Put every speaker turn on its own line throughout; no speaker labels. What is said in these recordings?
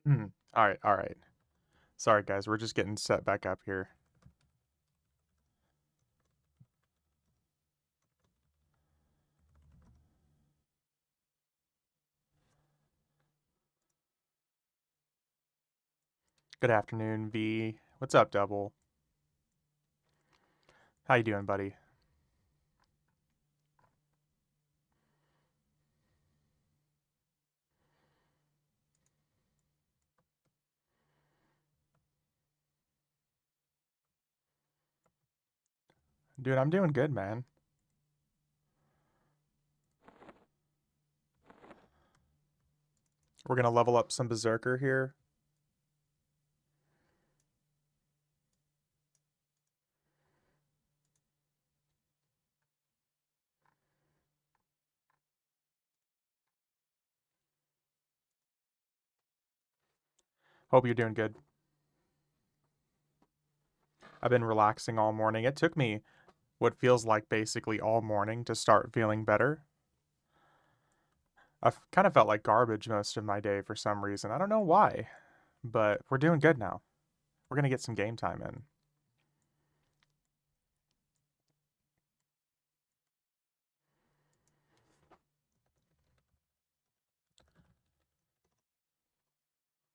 Alright, alright. Sorry, guys, we're just getting set back up here. Good afternoon, V. What's up, Double? How you doing, buddy? Dude, I'm doing good, man. We're gonna level up some Berserker here. Hope you're doing good. I've been relaxing all morning. It took me what feels like basically all morning to start feeling better. I've kind of felt like garbage most of my day for some reason. I don't know why, but we're doing good now. We're gonna get some game time in.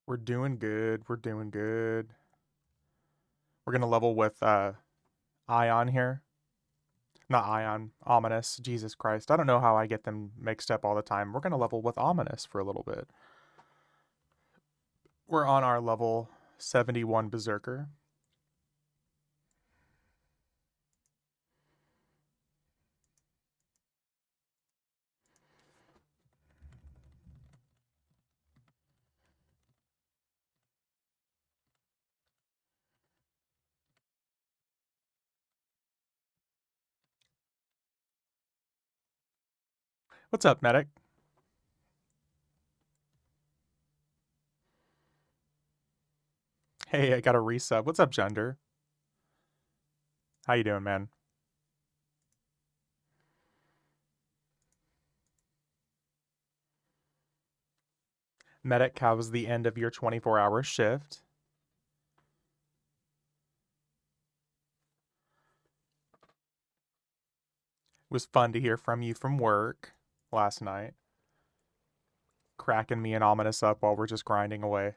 We're doing good. We're doing good. We're gonna level with Ion here. Not Ion, Ominous. Jesus Christ. I don't know how I get them mixed up all the time. We're gonna level with Ominous for a little bit. We're on our level 71 Berserker. What's up, medic? Hey, I got a resub. What's up, Gender? How you doing, man? Medic, how was the end of your 24-hour shift? It was fun to hear from you from work last night. Cracking me and Ominous up while we're just grinding away.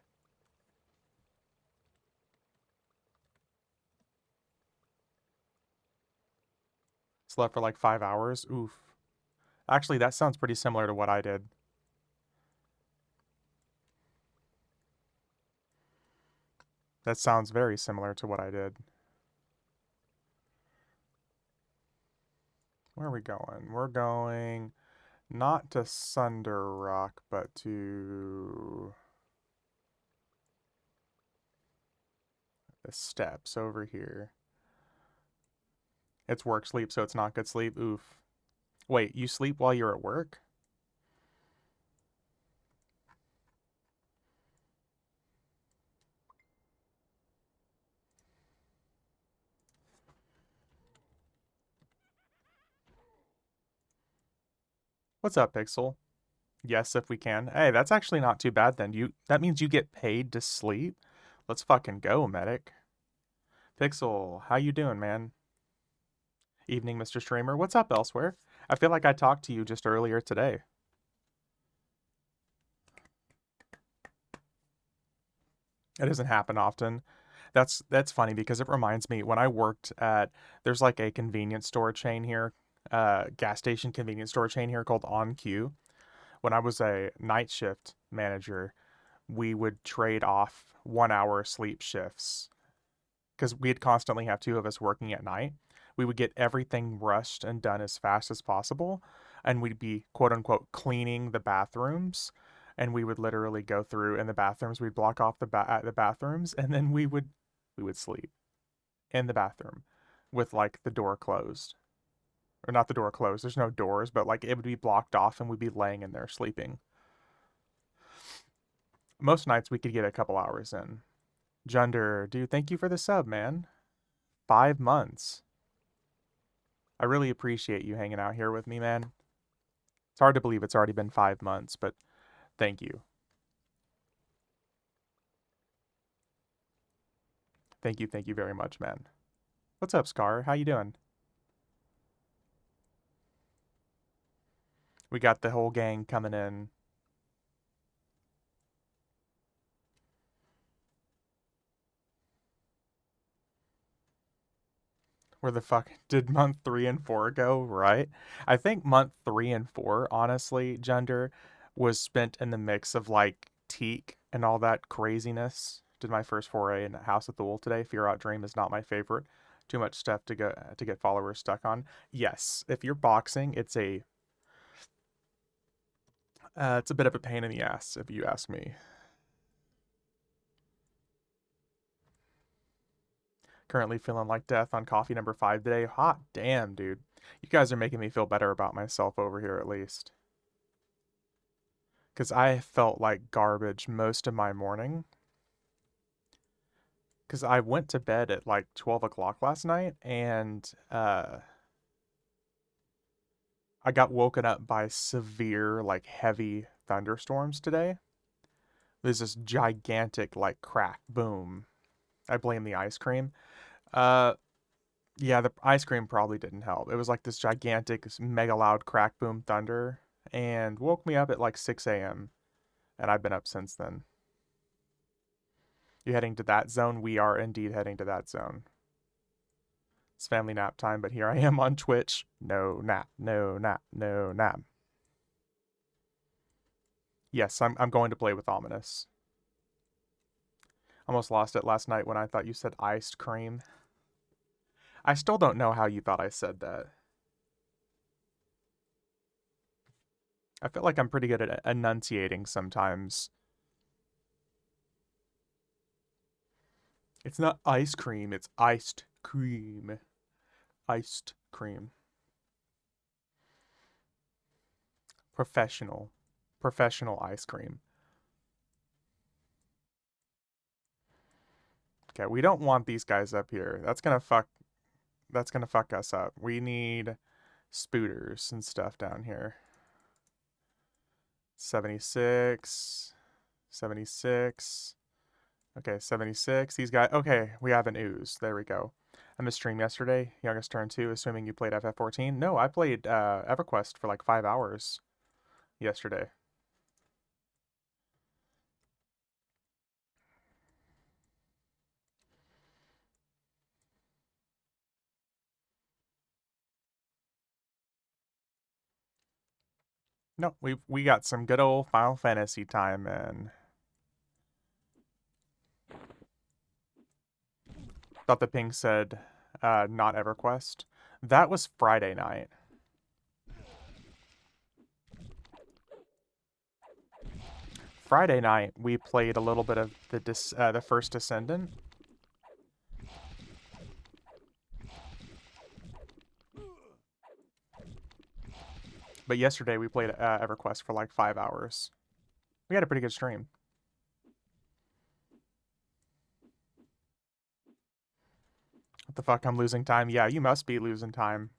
Slept for like 5 hours. Oof. Actually, that sounds pretty similar to what I did. That sounds very similar to what I did. Where are we going? We're going not to Sunder Rock, but to the steps over here. It's work sleep, so it's not good sleep. Oof. Wait, you sleep while you're at work? What's up, Pixel? Yes, if we can. Hey, that's actually not too bad then. That means you get paid to sleep? Let's fucking go, medic. Pixel, how you doing, man? Evening, Mr. Streamer. What's up elsewhere? I feel like I talked to you just earlier today. It doesn't happen often. That's funny because it reminds me when I worked at there's like a convenience store chain here, gas station convenience store chain here called On Q. When I was a night shift manager, we would trade off 1 hour sleep shifts because we'd constantly have two of us working at night. We would get everything rushed and done as fast as possible, and we'd be quote unquote cleaning the bathrooms. And we would literally go through in the bathrooms. We'd block off the bathrooms, and then we would sleep in the bathroom with like the door closed, or not the door closed. There's no doors, but like it would be blocked off, and we'd be laying in there sleeping. Most nights we could get a couple hours in. Junder, dude, thank you for the sub, man. 5 months. I really appreciate you hanging out here with me, man. It's hard to believe it's already been 5 months, but thank you. Thank you very much, man. What's up, Scar? How you doing? We got the whole gang coming in. Where the fuck did month 3 and 4 go, right? I think month 3 and 4, honestly, gender was spent in the mix of like teak and all that craziness. Did my first foray in House of Thule today. Fear Out Dream is not my favorite. Too much stuff to get followers stuck on. Yes, if you're boxing, it's a bit of a pain in the ass if you ask me. Currently feeling like death on coffee number 5 today. Hot damn, dude. You guys are making me feel better about myself over here at least. Because I felt like garbage most of my morning. Because I went to bed at like 12 o'clock last night and I got woken up by severe, like heavy thunderstorms today. There's this gigantic, like crack, boom. I blame the ice cream. Uh, yeah, the ice cream probably didn't help. It was like this gigantic, mega loud crack, boom, thunder and woke me up at like 6 a.m. And I've been up since then. You heading to that zone? We are indeed heading to that zone. It's family nap time, but here I am on Twitch. No nap, no nap, no nap. Yes, I'm going to play with Ominous. Almost lost it last night when I thought you said iced cream. I still don't know how you thought I said that. I feel like I'm pretty good at enunciating sometimes. It's not ice cream, it's iced cream. Iced cream. Professional. Professional ice cream. Okay, we don't want these guys up here. That's gonna fuck us up. We need spooters and stuff down here. 76. 76. Okay, 76. These guys. Okay, we have an ooze. There we go. I missed stream yesterday. Youngest turn 2, assuming you played FF14. No, I played EverQuest for like 5 hours yesterday. No, we got some good old Final Fantasy time, and thought the ping said not EverQuest. That was Friday night. Friday night we played a little bit of the first Descendant. But yesterday we played EverQuest for like 5 hours. We had a pretty good stream. What the fuck? I'm losing time. Yeah, you must be losing time.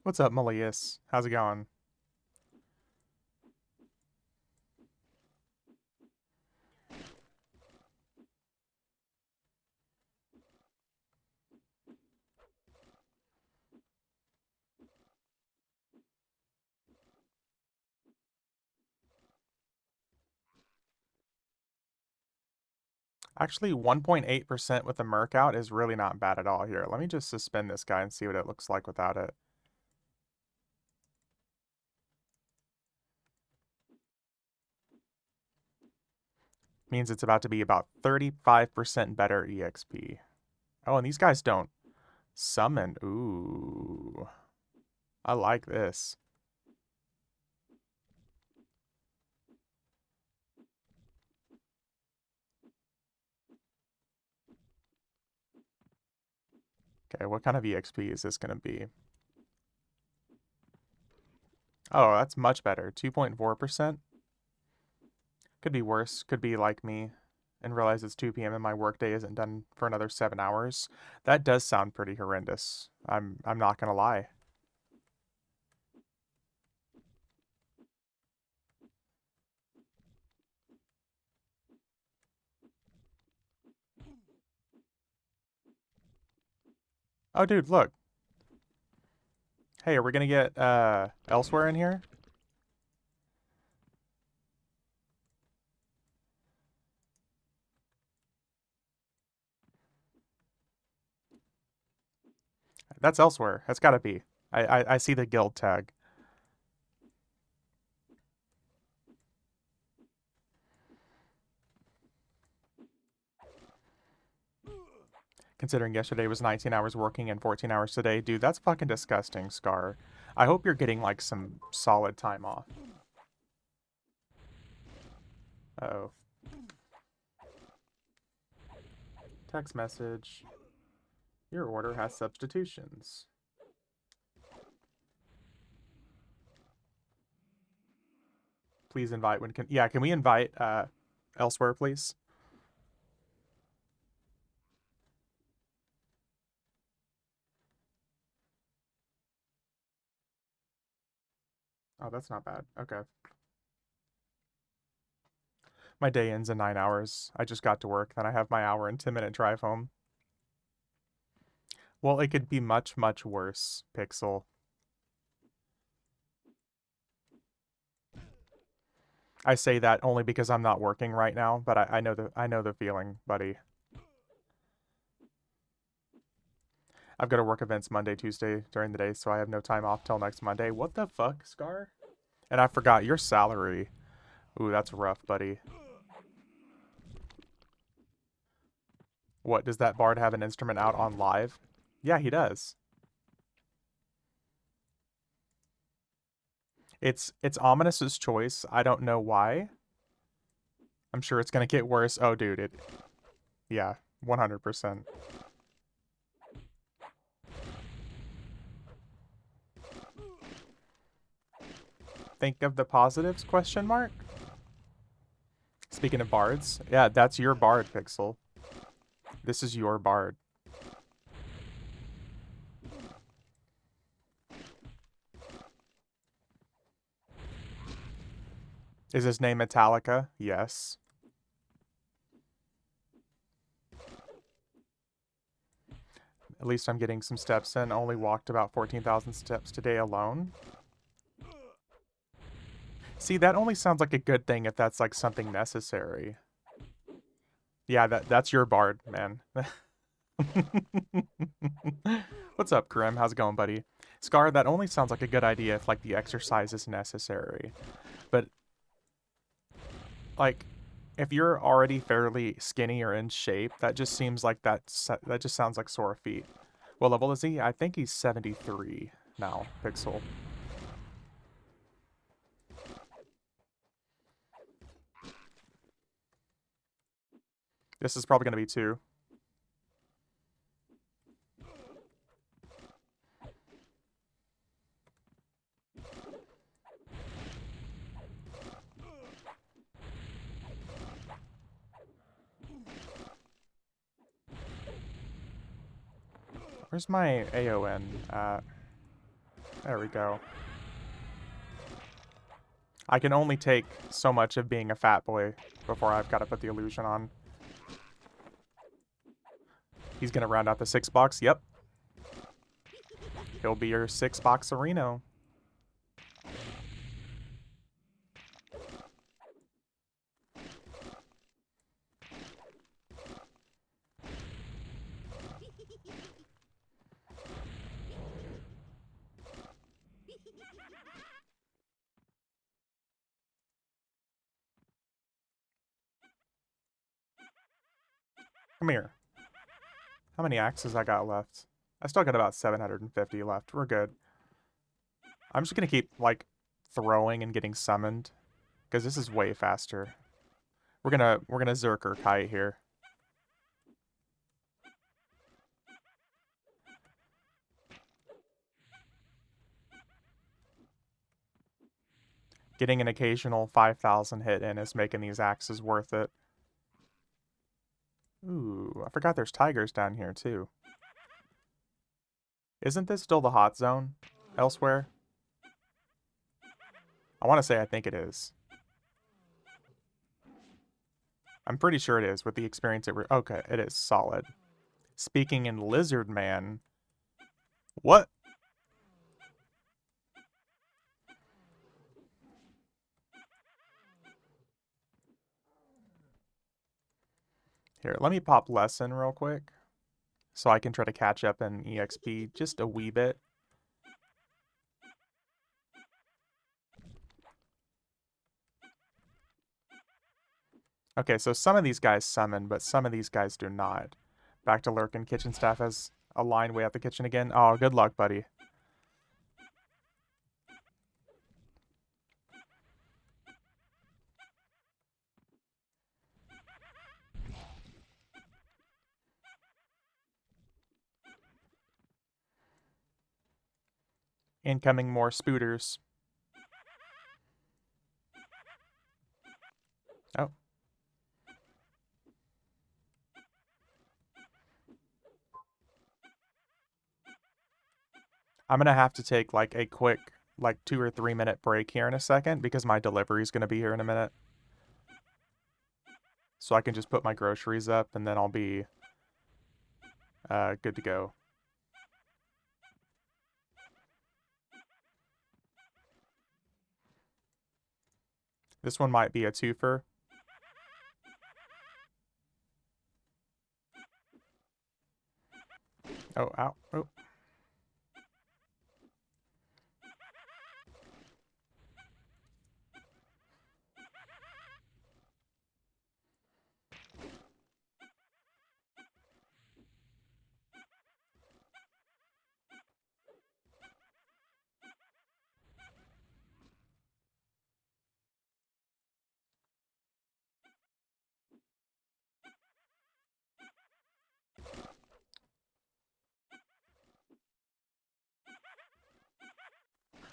What's up, Malleus? How's it going? Actually, 1.8% with the Merc out is really not bad at all here. Let me just suspend this guy and see what it looks like without it. Means it's about to be about 35% better EXP. Oh, and these guys don't summon. Ooh. I like this. Okay, what kind of EXP is this going to be? Oh, that's much better. 2.4%. Could be worse. Could be like me and realize it's 2 p.m. and my workday isn't done for another 7 hours. That does sound pretty horrendous. I'm not gonna lie. Oh, dude, look. Hey, are we gonna get elsewhere in here? That's elsewhere. That's gotta be. I see the guild tag. Considering yesterday was 19 hours working and 14 hours today. Dude, that's fucking disgusting, Scar. I hope you're getting like some solid time off. Uh-oh. Text message. Your order has substitutions. Please invite when can yeah, can we invite elsewhere, please? Oh, that's not bad. Okay. My day ends in 9 hours. I just got to work, then I have my hour and 10-minute drive home. Well, it could be much, much worse, Pixel. I say that only because I'm not working right now, but I know the feeling, buddy. I've got to work events Monday, Tuesday during the day, so I have no time off till next Monday. What the fuck, Scar? And I forgot your salary. Ooh, that's rough, buddy. What, does that bard have an instrument out on live? Yeah, he does. It's Ominous's choice. I don't know why. I'm sure it's gonna get worse. Oh, dude, yeah, 100%. Think of the positives, question mark? Speaking of bards, yeah, that's your bard, Pixel. This is your bard. Is his name Metallica? Yes. At least I'm getting some steps in. Only walked about 14,000 steps today alone. See, that only sounds like a good thing if that's like something necessary. Yeah, that's your bard, man. What's up, Grim? How's it going, buddy? Scar, that only sounds like a good idea if like the exercise is necessary. But like if you're already fairly skinny or in shape, that just seems like that just sounds like sore feet. What level is he? I think he's 73 now, Pixel. This is probably going to be 2. Where's my AON at? There we go. I can only take so much of being a fat boy before I've got to put the illusion on. He's going to round out the 6-box. Yep. He'll be your 6-box Areno. Come here. How many axes I got left? I still got about 750 left. We're good. I'm just gonna keep, like, throwing and getting summoned. Because this is way faster. We're gonna Zerker kite here. Getting an occasional 5,000 hit in is making these axes worth it. Ooh, I forgot there's tigers down here, too. Isn't this still the hot zone elsewhere? I want to say I think it is. I'm pretty sure it is with the experience okay, it is solid. Speaking in Lizard Man, What? Here, let me pop lesson real quick so I can try to catch up in EXP just a wee bit. Okay, so some of these guys summon, but some of these guys do not. Back to Lurkin. Kitchen staff has a line way out the kitchen again. Oh, good luck, buddy. Incoming more spooters. Oh. I'm gonna have to take like a quick, like 2 or 3 minute break here in a second because my delivery is gonna be here in a minute. So I can just put my groceries up and then I'll be good to go. This one might be a twofer. Oh, ow. Oh.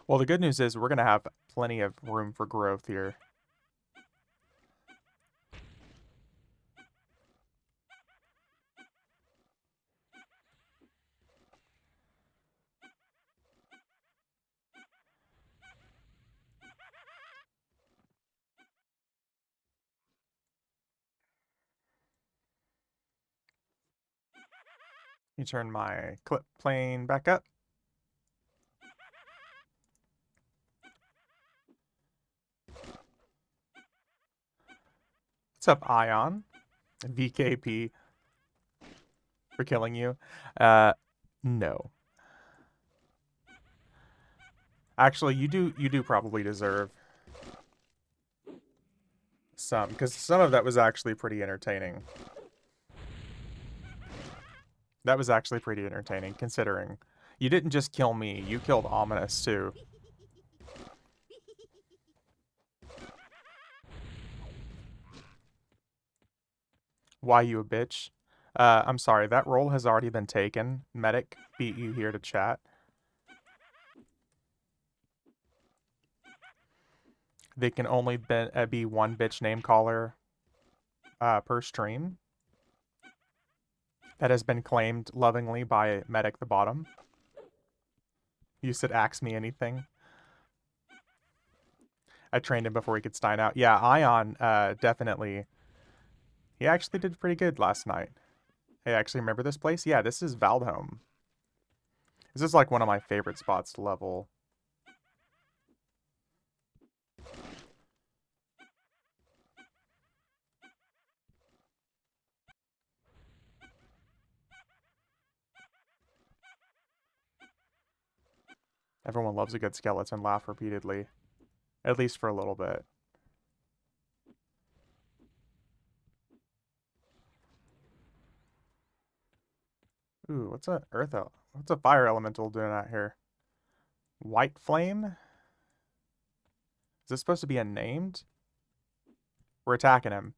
Well, the good news is we're gonna have plenty of room for growth here. You turn my clip plane back up. What's up, Ion? VKP for killing you. No. Actually, you do probably deserve some, because some of that was actually pretty entertaining. That was actually pretty entertaining, considering you didn't just kill me, you killed Ominous too. Why you a bitch? I'm sorry, that role has already been taken. Medic beat you here to chat. They can only be one bitch name caller per stream. That has been claimed lovingly by Medic the Bottom. You said ask me anything. I trained him before he could Stein out. Yeah, Ion definitely. He actually did pretty good last night. Hey, actually remember this place? Yeah, this is Valdhome. This is like one of my favorite spots to level. Everyone loves a good skeleton laugh repeatedly. At least for a little bit. Ooh, what's a fire elemental doing out here? White flame? Is this supposed to be unnamed? We're attacking him.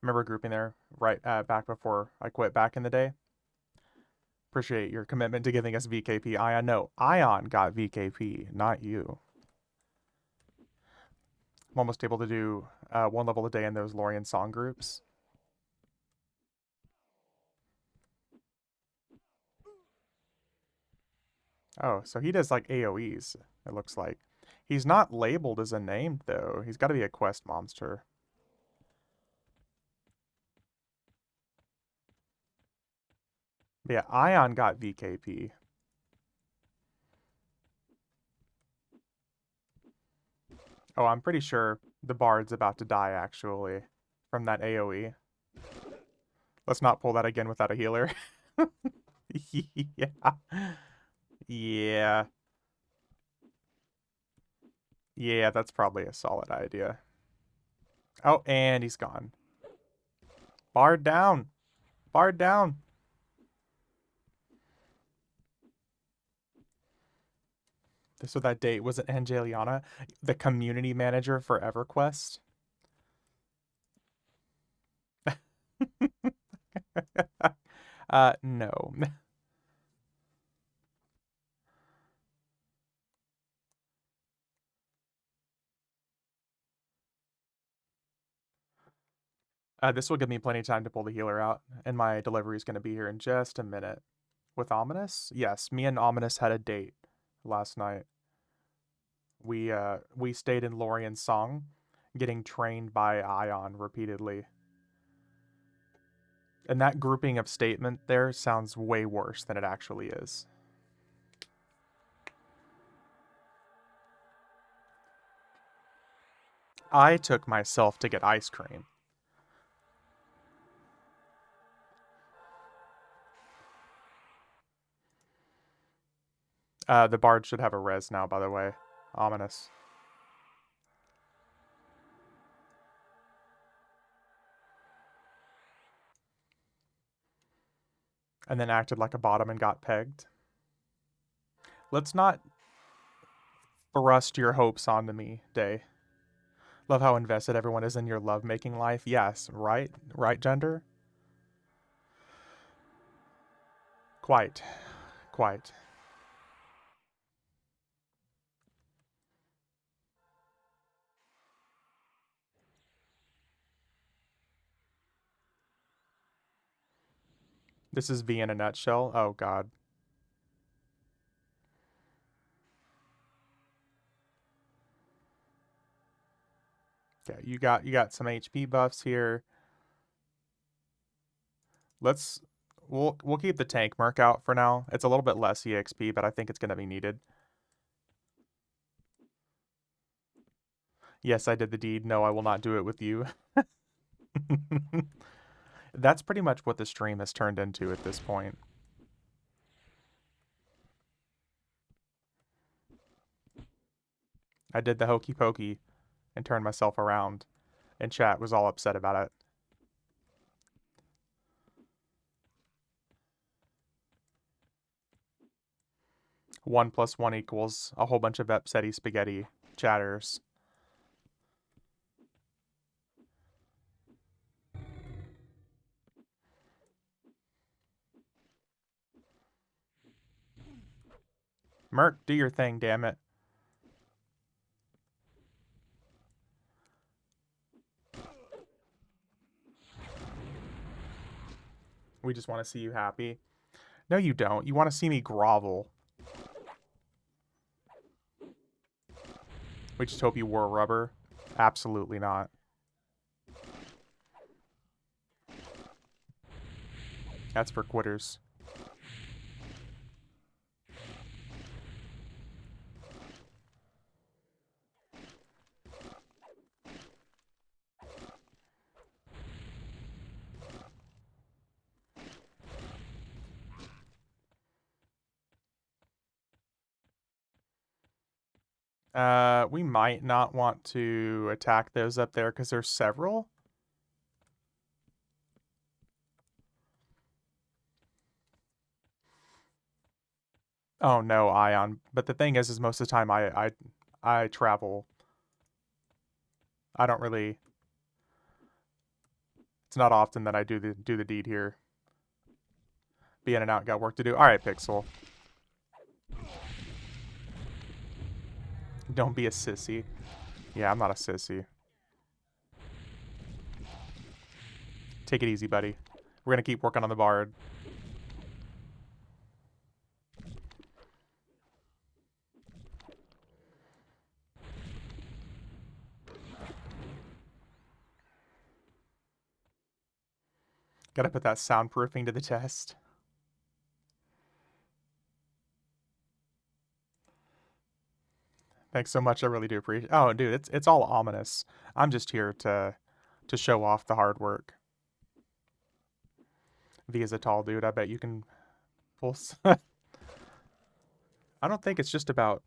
Remember grouping there right back before I quit back in the day? Appreciate your commitment to giving us VKP. Ion, no, Ion got VKP, not you. I'm almost able to do one level a day in those Lorien song groups. Oh, so he does like AoEs, it looks like. He's not labeled as a name, though. He's got to be a quest monster. But yeah, Ion got VKP. Oh, I'm pretty sure the bard's about to die, actually, from that AoE. Let's not pull that again without a healer. Yeah. Yeah. Yeah, that's probably a solid idea. Oh, and he's gone. Bard down. Bard down. This was that date. Was it Angeliana, the community manager for EverQuest? No. This will give me plenty of time to pull the healer out, and my delivery is going to be here in just a minute. With Ominous? Yes, me and Ominous had a date last night. We stayed in Lorien's song, getting trained by Ion repeatedly. And that grouping of statement there sounds way worse than it actually is. I took myself to get ice cream. The bard should have a res now, by the way. Ominous. And then acted like a bottom and got pegged. Let's not thrust your hopes onto me, Day. Love how invested everyone is in your lovemaking life. Yes, right? Right, gender? Quite. Quite. This is V in a nutshell. Oh god. Yeah, you got some HP buffs here. Let's we'll keep the tank merc out for now. It's a little bit less EXP, but I think it's gonna be needed. Yes, I did the deed. No, I will not do it with you. That's pretty much what the stream has turned into at this point. I did the hokey pokey and turned myself around, and chat was all upset about it. 1 + 1 equals a whole bunch of upsetty spaghetti chatters. Merc, do your thing, damn it. We just want to see you happy. No, you don't. You want to see me grovel. We just hope you wore rubber. Absolutely not. That's for quitters. We might not want to attack those up there because there's several. Oh no, Ion. But the thing is most of the time I travel. I don't really. It's not often that I do the deed here. Be in and out, got work to do. All right, Pixel. Don't be a sissy. Yeah, I'm not a sissy. Take it easy, buddy. We're gonna keep working on the bard. Gotta put that soundproofing to the test. Thanks so much. I really do appreciate. Oh, dude, it's all ominous. I'm just here to show off the hard work. V is a tall dude. I bet you can pull. I don't think it's just about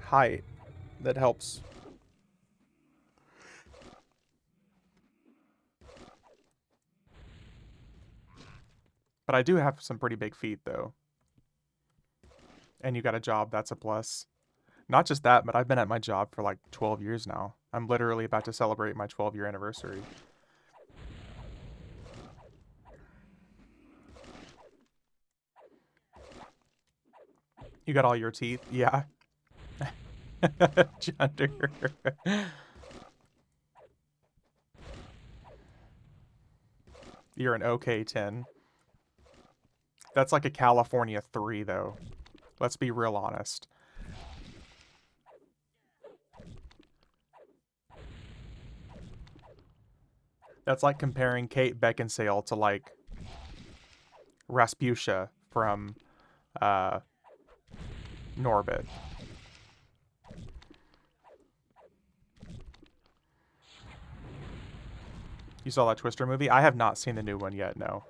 height that helps. But I do have some pretty big feet though. And you got a job, that's a plus. Not just that, but I've been at my job for like 12 years now. I'm literally about to celebrate my 12-year anniversary. You got all your teeth? Yeah. Gender. You're an okay 10. That's like a California 3, though. Let's be real honest. That's like comparing Kate Beckinsale to like Rasputia from uh, Norbit. You saw that Twister movie? I have not seen the new one yet, no.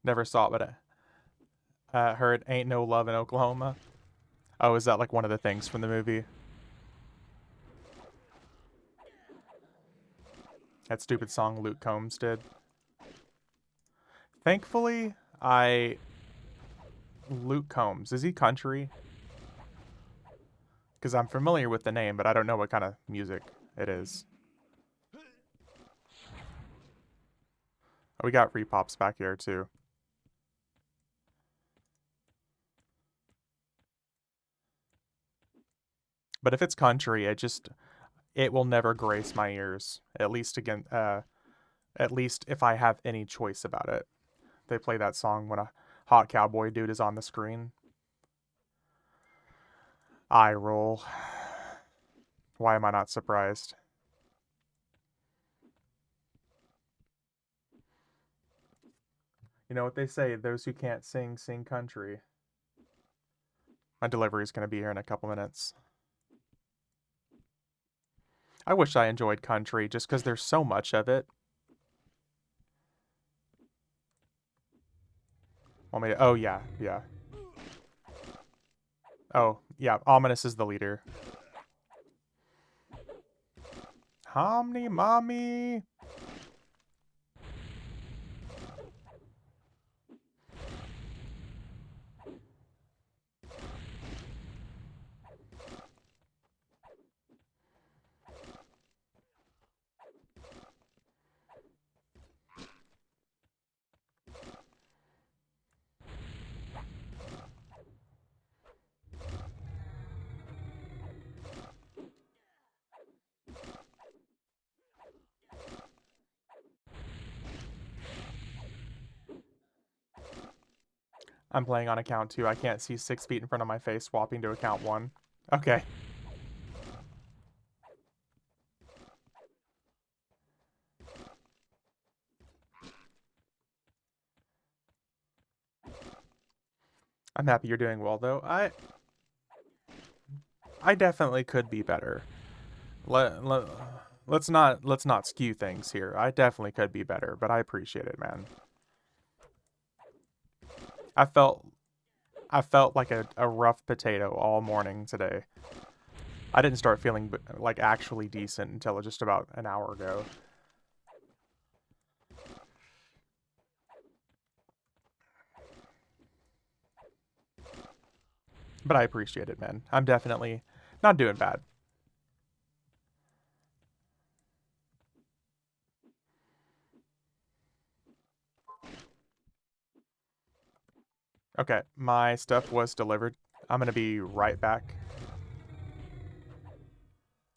Never saw it, but heard Ain't No Love in Oklahoma. Oh, is that like one of the things from the movie? That stupid song Luke Combs did. Thankfully, I... Luke Combs, is he country? Because I'm familiar with the name, but I don't know what kind of music it is. Oh, we got repops back here, too. But if it's country, it will never grace my ears. At least if I have any choice about it. They play that song when a hot cowboy dude is on the screen. Eye roll. Why am I not surprised? You know what they say, those who can't sing, sing country. My delivery is going to be here in a couple minutes. I wish I enjoyed country just because there's so much of it. Want me to? Oh, yeah, yeah. Oh, yeah, Ominous is the leader. Hominy, mommy. I'm playing on account 2. I can't see 6 feet in front of my face swapping to account 1. Okay. I'm happy you're doing well, though. I definitely could be better. Let, let, let's not skew things here. I definitely could be better, but I appreciate it, man. I felt I felt like a rough potato all morning today. I didn't start feeling like actually decent until just about an hour ago. But I appreciate it, man. I'm definitely not doing bad. Okay, my stuff was delivered. I'm gonna be right back.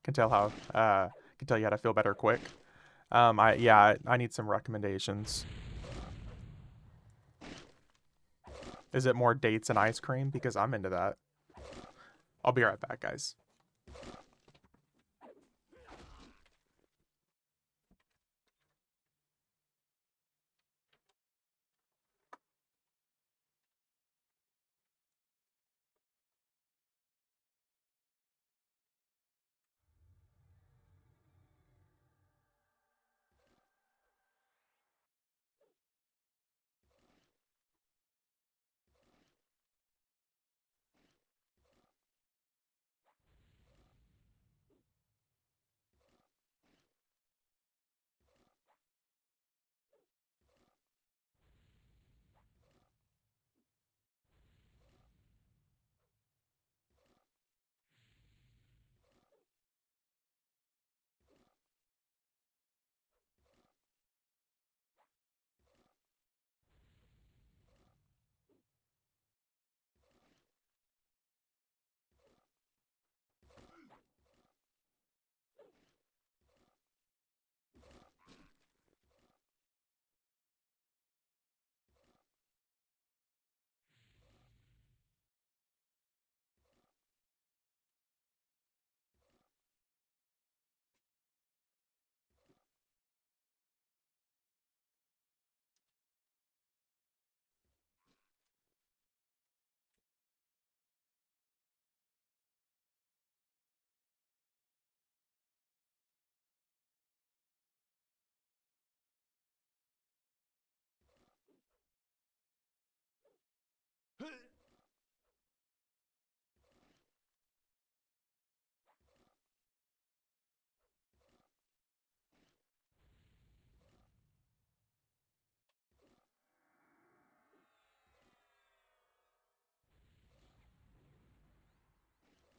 Can tell how can tell you how to feel better quick. I need some recommendations. Is it more dates and ice cream? Because I'm into that. I'll be right back, guys.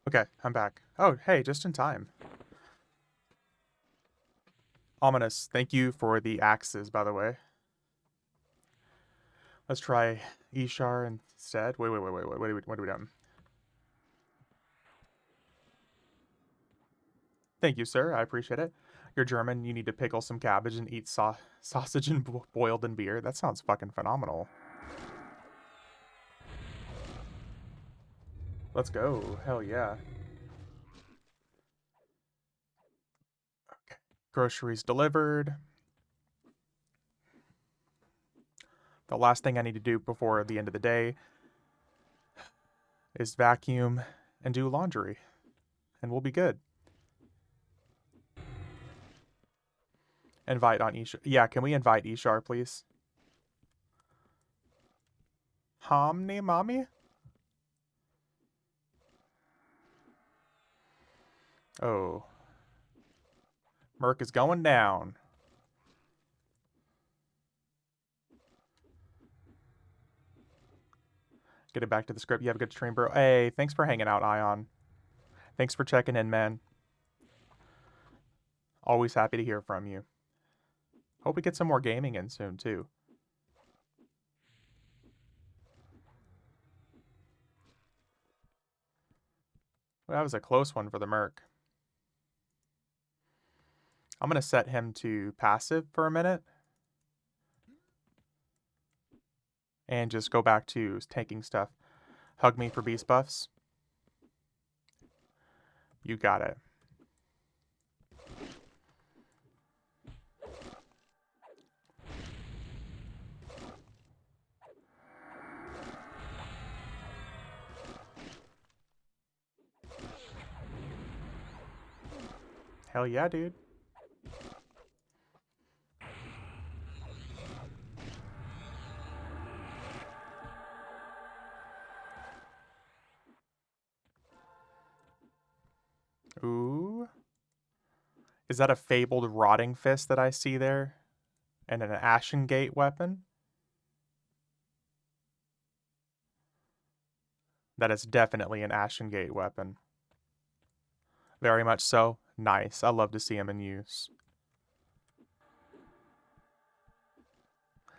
Okay, I'm back. Oh, hey, just in time. Ominous, thank you for the axes, by the way. Let's try Ishar instead. Wait. What are we doing? Thank you, sir. I appreciate it. You're German. You need to pickle some cabbage and eat sausage and boiled in beer. That sounds fucking phenomenal. Let's go. Hell yeah. Okay. Groceries delivered. The last thing I need to do before the end of the day is vacuum and do laundry, and we'll be good. Invite on Ishar. Yeah, can we invite Ishar, please? Homni, mommy? Oh. Merc is going down. Get it back to the script. You have a good stream, bro. Hey, thanks for hanging out, Ion. Thanks for checking in, man. Always happy to hear from you. Hope we get some more gaming in soon, too. Well, that was a close one for the Merc. I'm going to set him to passive for a minute. And just go back to taking stuff. Hug me for beast buffs. You got it. Hell yeah, dude. Ooh. Is that a fabled rotting fist that I see there? And an Ashen Gate weapon? That is definitely an Ashen Gate weapon. Very much so. Nice. I love to see him in use.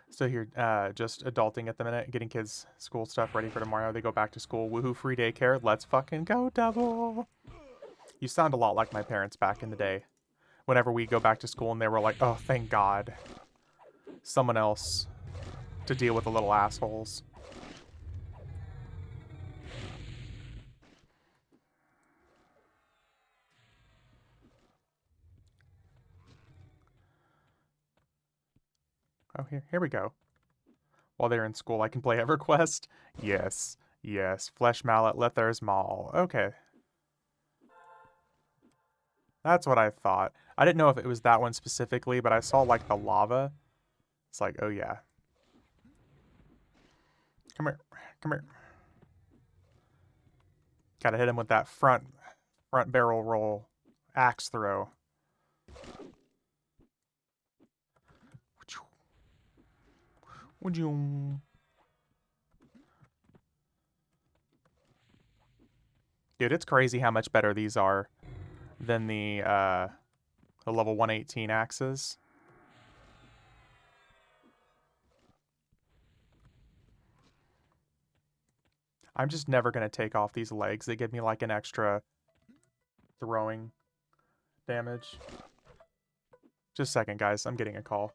So here, just adulting at the minute, getting kids' school stuff ready for tomorrow. They go back to school. Woohoo, free daycare. Let's fucking go, double. You sound a lot like my parents back in the day. Whenever we go back to school and they were like, oh, thank God. Someone else to deal with the little assholes. Oh, here we go. While they're in school, I can play EverQuest. Yes, yes. Flesh Mallet, let there's Maul. Okay. That's what I thought. I didn't know if it was that one specifically, but I saw like the lava. It's like, oh yeah. Come here. Come here. Gotta hit him with that front barrel roll axe throw. Dude, it's crazy how much better these are than the level 118 axes. I'm just never going to take off these legs. They give me like an extra throwing damage. Just a second, guys. I'm getting a call.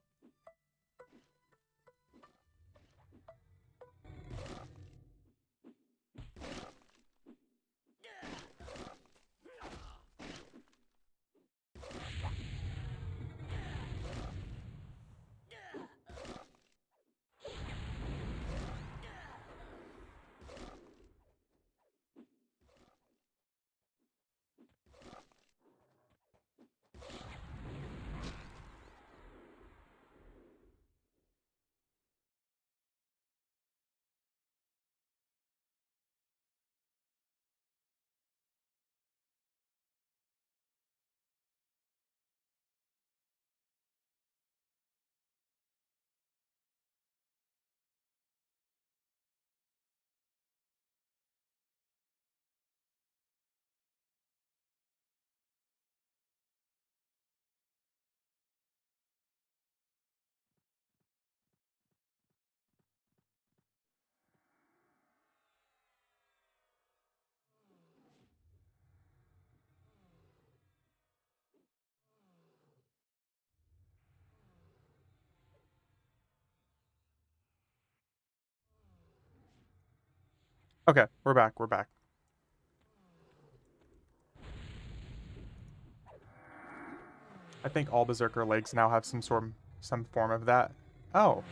Okay, we're back. We're back. I think all Berserker legs now have some form of that. Oh,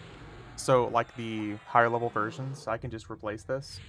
so like the higher level versions, I can just replace this.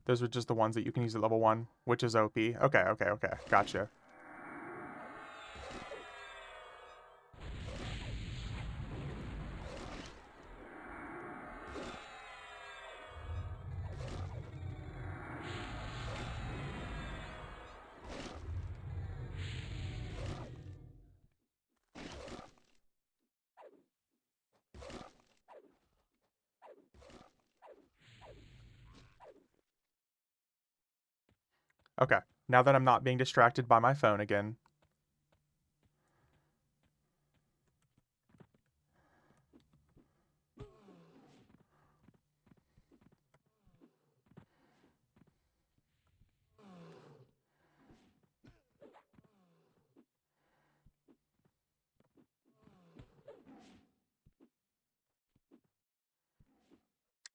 Those are just the ones that you can use at level 1, which is OP. Okay, okay, okay. Gotcha. Okay, now that I'm not being distracted by my phone again.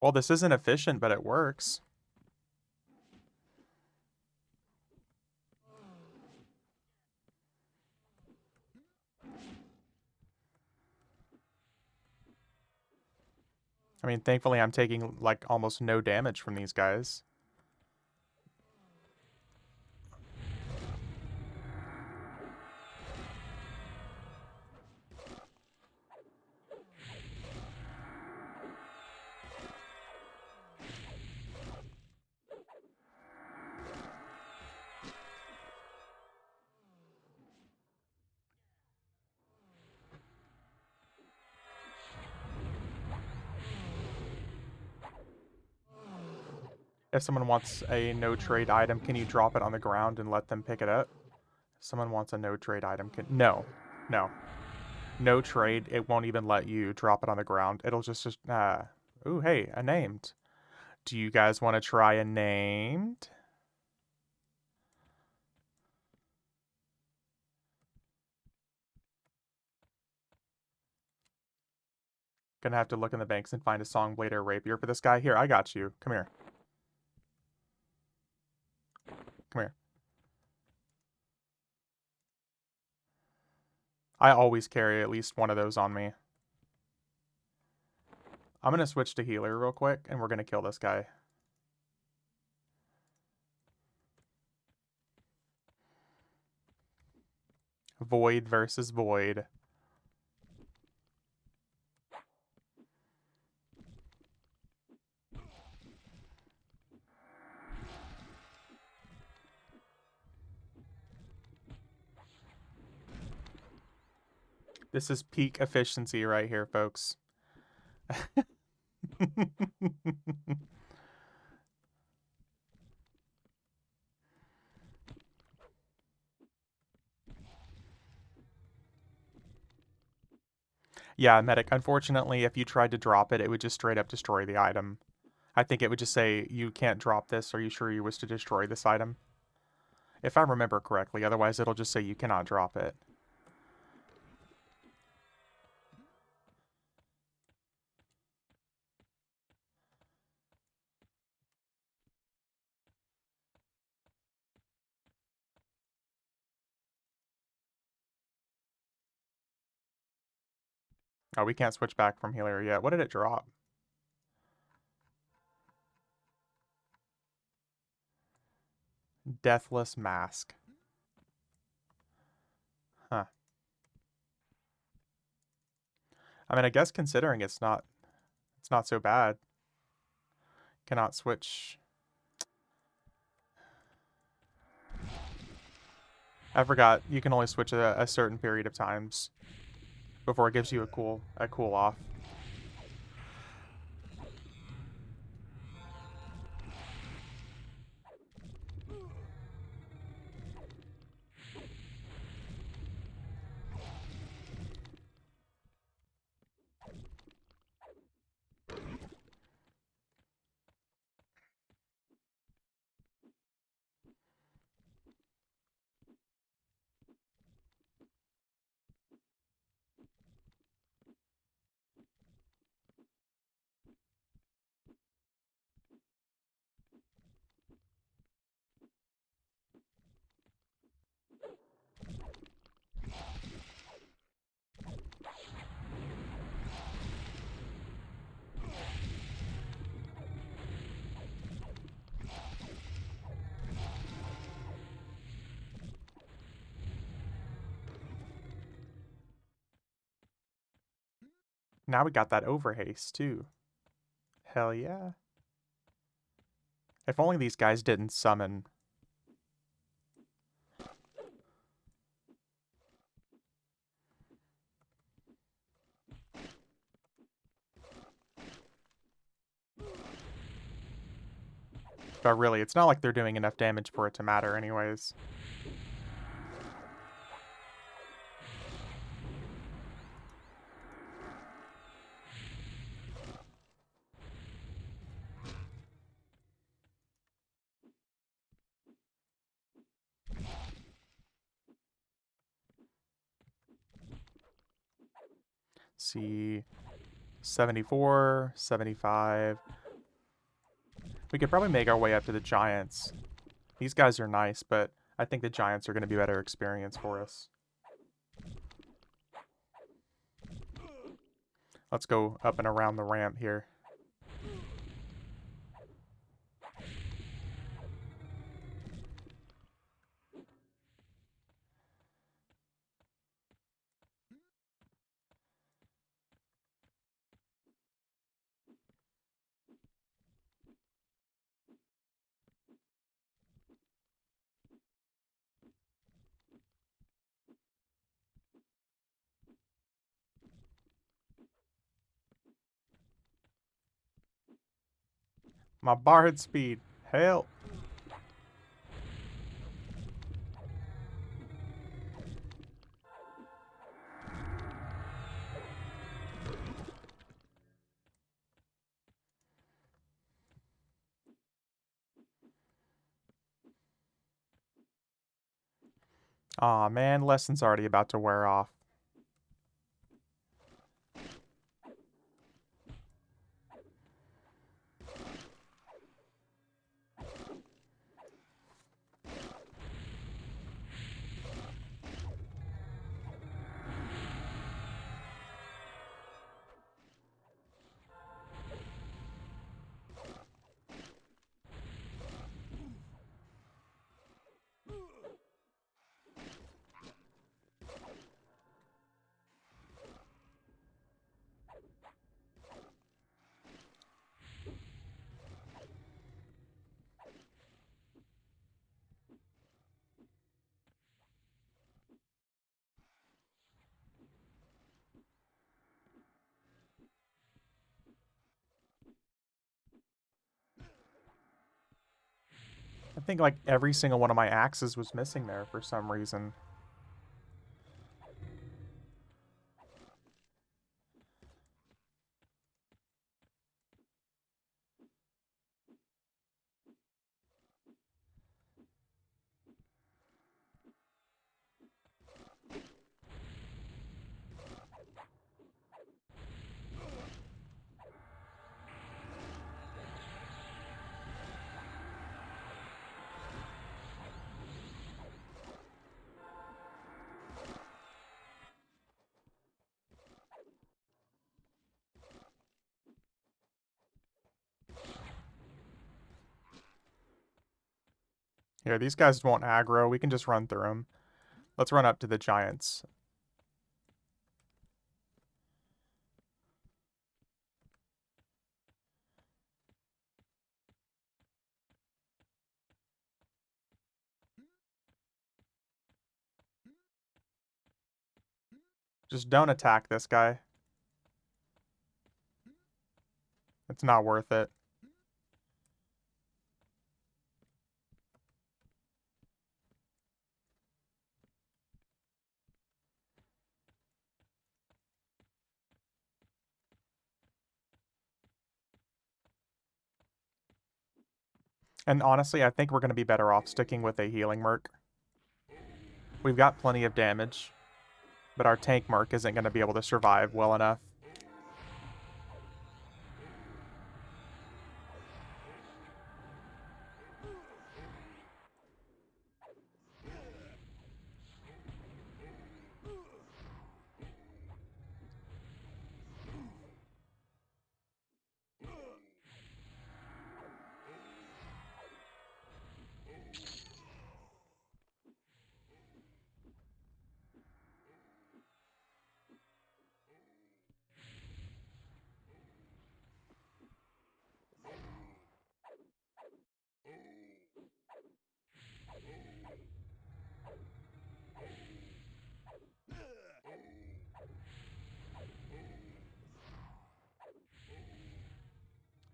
Well, this isn't efficient, but it works. I mean, thankfully I'm taking like almost no damage from these guys. If someone wants a no trade item, can you drop it on the ground and let them pick it up? If someone wants a no trade item, can no, no, no trade. It won't even let you drop it on the ground. It'll just ooh, hey, a named. Do you guys want to try a named? Gonna have to look in the banks and find a song blade or rapier for this guy. Here, I got you. Come here. Come here. I always carry at least one of those on me. I'm gonna switch to healer real quick, and we're gonna kill this guy. Void versus void. This is peak efficiency right here, folks. Yeah, medic. Unfortunately, if you tried to drop it, it would just straight up destroy the item. I think it would just say, you can't drop this. Are you sure you wish to destroy this item? If I remember correctly, otherwise it'll just say you cannot drop it. Oh, we can't switch back from healer yet. What did it drop? Deathless Mask. Huh. I mean, I guess considering it's not so bad. Cannot switch. I forgot you can only switch a certain period of times before it gives you a cool off. Now we got that overhaste, too. Hell yeah. If only these guys didn't summon. But really, it's not like they're doing enough damage for it to matter anyways. See, 74, 75. We could probably make our way up to the Giants. These guys are nice, but I think the Giants are going to be better experience for us. Let's go up and around the ramp here. My Bard speed. Help. Aw, man, lesson's already about to wear off. I think like every single one of my axes was missing there for some reason. Here, these guys won't aggro. We can just run through them. Let's run up to the Giants. Just don't attack this guy. It's not worth it. And honestly, I think we're going to be better off sticking with a healing merc. We've got plenty of damage, but our tank merc isn't going to be able to survive well enough.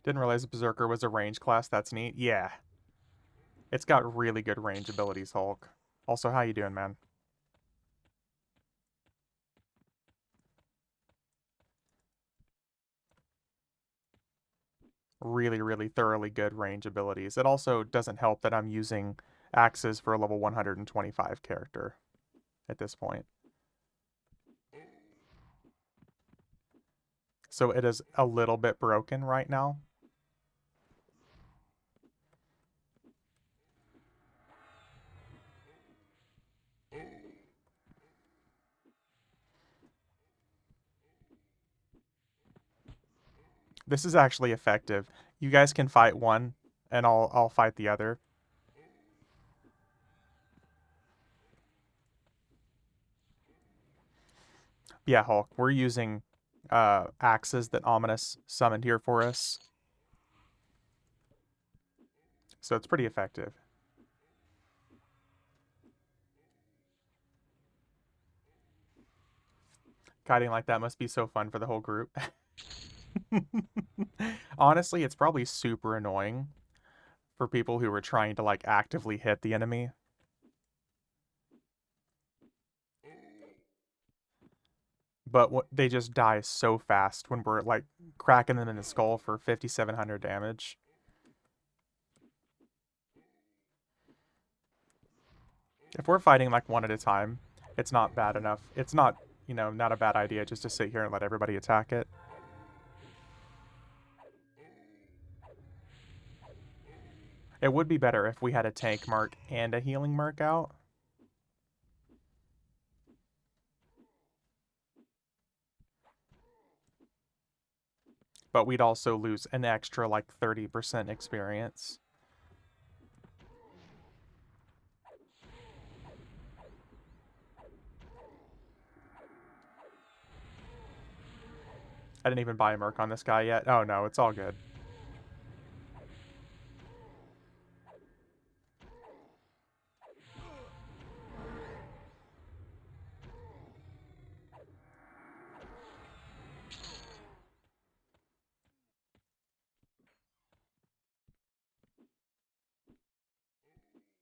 Didn't realize Berserker was a range class. That's neat. Yeah. It's got really good range abilities, Hulk. Also, how you doing, man? Really, really thoroughly good range abilities. It also doesn't help that I'm using axes for a level 125 character at this point. So it is a little bit broken right now. This is actually effective. You guys can fight one, and I'll fight the other. Yeah, Hulk, we're using axes that Ominous summoned here for us. So it's pretty effective. Kiting like that must be so fun for the whole group. Honestly, it's probably super annoying for people who are trying to like actively hit the enemy. But they just die so fast when we're like cracking them in the skull for 5,700 damage. If we're fighting like one at a time, it's not bad enough. It's not, not a bad idea just to sit here and let everybody attack it. It would be better if we had a tank mark and a healing mark out. But we'd also lose an extra like 30% experience. I didn't even buy a merc on this guy yet. Oh no, it's all good.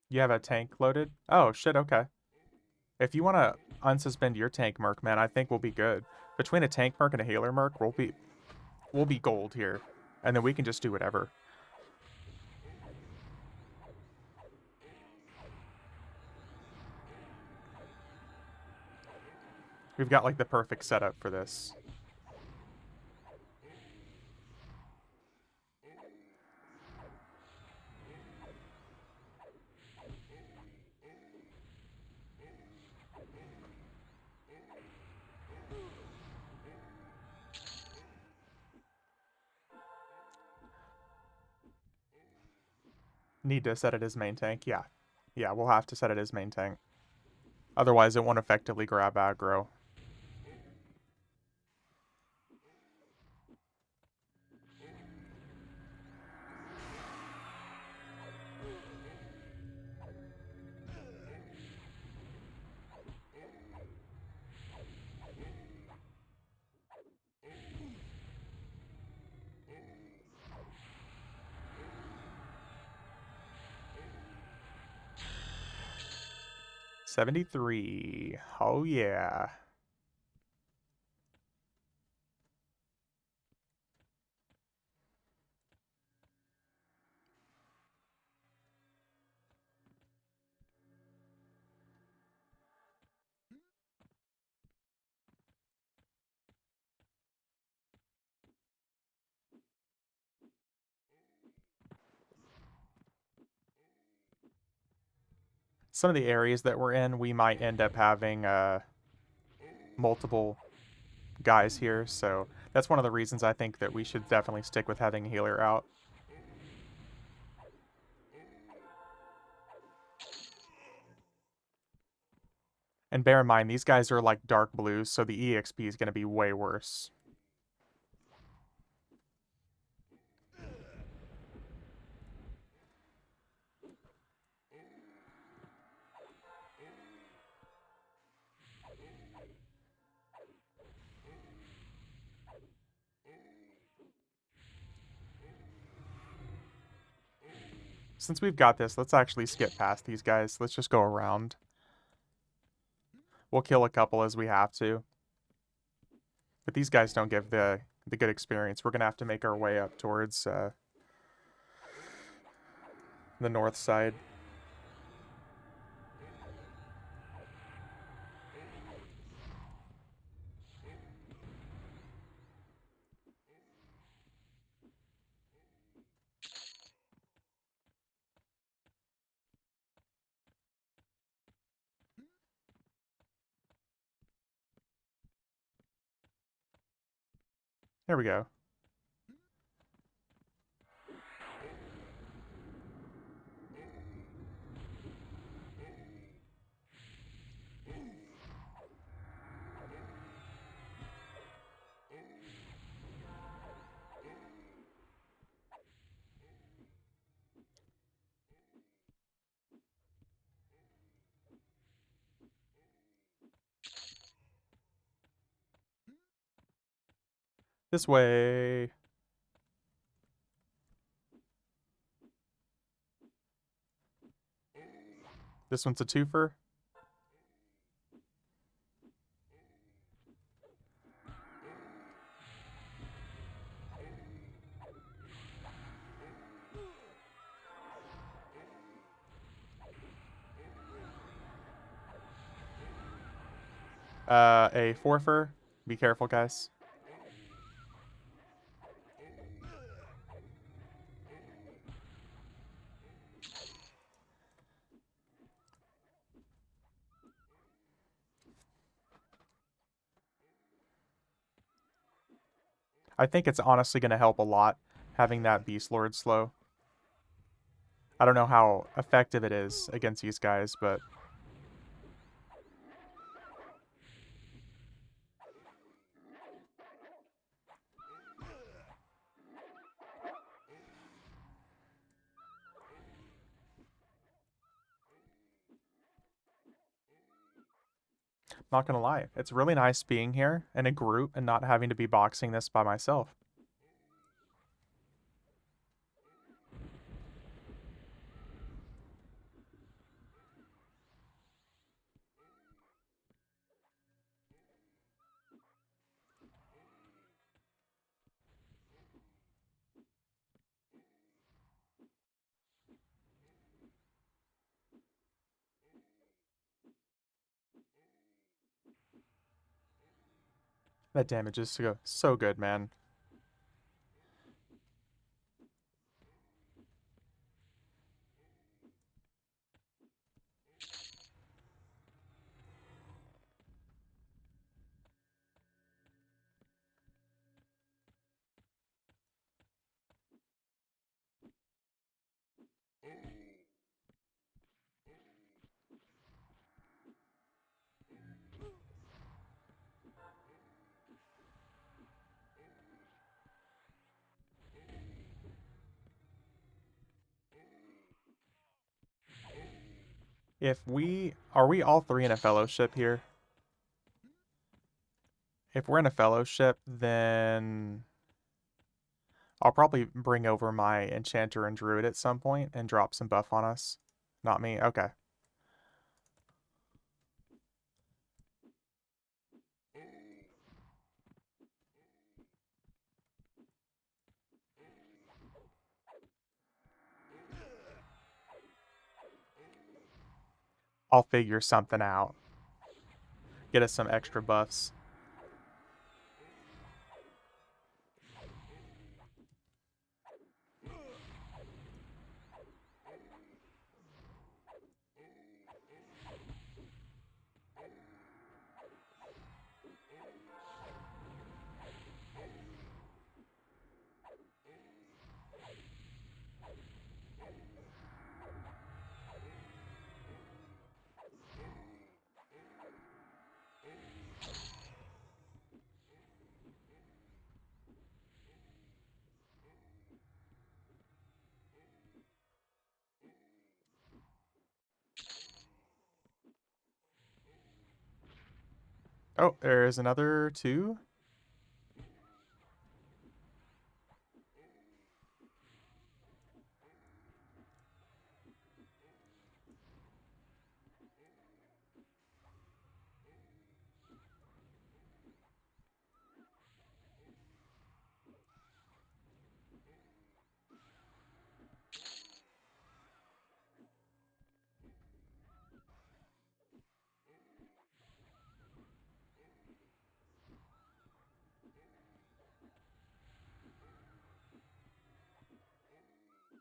You have a tank loaded? Oh shit, okay. If you want to unsuspend your tank merc, man, I think we'll be good. Between a tank merc and a healer merc, we'll be gold here. And then we can just do whatever. We've got like the perfect setup for this. Need to set it as main tank? Yeah. Yeah, we'll have to set it as main tank. Otherwise, it won't effectively grab aggro. '73. Oh yeah. Some of the areas that we're in, we might end up having multiple guys here, so that's one of the reasons I think that we should definitely stick with having a healer out. And bear in mind, these guys are like dark blues, so the EXP is going to be way worse. Since we've got this, let's actually skip past these guys. Let's just go around. We'll kill a couple as we have to. But these guys don't give the good experience. We're going to have to make our way up towards the north side. There we go. This way. This one's a twofer. A fourfer. Be careful, guys. I think it's honestly going to help a lot having that Beast Lord slow. I don't know how effective it is against these guys, but not gonna lie, it's really nice being here in a group and not having to be boxing this by myself. That damage is so good, man. Are we all three in a fellowship here? If we're in a fellowship, then I'll probably bring over my enchanter and druid at some point and drop some buff on us. Not me. Okay. I'll figure something out. Get us some extra buffs. Oh, there's another two.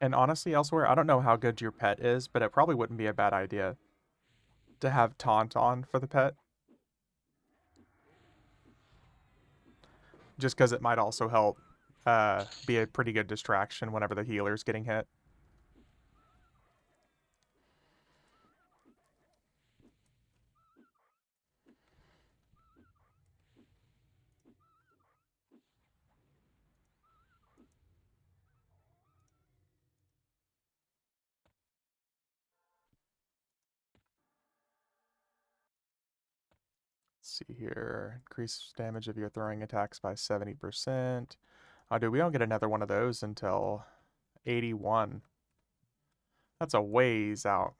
And honestly, elsewhere, I don't know how good your pet is, but it probably wouldn't be a bad idea to have taunt on for the pet, just because it might also help be a pretty good distraction whenever the healer's getting hit. Let's see here. Increase damage of your throwing attacks by 70%. Oh, dude, we don't get another one of those until 81. That's a ways out.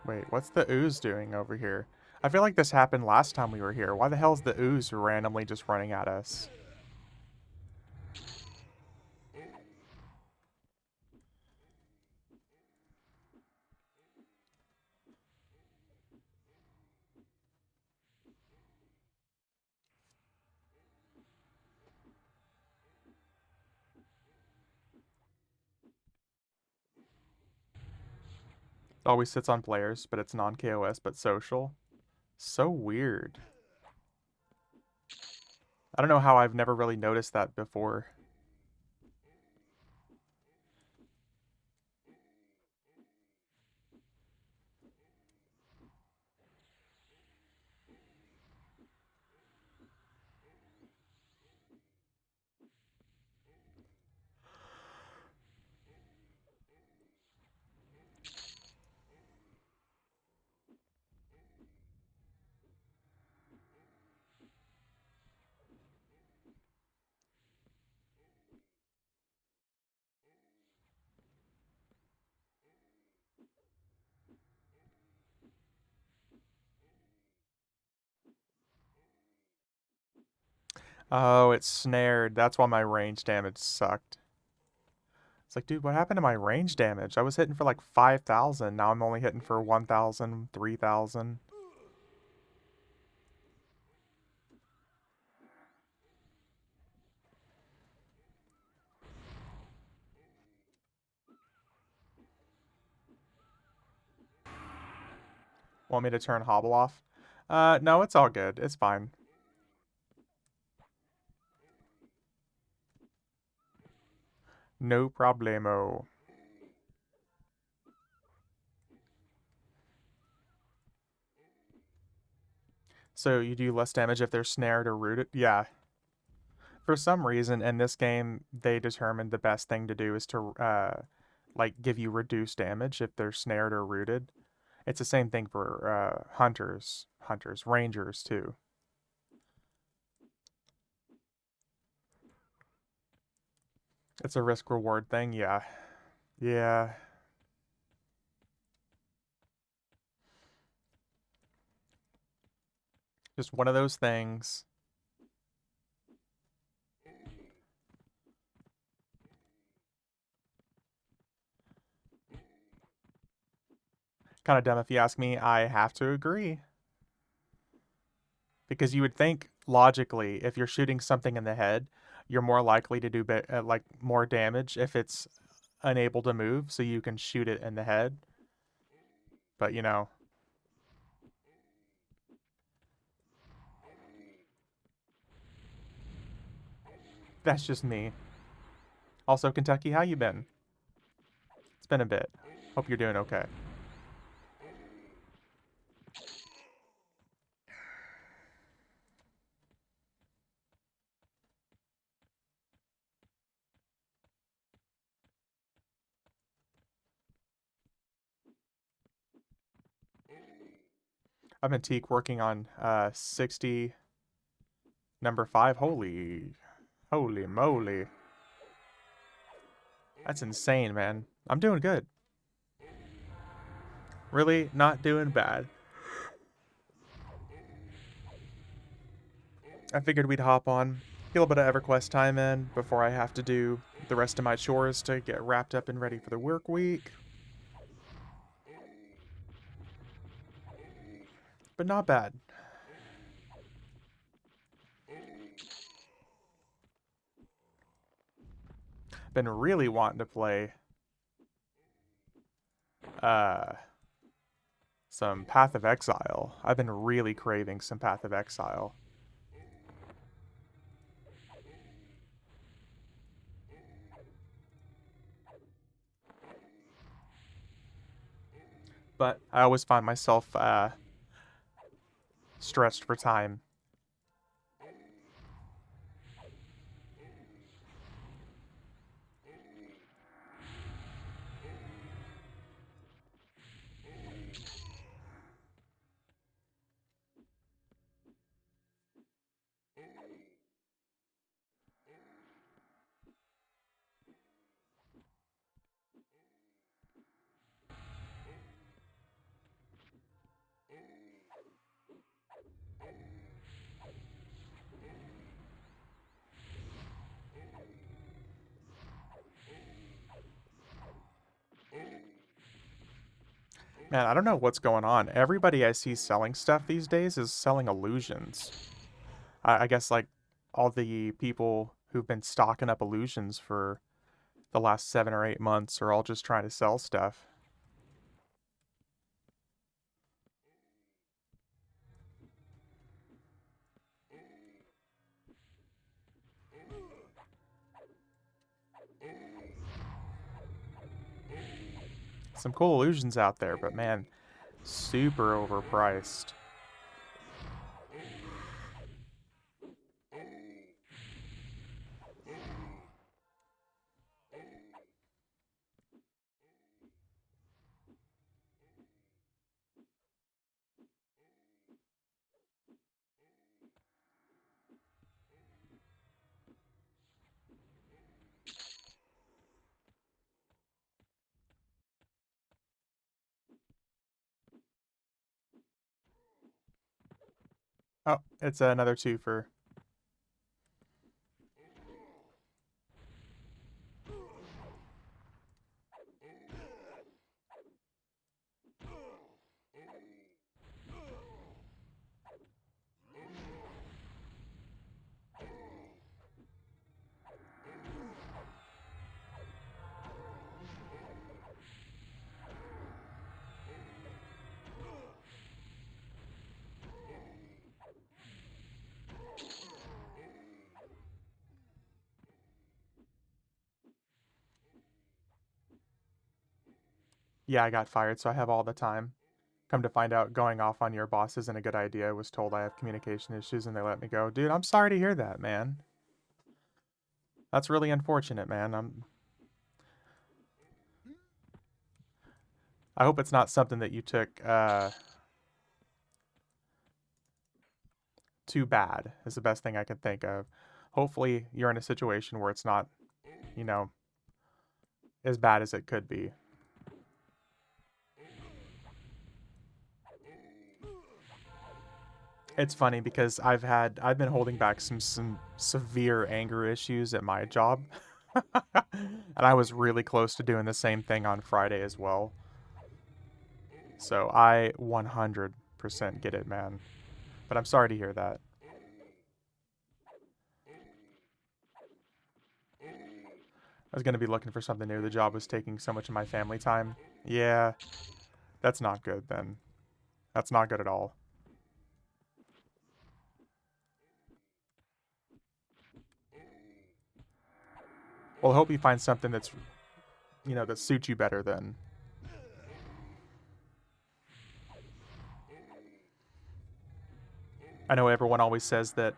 Wait, what's the ooze doing over here? I feel like this happened last time we were here. Why the hell is the ooze randomly just running at us? It always sits on players, but it's non-KOS, but social. So weird. I don't know how I've never really noticed that before. Oh, it's snared. That's why my range damage sucked. It's like, dude, what happened to my range damage? I was hitting for like 5,000. Now I'm only hitting for 1,000, 3,000. Want me to turn Hobble off? No, it's all good. It's fine. No problemo. So you do less damage if they're snared or rooted? Yeah. For some reason in this game, they determined the best thing to do is to like give you reduced damage if they're snared or rooted. It's the same thing for rangers too. It's a risk reward thing. Yeah. Yeah. Just one of those things. Kind of dumb if you ask me. I have to agree. Because you would think logically, if you're shooting something in the head, you're more likely to do like more damage if it's unable to move, so you can shoot it in the head. But that's just me. Also, Kentucky, how you been? It's been a bit. Hope you're doing okay. I've been Teak working on 60 number 5. Holy moly. That's insane, man. I'm doing good. Really not doing bad. I figured we'd hop on, get a little bit of EverQuest time in before I have to do the rest of my chores to get wrapped up and ready for the work week. But not bad. Been really wanting to play uh some Path of Exile. I've been really craving some Path of Exile. But I always find myself stretched for time. Man, I don't know what's going on. Everybody I see selling stuff these days is selling illusions. I guess like all the people who've been stocking up illusions for the last 7 or 8 months are all just trying to sell stuff. Some cool illusions out there, but man, super overpriced. Oh, it's another two for. Yeah, I got fired, so I have all the time. Come to find out, going off on your boss isn't a good idea. I was told I have communication issues and they let me go. Dude, I'm sorry to hear that, man. That's really unfortunate, man. I hope it's not something that you took too bad, is the best thing I can think of. Hopefully, you're in a situation where it's not, you know, as bad as it could be. It's funny because I've been holding back some severe anger issues at my job. And I was really close to doing the same thing on Friday as well. So I 100% get it, man. But I'm sorry to hear that. I was going to be looking for something new. The job was taking so much of my family time. Yeah, that's not good then. That's not good at all. Well, I hope you find something that's, that suits you better then. I know everyone always says that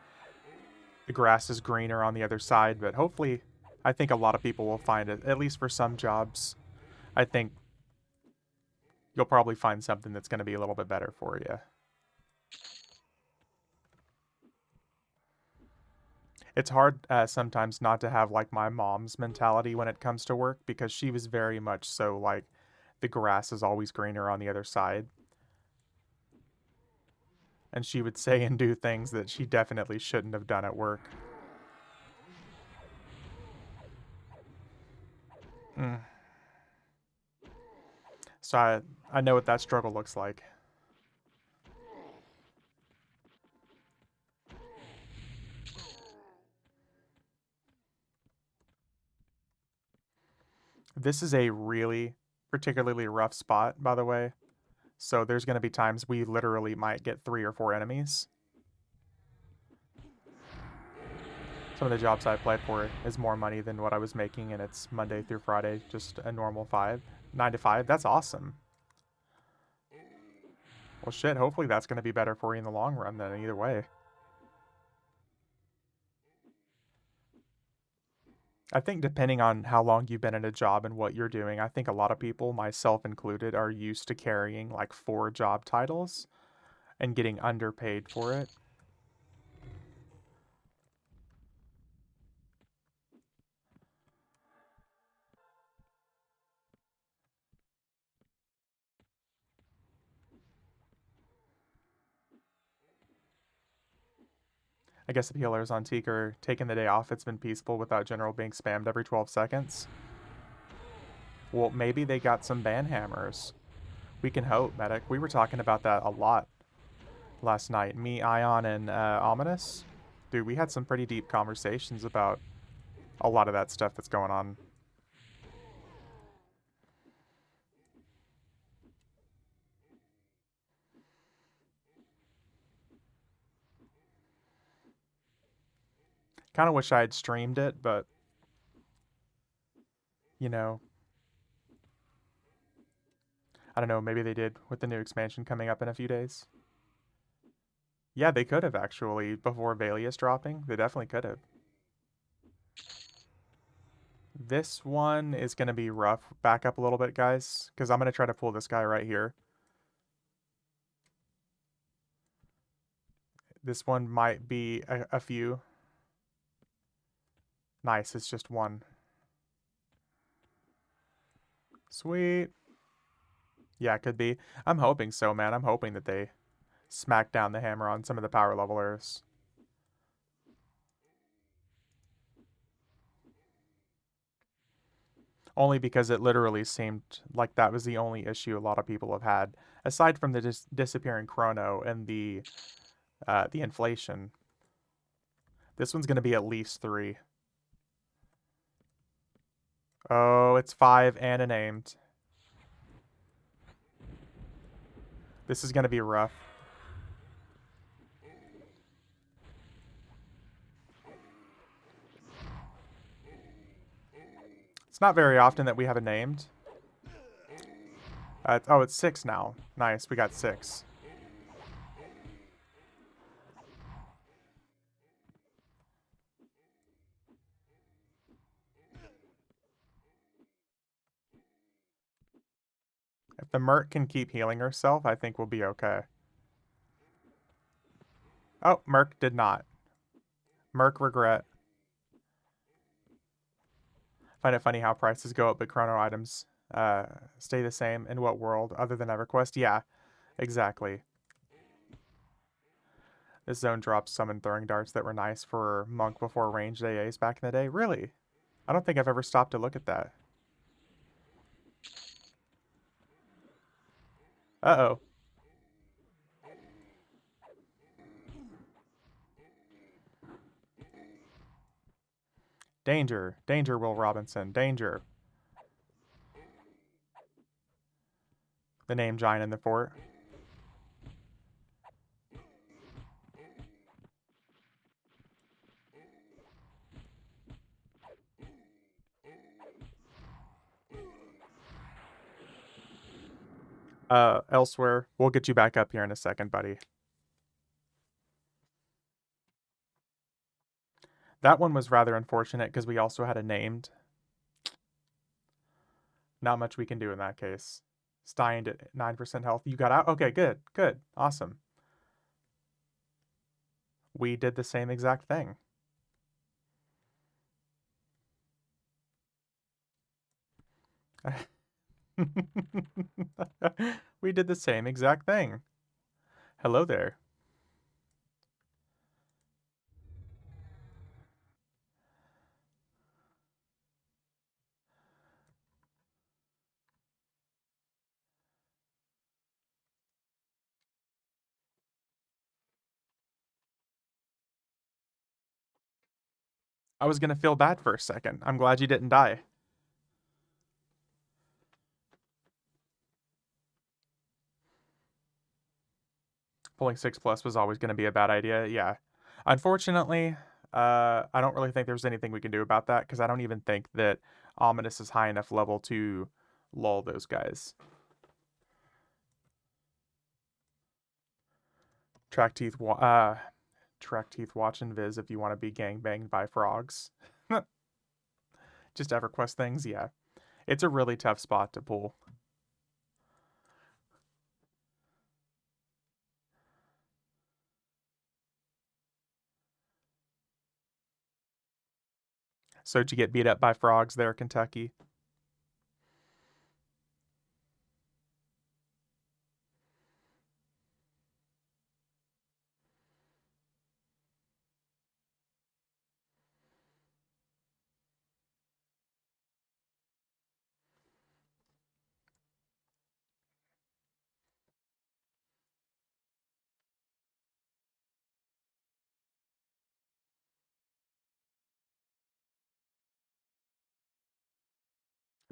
the grass is greener on the other side, but hopefully, I think a lot of people will find it, at least for some jobs. I think you'll probably find something that's going to be a little bit better for you. It's hard sometimes not to have like my mom's mentality when it comes to work because she was very much so like the grass is always greener on the other side. And she would say and do things that she definitely shouldn't have done at work. Mm. So I know what that struggle looks like. This is a really particularly rough spot, by the way. So there's going to be times we literally might get 3 or 4 enemies. Some of the jobs I applied for is more money than what I was making, and it's Monday through Friday, just a normal 9 to 5. That's awesome. Well, shit, hopefully that's going to be better for you in the long run then, either way. I think depending on how long you've been in a job and what you're doing, I think a lot of people, myself included, are used to carrying like 4 job titles and getting underpaid for it. I guess the PLers on Teak are taking the day off. It's been peaceful without General being spammed every 12 seconds. Well, maybe they got some ban hammers. We can hope, Medic. We were talking about that a lot last night. Me, Ion, and Ominous. Dude, we had some pretty deep conversations about a lot of that stuff that's going on. Kind of wish I had streamed it, but, you know, I don't know. Maybe they did with the new expansion coming up in a few days. Yeah, they could have actually before Valius dropping. They definitely could have. This one is going to be rough. Back up a little bit, guys, because I'm going to try to pull this guy right here. This one might be a few. Nice, it's just one. Sweet. Yeah, it could be. I'm hoping so, man. I'm hoping that they smack down the hammer on some of the power levelers. Only because it literally seemed like that was the only issue a lot of people have had, aside from the disappearing chrono and the inflation. This one's going to be at least 3. Oh, it's 5 and a named. This is going to be rough. It's not very often that we have a named. Oh, it's 6 now. Nice, we got 6. If the Merc can keep healing herself, I think we'll be okay. Oh, Merc did not. Merc regret. Find it funny how prices go up but chrono items stay the same. In what world other than EverQuest? Yeah, exactly. This zone drops summon throwing darts that were nice for Monk before ranged AAs back in the day. Really? I don't think I've ever stopped to look at that. Uh-oh. Danger. Danger, Will Robinson. Danger. The name giant in the fort. Elsewhere. We'll get you back up here in a second, buddy. That one was rather unfortunate because we also had a named. Not much we can do in that case. Stein at 9% health. You got out? Okay, good. Good. Awesome. We did the same exact thing. We did the same exact thing. Hello there. I was gonna feel bad for a second. I'm glad you didn't die. Pulling 6+ was always gonna be a bad idea. Yeah. Unfortunately, I don't really think there's anything we can do about that because I don't even think that Ominous is high enough level to lull those guys. Track teeth, track teeth, watch and viz if you want to be gang banged by frogs. Just EverQuest things, yeah. It's a really tough spot to pull. So to get beat up by frogs there, Kentucky.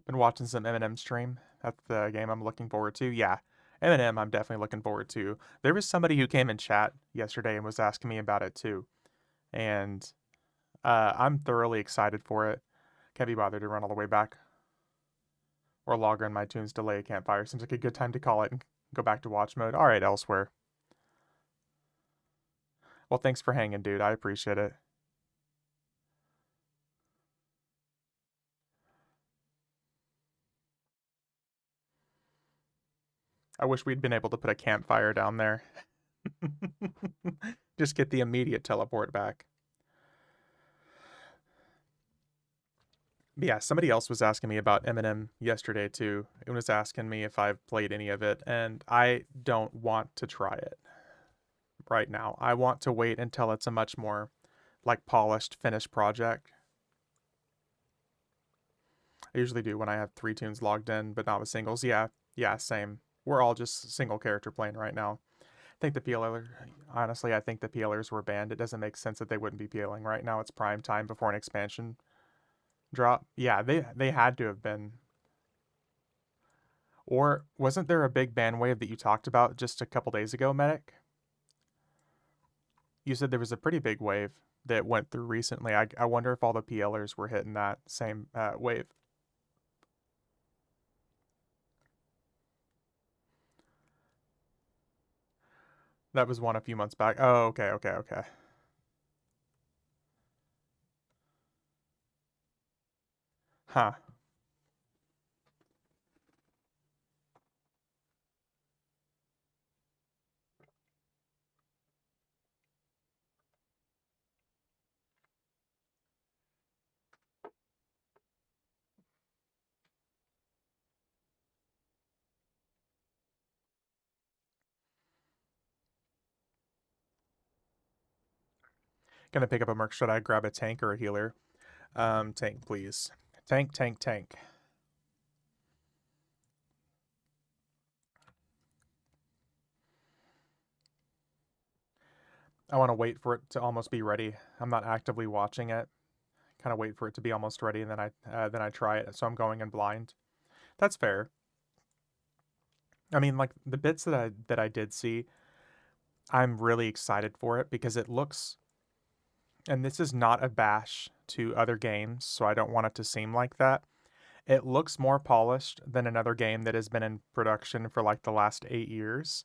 Been watching some Eminem stream. That's the game I'm looking forward to. Yeah, Eminem, I'm definitely looking forward to. There was somebody who came in chat yesterday and was asking me about it too, and I'm thoroughly excited for it. Can't be bothered to run all the way back or log in my tunes delay campfire. Seems like a good time to call it and go back to watch mode. All right, elsewhere. Well, thanks for hanging, dude. I appreciate it. I wish we'd been able to put a campfire down there. Just get the immediate teleport back. But yeah, somebody else was asking me about Eminem yesterday too. It was asking me if I've played any of it, and I don't want to try it right now. I want to wait until it's a much more like polished, finished project. I usually do when I have 3 tunes logged in, but not with singles. Yeah, yeah, same. We're all just single character playing right now. I think the PLR, honestly, I think the PLers were banned. It doesn't make sense that they wouldn't be PLing right now. It's prime time before an expansion drop. Yeah, they had to have been. Or wasn't there a big ban wave that you talked about just a couple days ago, Medic? You said there was a pretty big wave that went through recently. I wonder if all the PLers were hitting that same wave. That was one a few months back. Oh, okay, okay, okay. Huh. Gonna pick up a merc. Should I grab a tank or a healer? Tank, please. Tank, tank, tank. I want to wait for it to almost be ready. I'm not actively watching it. Kind of wait for it to be almost ready, and then I try it. So I'm going in blind. That's fair. I mean, like the bits that I did see, I'm really excited for it because it looks, and this is not a bash to other games, so I don't want it to seem like that. It looks more polished than another game that has been in production for like the last 8 years.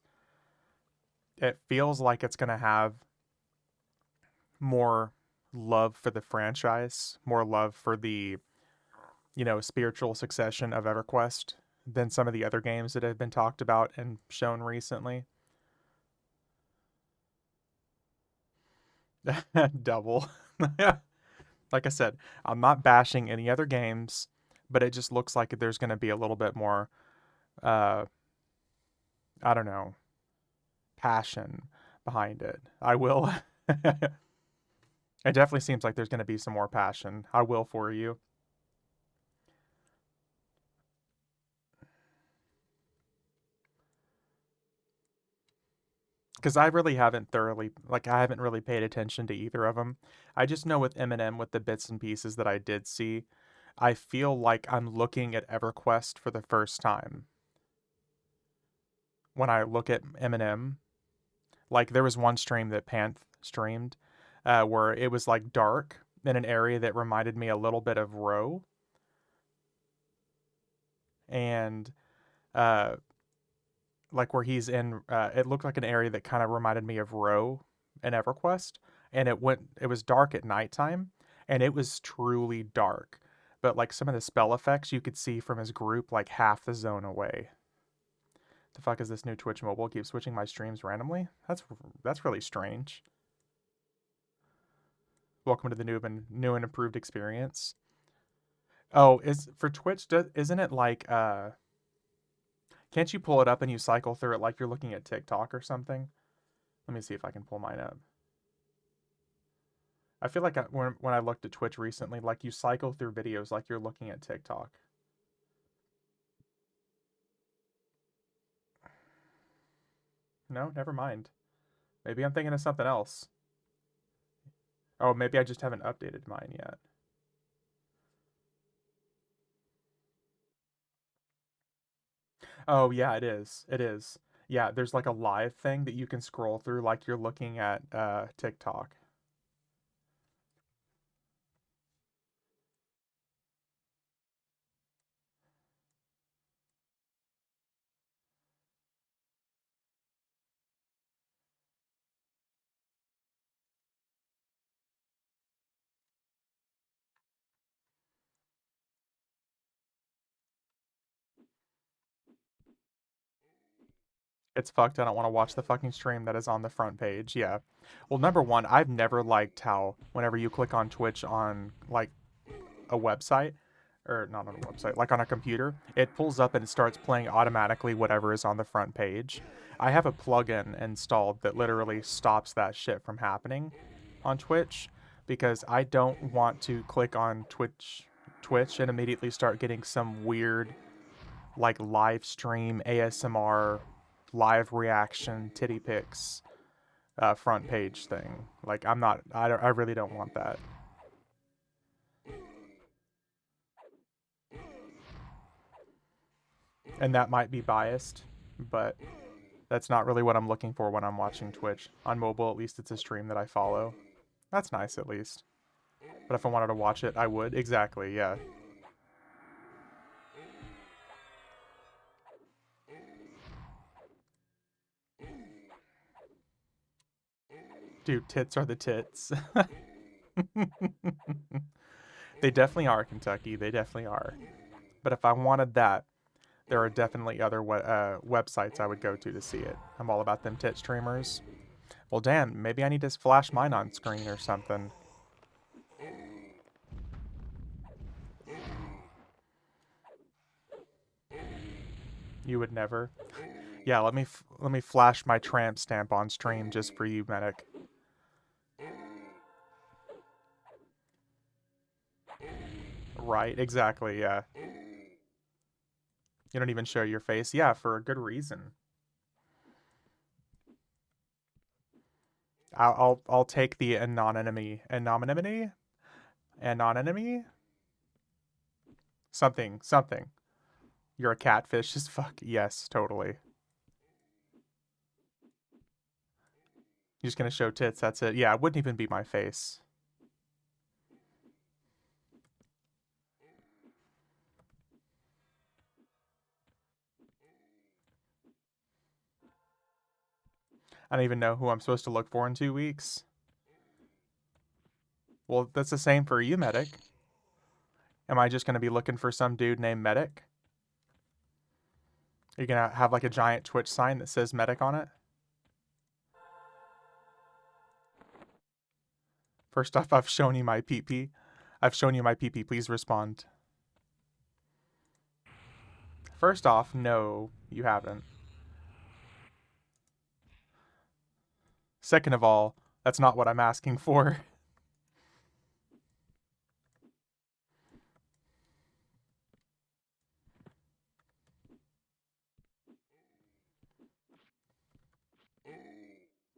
It feels like it's going to have more love for the franchise, more love for the, spiritual succession of EverQuest than some of the other games that have been talked about and shown recently. Double. Like I said, I'm not bashing any other games, but it just looks like there's going to be a little bit more uh, I don't know, passion behind it. I will. It definitely seems like there's going to be some more passion. I will for you. Because I really haven't thoroughly, like, I haven't really paid attention to either of them. I just know with Eminem, with the bits and pieces that I did see, I feel like I'm looking at EverQuest for the first time. When I look at Eminem, like, there was one stream that Panth streamed where it was like dark in an area that reminded me a little bit of Row. And uh, like where he's in, it looked like an area that kind of reminded me of Row in EverQuest, and it was dark at nighttime, and it was truly dark. But like some of the spell effects you could see from his group, like half the zone away. The fuck is this new Twitch mobile? Keep switching my streams randomly. That's really strange. Welcome to the new and improved experience. Oh, is for Twitch? Isn't it like Can't you pull it up and you cycle through it like you're looking at TikTok or something? Let me see if I can pull mine up. I feel like when I looked at Twitch recently, like you cycle through videos like you're looking at TikTok. No, never mind. Maybe I'm thinking of something else. Oh, maybe I just haven't updated mine yet. Oh, yeah, it is. It is. Yeah, there's like a live thing that you can scroll through like you're looking at TikTok. It's fucked. I don't want to watch the fucking stream that is on the front page. Yeah. Well, number one, I've never liked how whenever you click on Twitch on like a website, or not on a website, like on a computer, it pulls up and it starts playing automatically whatever is on the front page. I have a plugin installed that literally stops that shit from happening on Twitch because I don't want to click on Twitch and immediately start getting some weird like live stream ASMR live reaction titty pics front page thing. Like I'm not I really don't want that. And that might be biased, but that's not really what I'm looking for when I'm watching Twitch. On mobile, at least it's a stream that I follow. That's nice, at least. But if I wanted to watch it, I would. Exactly, yeah. Dude, tits are the tits. They definitely are, Kentucky. They definitely are. But if I wanted that, there are definitely other websites I would go to see it. I'm all about them tit streamers. Well, damn, maybe I need to flash mine on screen or something. You would never. Yeah, let me flash my tramp stamp on stream just for you, medic. Right, exactly, yeah. You don't even show your face. Yeah, for a good reason. I'll take the anonymity, something. You're a catfish as fuck. Yes, totally. You're just gonna show tits. That's it. Yeah, it wouldn't even be my face. I don't even know who I'm supposed to look for in 2 weeks. Well, that's the same for you, medic. Am I just gonna be looking for some dude named medic? Are you gonna have like a giant Twitch sign that says medic on it? First off, I've shown you my PP. I've shown you my PP. Please respond. First off, no, you haven't. Second of all, that's not what I'm asking for.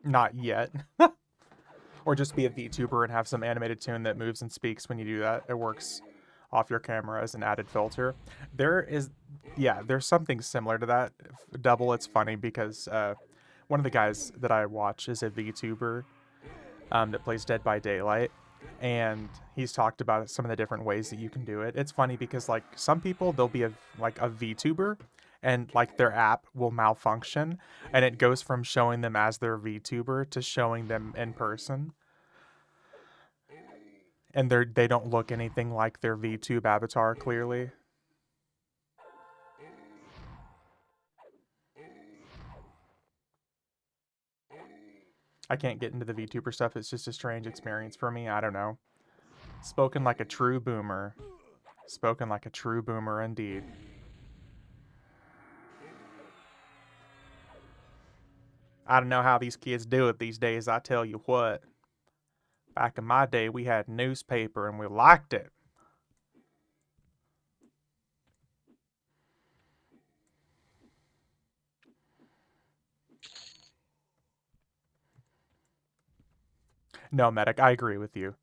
Not yet. Or just be a VTuber and have some animated tune that moves and speaks when you do that. It works off your camera as an added filter. There is, yeah, there's something similar to that. Double, it's funny because one of the guys that I watch is a VTuber that plays Dead by Daylight, and he's talked about some of the different ways that you can do it. It's funny because like some people they'll be a VTuber and like their app will malfunction and it goes from showing them as their VTuber to showing them in person, and they don't look anything like their VTube avatar clearly. I can't get into the VTuber stuff. It's just a strange experience for me. I don't know. Spoken like a true boomer. Spoken like a true boomer indeed. I don't know how these kids do it these days, I tell you what. Back in my day, we had newspaper and we liked it. No, Medic, I agree with you.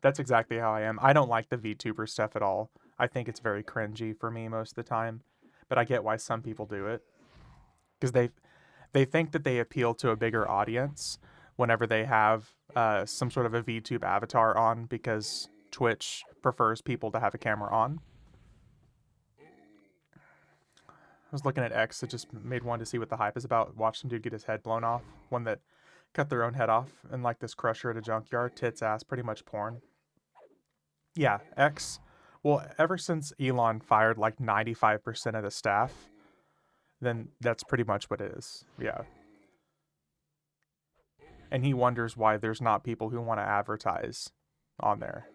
That's exactly how I am. I don't like the VTuber stuff at all. I think it's very cringy for me most of the time, but I get why some people do it because they think that they appeal to a bigger audience whenever they have some sort of a VTube avatar on because Twitch prefers people to have a camera on. I was looking at X. It just made one to see what the hype is about. Watch some dude get his head blown off. One that cut their own head off, and like this crusher at a junkyard. Tits ass, pretty much porn. Yeah, X. Well, ever since Elon fired like 95% of the staff, then that's pretty much what it is. Yeah. And he wonders why there's not people who want to advertise on there.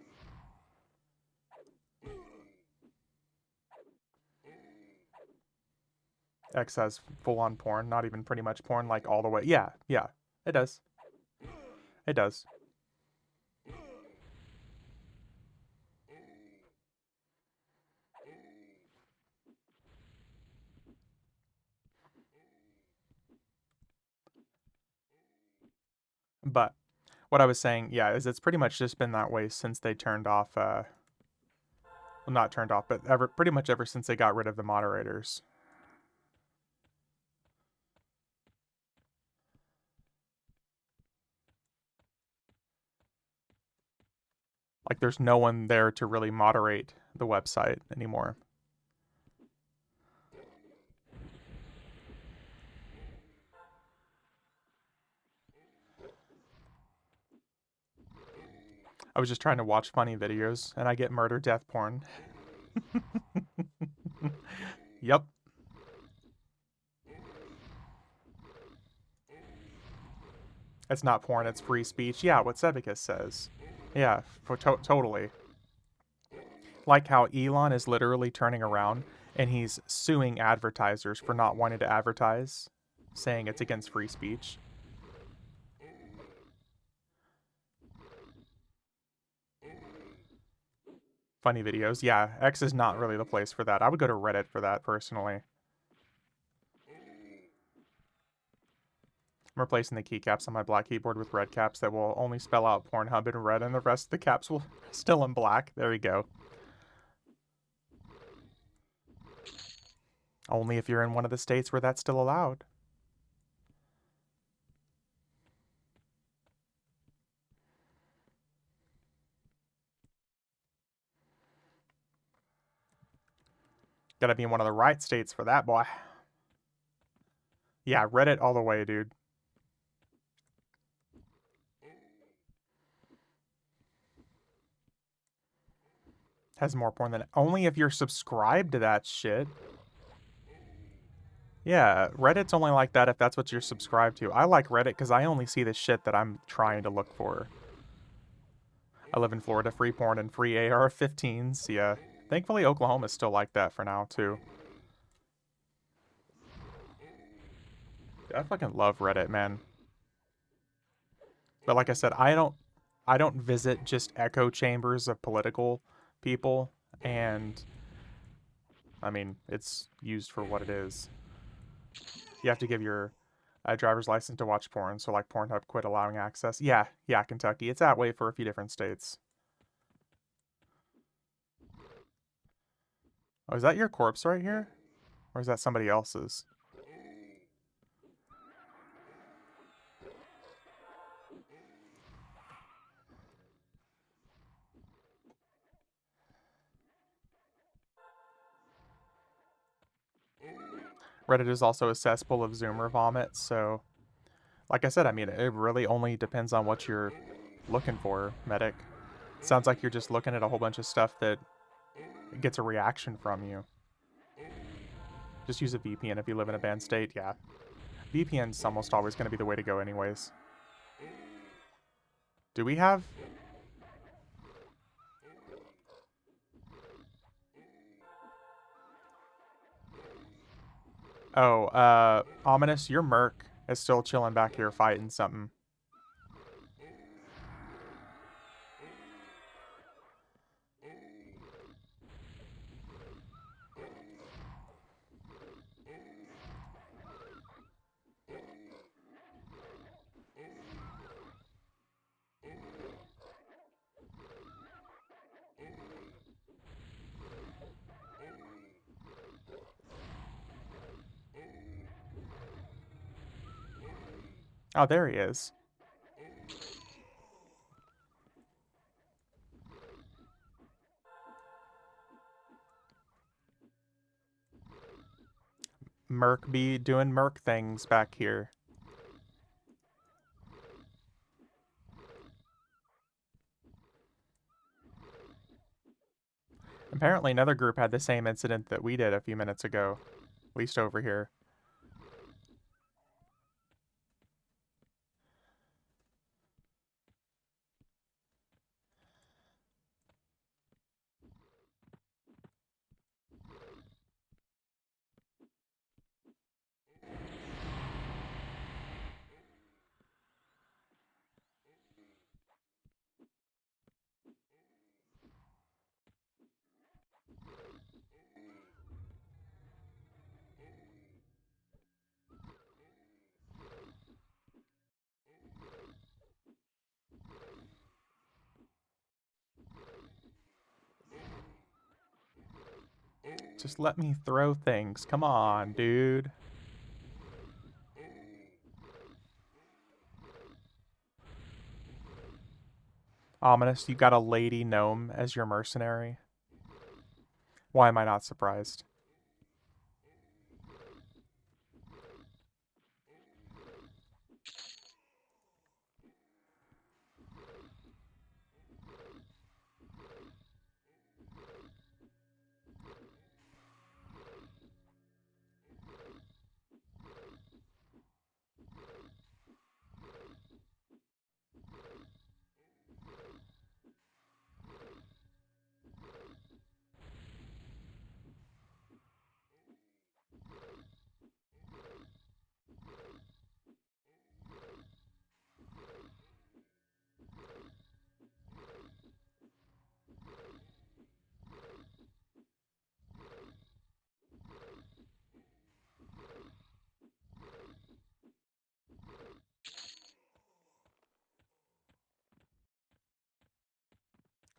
X has full on porn, not even pretty much porn, like all the way. Yeah, yeah, it does. It does. But what I was saying, yeah, is it's pretty much just been that way since they turned off, well, not turned off, but pretty much ever since they got rid of the moderators. Like, there's no one there to really moderate the website anymore. I was just trying to watch funny videos, and I get murder death porn. Yep. It's not porn, it's free speech. Yeah, what Sebicus says. Yeah, totally. Like how Elon is literally turning around and he's suing advertisers for not wanting to advertise, saying it's against free speech. Funny videos. Yeah, X is not really the place for that. I would go to Reddit for that personally. I'm replacing the keycaps on my black keyboard with red caps that will only spell out Pornhub in red, and the rest of the caps will still in black. There we go. Only if you're in one of the states where that's still allowed. Gotta be in one of the right states for that, boy. Yeah, Reddit all the way, dude. Has more porn than only if you're subscribed to that shit. Yeah, Reddit's only like that if that's what you're subscribed to. I like Reddit because I only see the shit that I'm trying to look for. I live in Florida, free porn and free AR-15s. Yeah, thankfully Oklahoma's still like that for now too. I fucking love Reddit, man. But like I said, I don't visit just echo chambers of political people, and I mean, it's used for what it is. You have to give your driver's license to watch porn, so like Pornhub quit allowing access. Yeah, yeah, Kentucky. It's that way for a few different states. Oh, is that your corpse right here? Or is that somebody else's? Reddit is also a cesspool of Zoomer vomit, so like I said, I mean, it really only depends on what you're looking for, medic. Sounds like you're just looking at a whole bunch of stuff that gets a reaction from you. Just use a VPN if you live in a banned state, yeah. VPN's almost always going to be the way to go anyways. Do we have... Oh, Ominous, your Merc is still chilling back here fighting something. Oh, there he is. Merc be doing Merc things back here. Apparently another group had the same incident that we did a few minutes ago. At least over here. Just let me throw things. Come on, dude. Ominous, you got a lady gnome as your mercenary? Why am I not surprised?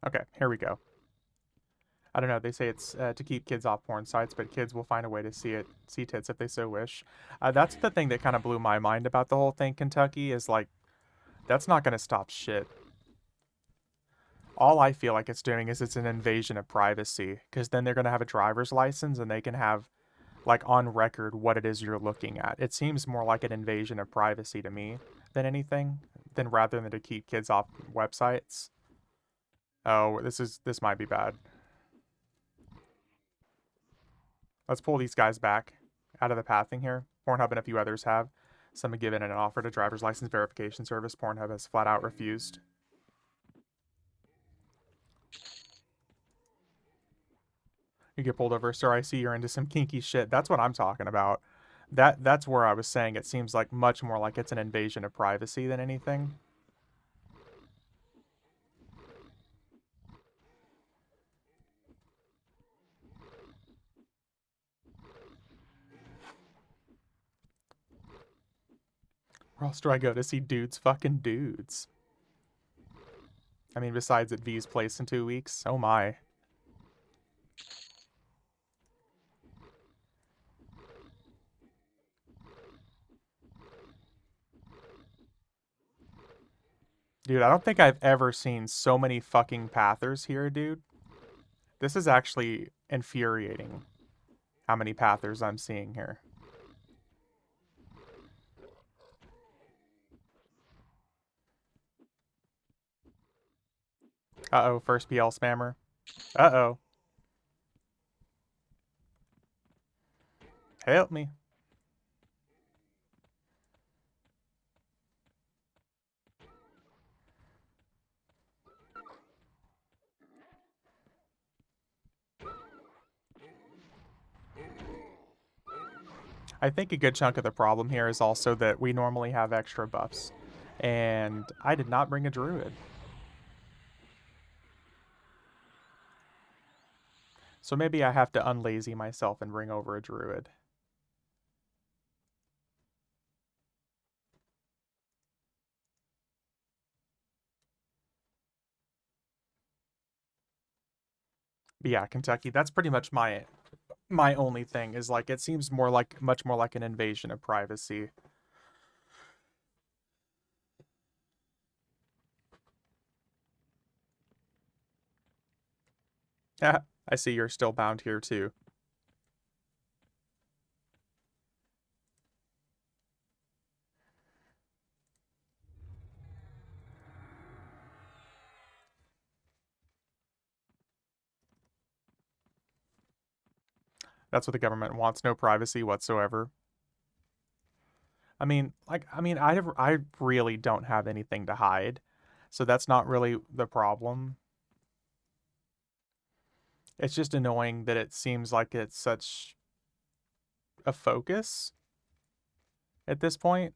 Okay, here we go. I don't know. They say it's to keep kids off porn sites, but kids will find a way to see tits if they so wish. That's the thing that kind of blew my mind about the whole thing. Kentucky is like, that's not going to stop shit. All I feel like it's doing is it's an invasion of privacy, because then they're going to have a driver's license and they can have like on record what it is you're looking at. It seems more like an invasion of privacy to me than anything, than rather than to keep kids off websites. Oh, this might be bad. Let's pull these guys back out of the pathing here. Pornhub and a few others have. Some have given an offer to driver's license verification service. Pornhub has flat out refused. You get pulled over, sir. I see you're into some kinky shit. That's what I'm talking about. That's where I was saying it seems like much more like it's an invasion of privacy than anything. Where else do I go to see dudes fucking dudes? I mean, besides at V's place in 2 weeks. Oh my. Dude, I don't think I've ever seen so many fucking Pathers here, dude. This is actually infuriating how many Pathers I'm seeing here. Uh-oh, first PL spammer. Uh-oh. Help me. I think a good chunk of the problem here is also that we normally have extra buffs. And I did not bring a druid. So maybe I have to unlazy myself and bring over a druid. But yeah, Kentucky, that's pretty much my only thing is like it seems more like much more like an invasion of privacy. I see you're still bound here too. That's what the government wants, no privacy whatsoever. I really don't have anything to hide. So that's not really the problem. It's just annoying that it seems like it's such a focus at this point.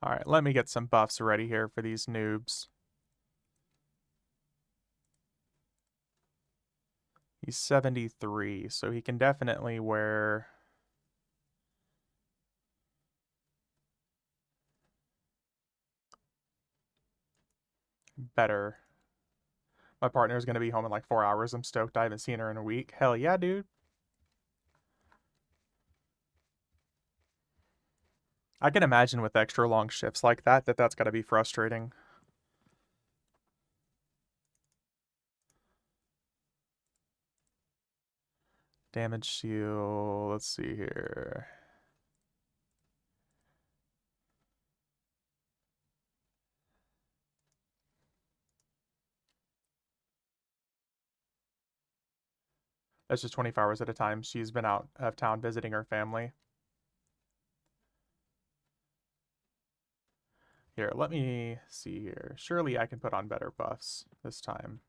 All right, let me get some buffs ready here for these noobs. He's 73, so he can definitely wear better. My partner is going to be home in like 4 hours. I'm stoked. I haven't seen her in a week. Hell yeah, dude. I can imagine with extra long shifts like that, that's got to be frustrating. Damage shield. Let's see here. That's just 24 hours at a time. She's been out of town visiting her family. Here, let me see here. Surely I can put on better buffs this time.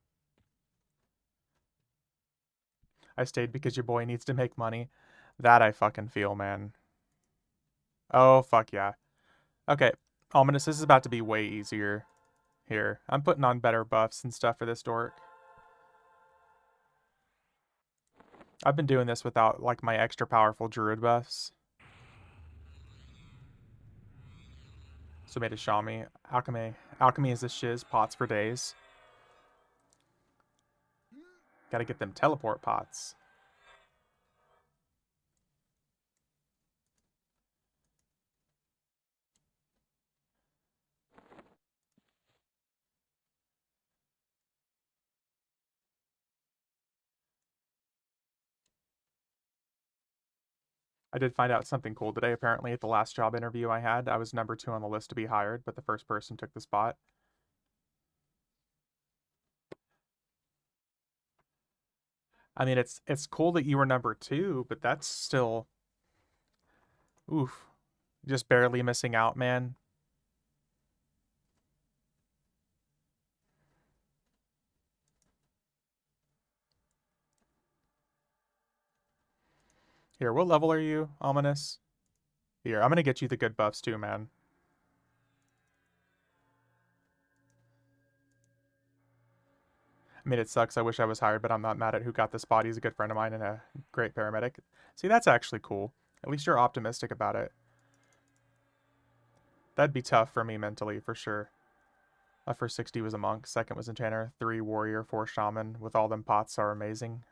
I stayed because your boy needs to make money. That I fucking feel, man. Oh, fuck yeah. Okay, Ominous, this is about to be way easier here. I'm putting on better buffs and stuff for this dork. I've been doing this without, like, my extra powerful druid buffs. So made a Shami. Alchemy. Alchemy is the shiz. Pots for days. Gotta get them teleport pots. I did find out something cool today. Apparently, at the last job interview I had, I was number 2 on the list to be hired, but the first person took the spot. I mean, it's cool that you were number two, but that's still oof, just barely missing out, man. Here, what level are you, Ominous? Here, I'm gonna get you the good buffs too, man. I mean, it sucks. I wish I was hired, but I'm not mad at who got this body. He's a good friend of mine and a great paramedic. See, that's actually cool. At least you're optimistic about it. That'd be tough for me mentally, for sure. My first 60 was a monk, second was enchanter, 3 warrior, 4 shaman. With all them pots are amazing.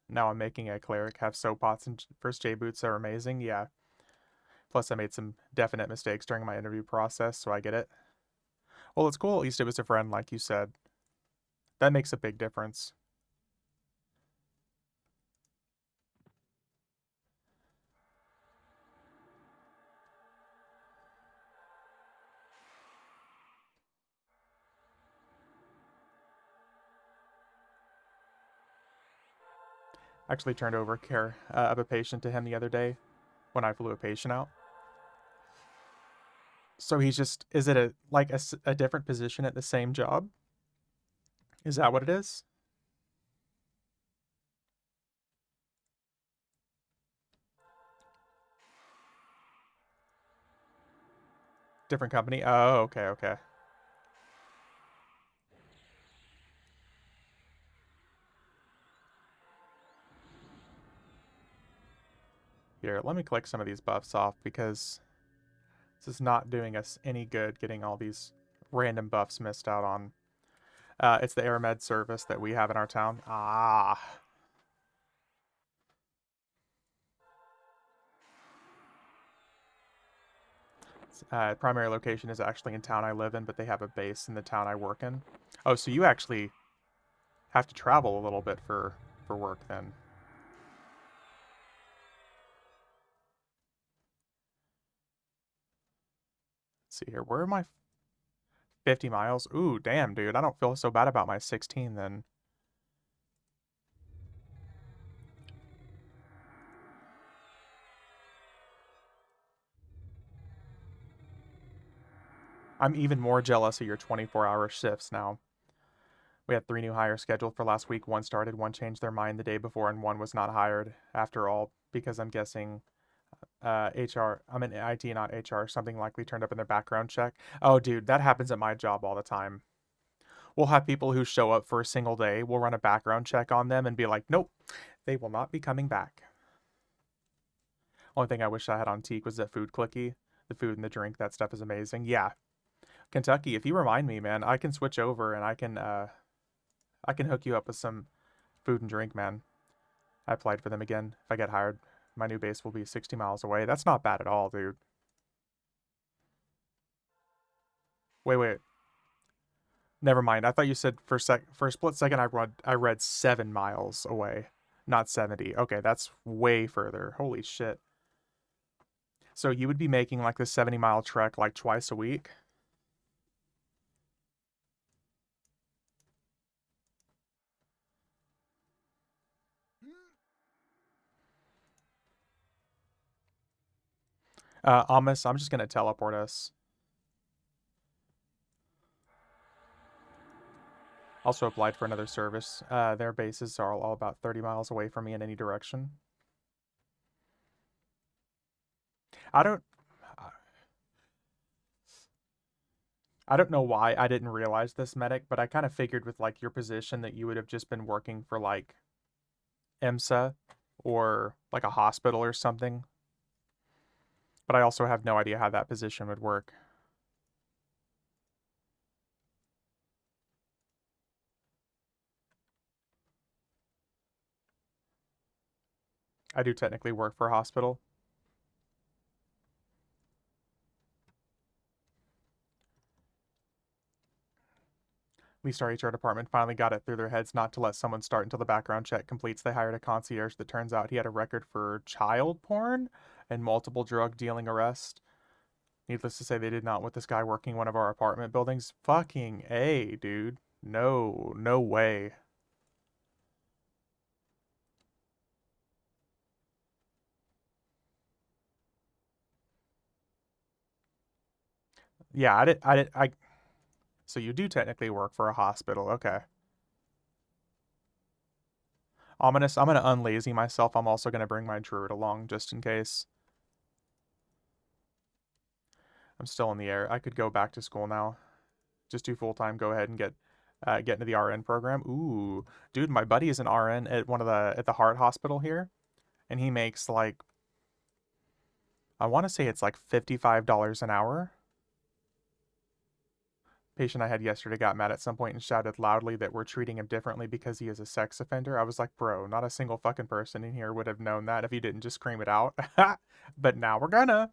Now I'm making a cleric, have so pots and first J boots are amazing. Yeah. Plus I made some definite mistakes during my interview process, so I get it. Well, it's cool. At least it was a friend, like you said. That makes a big difference. I actually turned over care of a patient to him the other day when I flew a patient out. So he's just, is it a like a different position at the same job? Is that what it is? Different company? Oh, okay, okay. Here, let me click some of these buffs off because this is not doing us any good getting all these random buffs missed out on. It's the AirMed service that we have in our town. Ah. Primary location is actually in town I live in, but they have a base in the town I work in. Oh, so you actually have to travel a little bit for work then. Let's see here. Where am I? 50 miles? Ooh, damn, dude. I don't feel so bad about my 16 then. I'm even more jealous of your 24-hour shifts now. We had 3 new hires scheduled for last week. One started, one changed their mind the day before, and one was not hired after all because I'm guessing HR, I'm in IT, not HR, something likely turned up in their background check. Oh, dude, that happens at my job all the time. We'll have people who show up for a single day. We'll run a background check on them and be like, nope, they will not be coming back. Only thing I wish I had on Teak was that food clicky. The food and the drink, that stuff is amazing. Yeah, Kentucky, if you remind me, man, I can switch over and I can hook you up with some food and drink, man. I applied for them again. If I get hired, my new base will be 60 miles away. That's not bad at all, dude. Wait, wait. Never mind. I thought you said for a split second I read 7 miles away, not 70. Okay, that's way further. Holy shit. So you would be making like the 70-mile trek like twice a week? Amos, I'm just gonna teleport us. Also applied for another service. Their bases are all about 30 miles away from me in any direction. I don't I don't know why I didn't realize this, medic, but I kind of figured with like your position that you would have just been working for like EMSA or like a hospital or something. But I also have no idea how that position would work. I do technically work for a hospital. At least our HR department finally got it through their heads not to let someone start until the background check completes. They hired a concierge that turns out he had a record for child porn and multiple drug dealing arrests. Needless to say, they did not want this guy working one of our apartment buildings. Fucking A, dude. No, no way. Yeah, I. So you do technically work for a hospital. Okay. Ominous. I'm gonna unlazy myself. I'm also gonna bring my druid along just in case. I'm still in the air. I could go back to school now. Just do full time. Go ahead and get into the RN program. Ooh, dude, my buddy is an RN at one of the at the heart hospital here, and he makes like I want to say it's like $55 an hour. Patient I had yesterday got mad at some point and shouted loudly that we're treating him differently because he is a sex offender. I was like, bro, not a single fucking person in here would have known that if you didn't just scream it out. But now we're gonna.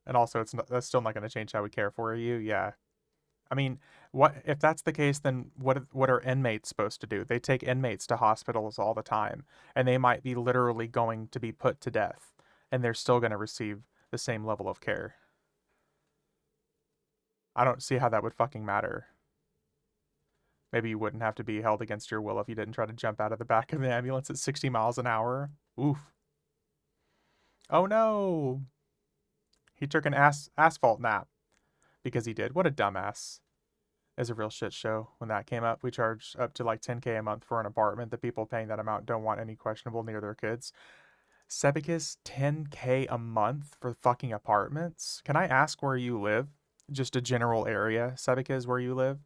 And also, that's still not going to change how we care for you. Yeah. I mean, what if that's the case? Then what are inmates supposed to do? They take inmates to hospitals all the time, and they might be literally going to be put to death, and they're still going to receive the same level of care. I don't see how that would fucking matter. Maybe you wouldn't have to be held against your will if you didn't try to jump out of the back of the ambulance at 60 miles an hour. Oof. Oh no. He took an asphalt nap because he did. What a dumbass. Is a real shit show. When that came up, we charged up to like 10K a month for an apartment. The people paying that amount don't want any questionable near their kids. Sebicus, 10K a month for fucking apartments? Can I ask where you live? Just a general area, Sebicus, where you live?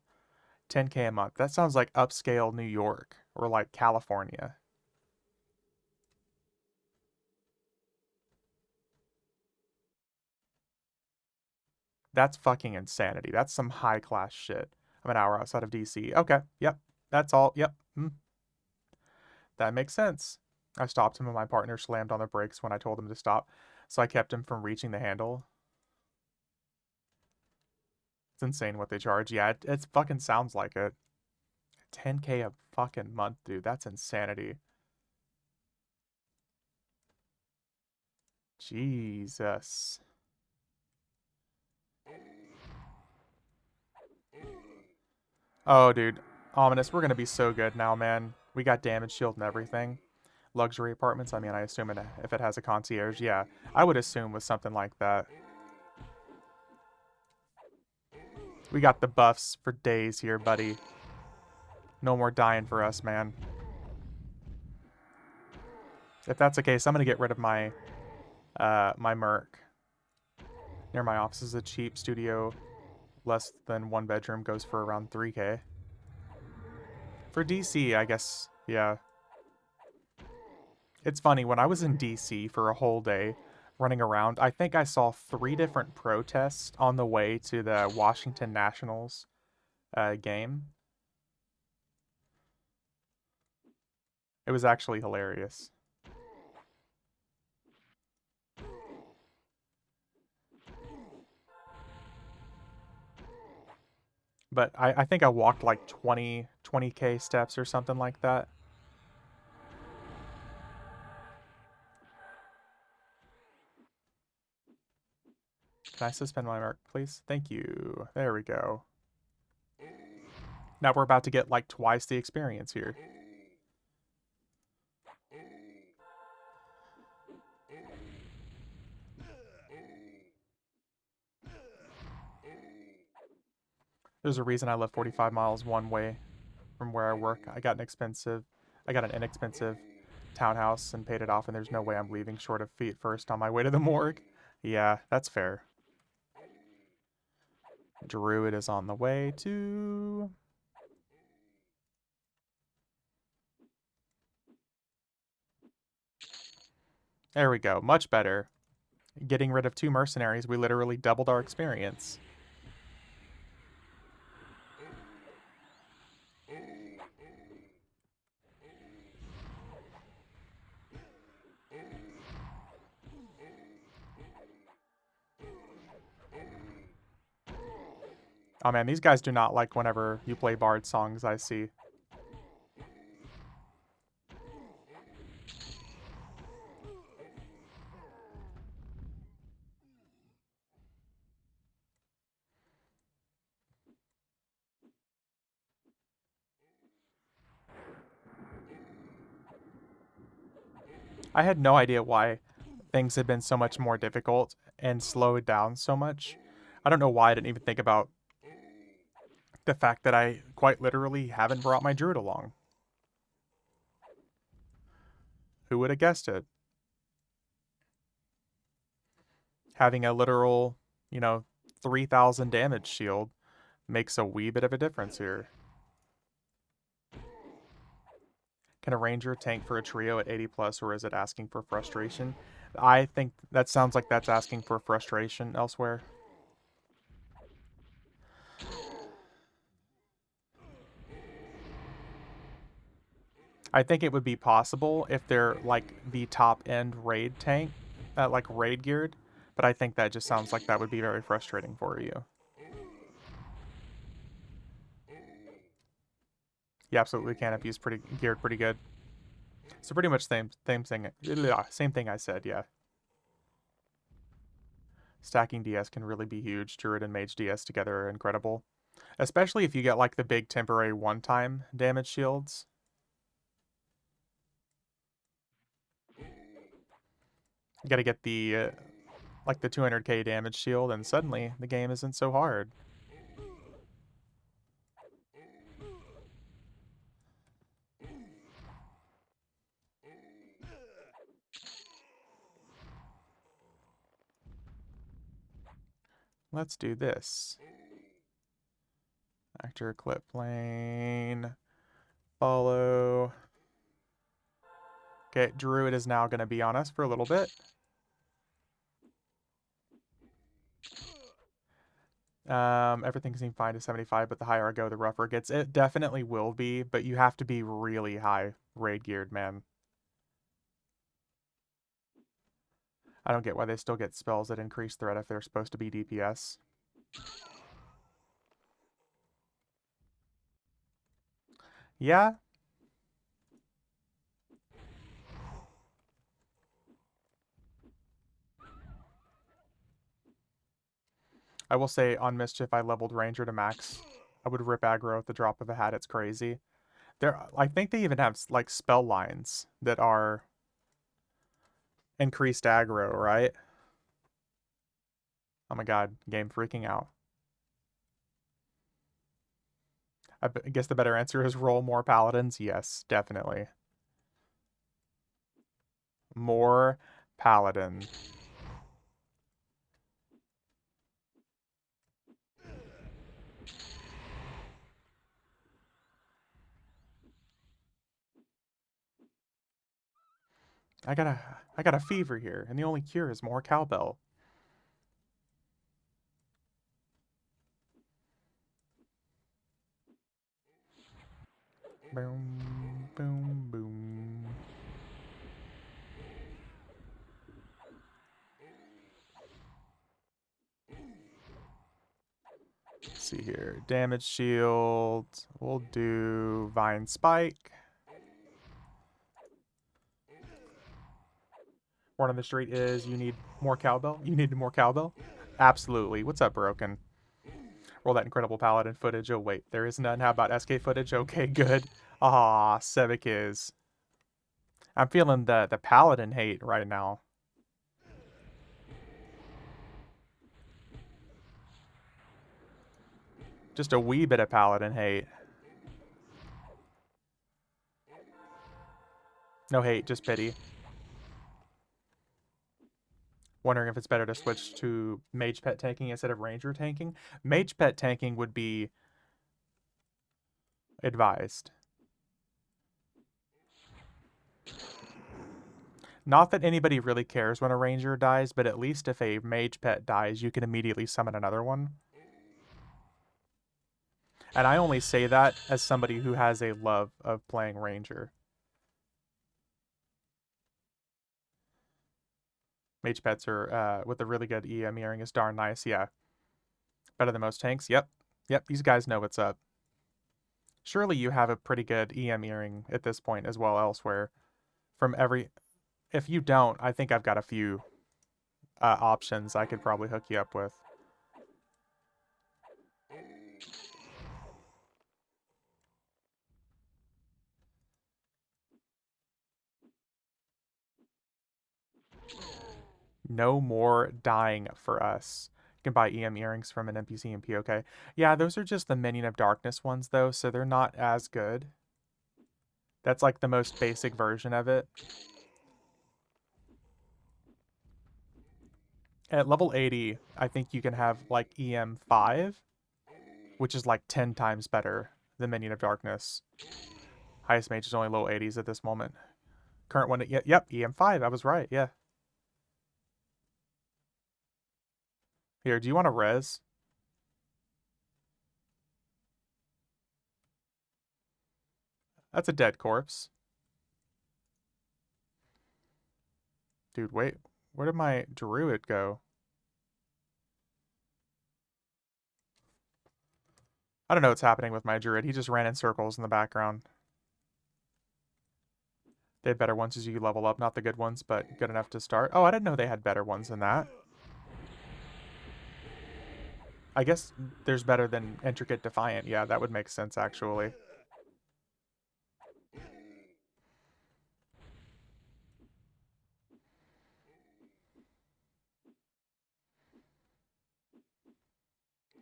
10K a month. That sounds like upscale New York or like California. That's fucking insanity. That's some high class shit. I'm an hour outside of DC. Okay, yep. That's all. Yep. That makes sense. I stopped him and my partner slammed on the brakes when I told him to stop, so I kept him from reaching the handle. It's insane what they charge. Yeah, it fucking sounds like it. 10K a fucking month, dude. That's insanity. Jesus. Oh, dude. Ominous, we're gonna be so good now, man. We got damage shield and everything. Luxury apartments, I mean, I assume if it has a concierge, yeah. I would assume with something like that. We got the buffs for days here, buddy. No more dying for us, man. If that's the case, I'm gonna get rid of my Merc. Near my office is a cheap studio, less than one bedroom, goes for around 3K. For DC, I guess, yeah. It's funny, when I was in DC for a whole day running around, I think I saw 3 different protests on the way to the Washington Nationals game. It was actually hilarious. But I think I walked like 20K steps or something like that. Can I suspend my mark, please? Thank you. There we go. Now we're about to get like twice the experience here. There's a reason I live 45 miles one way from where I work. I got an inexpensive townhouse and paid it off, and there's no way I'm leaving short of feet first on my way to the morgue. Yeah, that's fair. Druid is on the way too. There we go. Much better. Getting rid of 2 mercenaries, we literally doubled our experience. Oh man, these guys do not like whenever you play Bard songs, I see. I had no idea why things have been so much more difficult and slowed down so much. I don't know why I didn't even think about the fact that I quite literally haven't brought my druid along. Who would have guessed it? Having a literal, 3,000 damage shield makes a wee bit of a difference here. Can a ranger tank for a trio at 80 plus, or is it asking for frustration? I think that sounds like that's asking for frustration elsewhere. I think it would be possible if they're like the top end raid tank, like raid geared, but I think that just sounds like that would be very frustrating for you. You absolutely can if he's pretty geared pretty good. So pretty much same thing I said, yeah. Stacking DS can really be huge. Druid and Mage DS together are incredible. Especially if you get like the big temporary one-time damage shields. You gotta get the like the 200k damage shield, and suddenly the game isn't so hard. Let's do this. Actor clip lane. Follow. Okay, Druid is now going to be on us for a little bit. Everything seems fine to 75, but the higher I go, the rougher it gets. It definitely will be, but you have to be really high raid geared, man. I don't get why they still get spells that increase threat if they're supposed to be DPS. Yeah. I will say on Mischief, I leveled Ranger to max. I would rip aggro at the drop of a hat. It's crazy. I think they even have like spell lines that are increased aggro, right? Oh my god, game freaking out. I guess the better answer is roll more paladins. Yes, definitely. More paladin. I got a fever here, and the only cure is more cowbell. Boom, boom, boom. Let's see here. Damage shield. We'll do Vine Spike. Word on the street is you need more cowbell. You need more cowbell? Absolutely. What's up, Broken? Roll that incredible paladin footage. Oh, wait. There is none. How about SK footage? Okay, good. Ah, Sevik is. I'm feeling the paladin hate right now. Just a wee bit of paladin hate. No hate, just pity. Wondering if it's better to switch to mage pet tanking instead of ranger tanking. Mage pet tanking would be advised. Not that anybody really cares when a ranger dies, but at least if a mage pet dies, you can immediately summon another one. And I only say that as somebody who has a love of playing ranger. Mage pets are, with a really good EM earring is darn nice, yeah. Better than most tanks, yep. Yep, these guys know what's up. Surely you have a pretty good EM earring at this point as well elsewhere. From every... If you don't, I think I've got a few options I could probably hook you up with. No more dying for us. You can buy EM earrings from an NPC in POK. Yeah, those are just the Minion of Darkness ones, though, so they're not as good. That's like the most basic version of it. At level 80, I think you can have like EM5, which is like 10 times better than Minion of Darkness. Highest mage is only low 80s at this moment. Current one, yep, EM5. I was right. Yeah. Here, do you want a res? That's a dead corpse. Dude, wait. Where did my druid go? I don't know what's happening with my druid. He just ran in circles in the background. They had better ones as you level up. Not the good ones, but good enough to start. Oh, I didn't know they had better ones than that. I guess there's better than Intricate Defiant. Yeah, that would make sense, actually.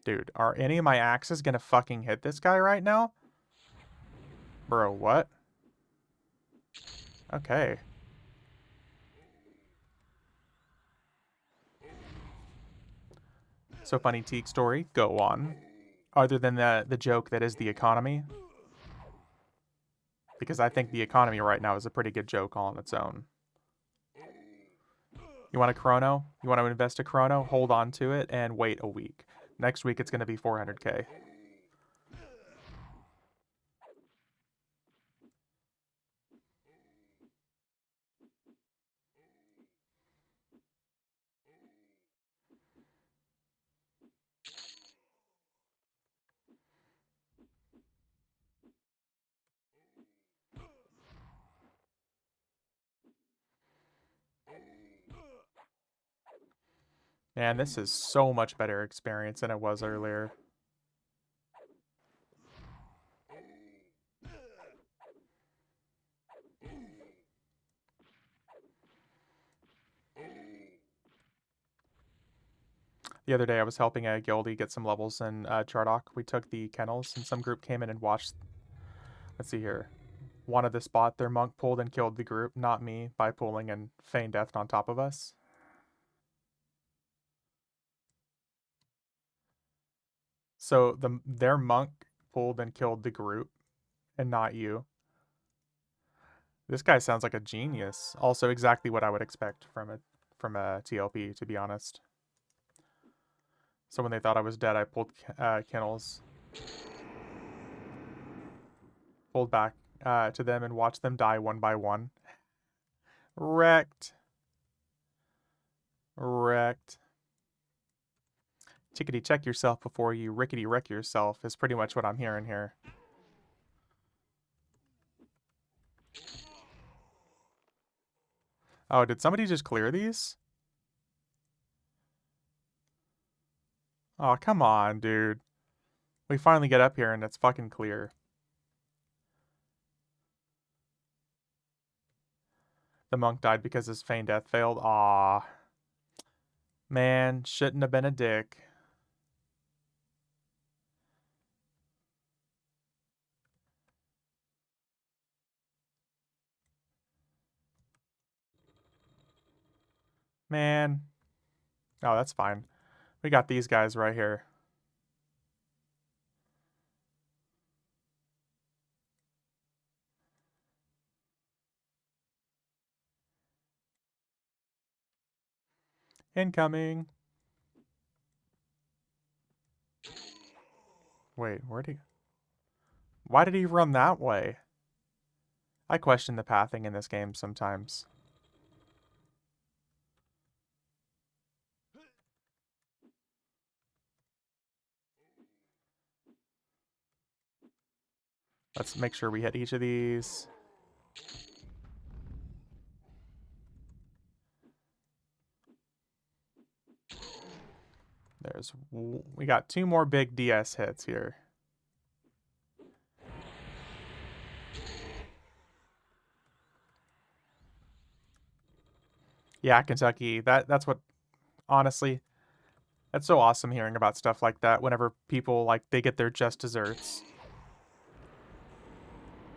Dude, are any of my axes gonna fucking hit this guy right now? Bro, what? Okay. So funny Teak story. Go on. Other than the joke that is the economy. Because I think the economy right now is a pretty good joke all on its own. You want a chrono? You want to invest a chrono? Hold on to it and wait a week. Next week it's going to be 400k. Man, this is so much better experience than it was earlier. The other day I was helping a guildie get some levels in Chardock. We took the kennels and some group came in and watched. Let's see here. Wanted the spot. Their monk pulled and killed the group, not me, by pulling and feigned death on top of us. So their monk pulled and killed the group and not you. This guy sounds like a genius. Also, exactly what I would expect from a TLP, to be honest. So when they thought I was dead, I pulled kennels, pulled back to them, and watched them die one by one. Wrecked. Wrecked. Chickadee, check yourself before you rickety wreck yourself is pretty much what I'm hearing here. Oh, did somebody just clear these? Oh, come on, dude. We finally get up here and it's fucking clear. The monk died because his feign death failed. Aw. Man, shouldn't have been a dick. Man. Oh, that's fine. We got these guys right here. Incoming. Wait, where'd he... Why did he run that way? I question the pathing in this game sometimes. Let's make sure we hit each of these. We got 2 more big DS hits here. Yeah, Kentucky. That's what honestly, that's so awesome hearing about stuff like that whenever people like they get their just desserts.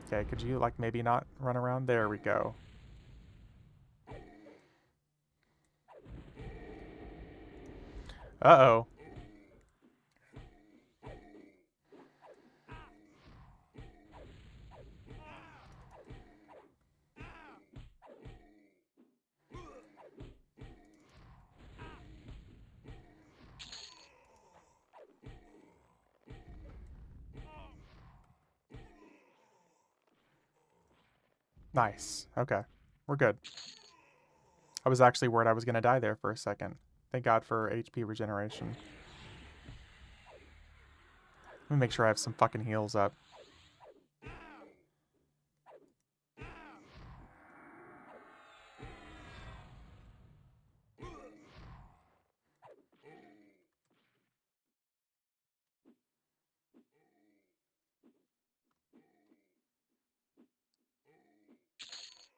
Okay, could you like maybe not run around? There we go. Uh-oh. Nice. Okay. We're good. I was actually worried I was going to die there for a second. Thank God for HP regeneration. Let me make sure I have some fucking heals up.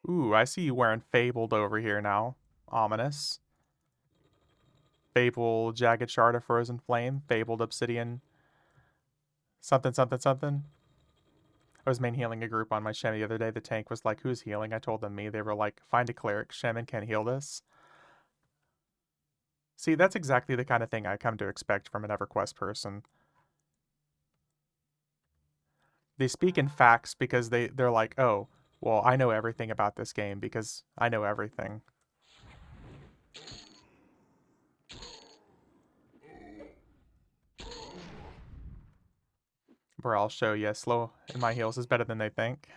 Ooh, I see you wearing Fabled over here now. Ominous. Fabled Jagged Shard of Frozen Flame. Fabled Obsidian. Something, something, something. I was main healing a group on my Shemi the other day. The tank was like, who's healing? I told them me. They were like, find a cleric. Shaman can heal this. See, that's exactly the kind of thing I come to expect from an EverQuest person. They speak in facts because they're like, oh, well, I know everything about this game because I know everything. Where I'll show you, slow in my heals is better than they think.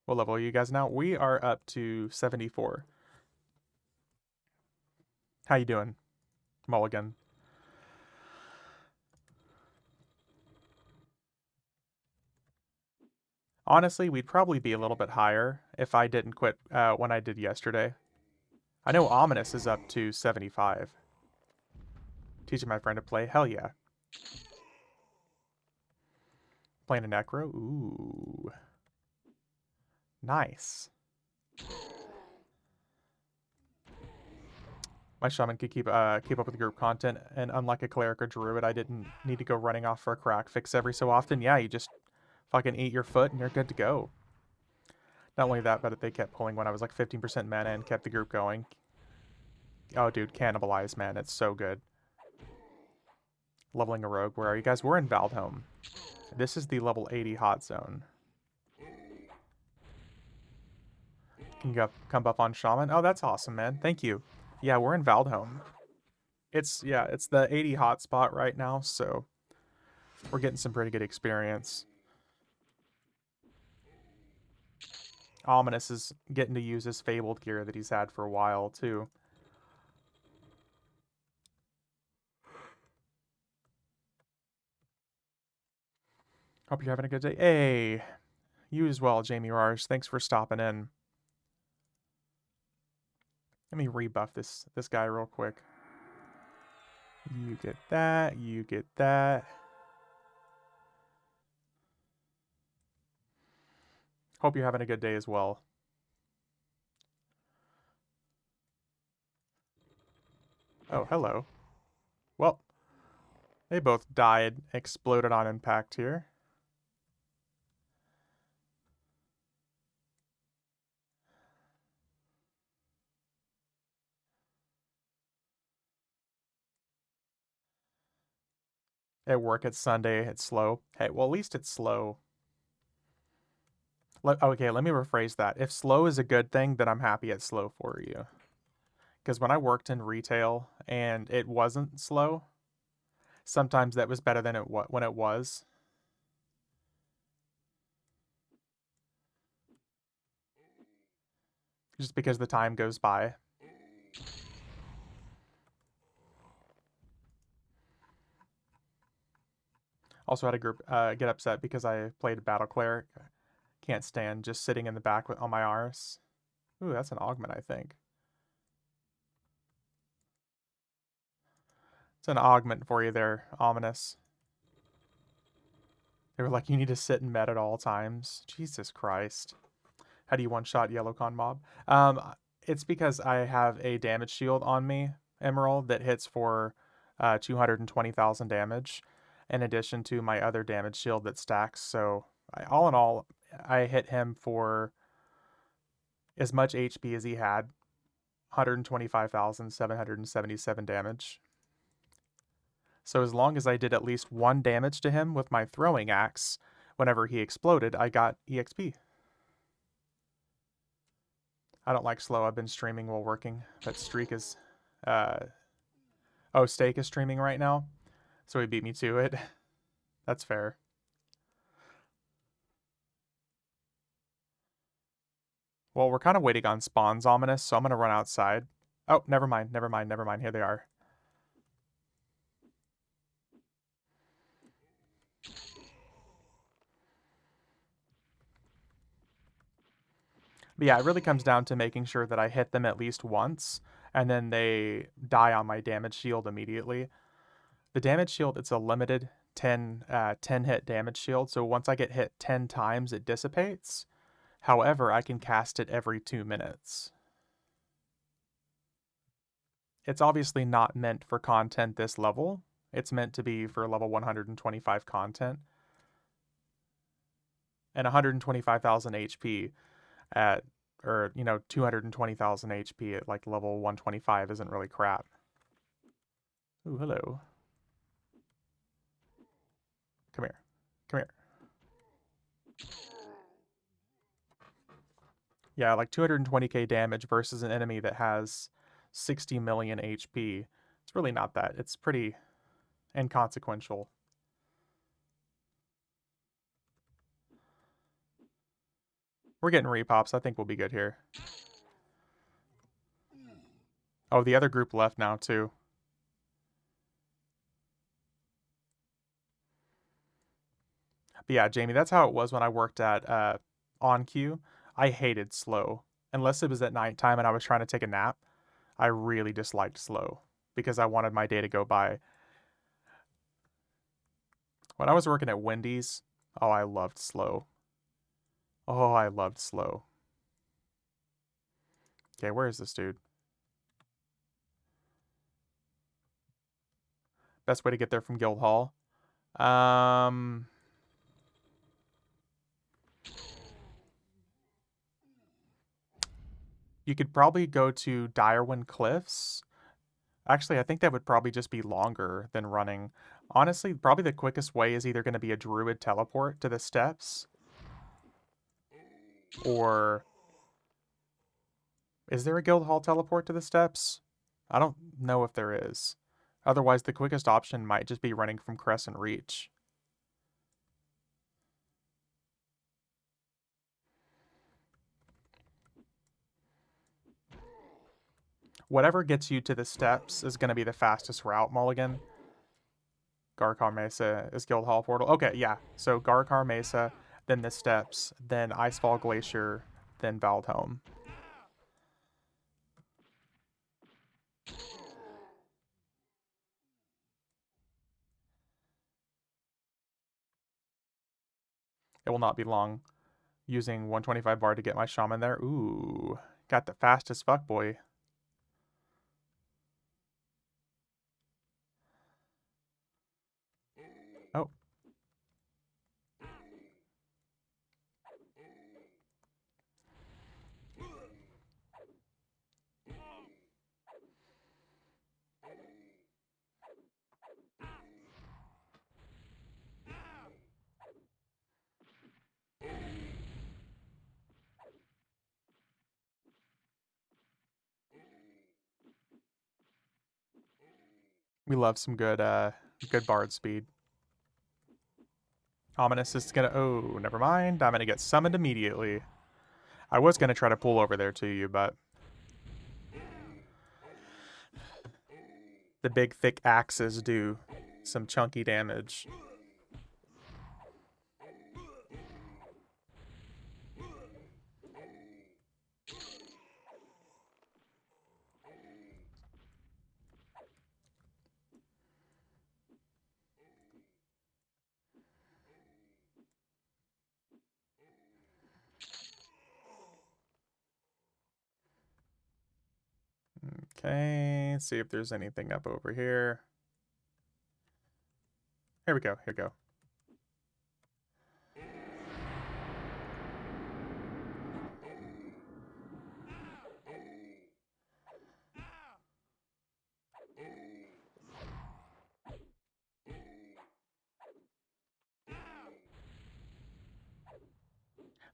What level are you guys now? We are up to 74. How you doing, Mulligan? Honestly, we'd probably be a little bit higher if I didn't quit when I did yesterday. I know Ominous is up to 75. Teaching my friend to play? Hell yeah. Playing a Necro? Ooh. Nice. My shaman could keep up with the group content, and unlike a cleric or druid, I didn't need to go running off for a crack fix every so often. Yeah, you just fucking eat your foot and you're good to go. Not only that, but they kept pulling when I was like 15% mana and kept the group going. Oh, dude, Cannibalize, man. It's so good. Leveling a rogue. Where are you guys? We're in Valdhome. This is the level 80 hot zone. Can you come buff on Shaman? Oh, that's awesome, man. Thank you. Yeah, we're in Valdhome. It's the 80 hot spot right now, so we're getting some pretty good experience. Ominous is getting to use his Fabled gear that he's had for a while, too. Hope you're having a good day. Hey, you as well, Jamie Rars. Thanks for stopping in. Let me rebuff this guy real quick. You get that. You get that. Hope you're having a good day as well. Oh, hello. Well, they both died, exploded on impact here. At work, it's Sunday, it's slow. Hey, well, at least it's slow. Okay, let me rephrase that. If slow is a good thing, then I'm happy it's slow for you. Because when I worked in retail and it wasn't slow, sometimes that was better than when it was. Just because the time goes by. Also had a group get upset because I played Battle Cleric. Can't stand just sitting in the back on my Rs. Ooh, that's an augment, I think. It's an augment for you there, Ominous. They were like, you need to sit in med at all times. Jesus Christ. How do you one-shot Yellowcon mob? It's because I have a damage shield on me, Emerald, that hits for 220,000 damage, in addition to my other damage shield that stacks. So, all in all, I hit him for as much HP as he had, 125,777 damage. So as long as I did at least 1 damage to him with my throwing axe, whenever he exploded, I got EXP. I don't like slow. I've been streaming while working. That streak is... Uh, oh, Steak is streaming right now, so he beat me to it. That's fair. Well, we're kind of waiting on spawns, Ominous, so I'm going to run outside. Oh, never mind, never mind, never mind. Here they are. But yeah, it really comes down to making sure that I hit them at least once, and then they die on my damage shield immediately. The damage shield, it's a limited 10 hit damage shield, so once I get hit 10 times, it dissipates. However, I can cast it every 2 minutes. It's obviously not meant for content this level. It's meant to be for level 125 content. And 125,000 HP at, or, 220,000 HP at like level 125 isn't really crap. Ooh, hello. Come here. Come here. Yeah, like 220k damage versus an enemy that has 60 million HP. It's really not that. It's pretty inconsequential. We're getting repops. I think we'll be good here. Oh, the other group left now, too. But yeah, Jamie, that's how it was when I worked at On Q. I hated slow. Unless it was at nighttime and I was trying to take a nap, I really disliked slow because I wanted my day to go by. When I was working at Wendy's, oh, I loved slow. Oh, I loved slow. Okay, where is this dude? Best way to get there from Guild Hall. You could probably go to Direwin Cliffs. Actually, I think that would probably just be longer than running. Honestly, probably the quickest way is either going to be a druid teleport to the steps, or is there a guild hall teleport to the steps? I don't know if there is. Otherwise, the quickest option might just be running from Crescent Reach. Whatever gets you to the steps is going to be the fastest route, Mulligan. Garkar Mesa is Guild Hall Portal. Okay, yeah. So Garkar Mesa, then the steps, then Icefall Glacier, then Valdhome. It will not be long. Using 125 bar to get my shaman there. Ooh, got the fastest fuck boy. Oh. We love some good bard speed. Ominous is gonna, oh, never mind. I'm gonna get summoned immediately. I was gonna try to pull over there to you, but the big thick axes do some chunky damage. Okay, see if there's anything up over here. Here we go, here we go.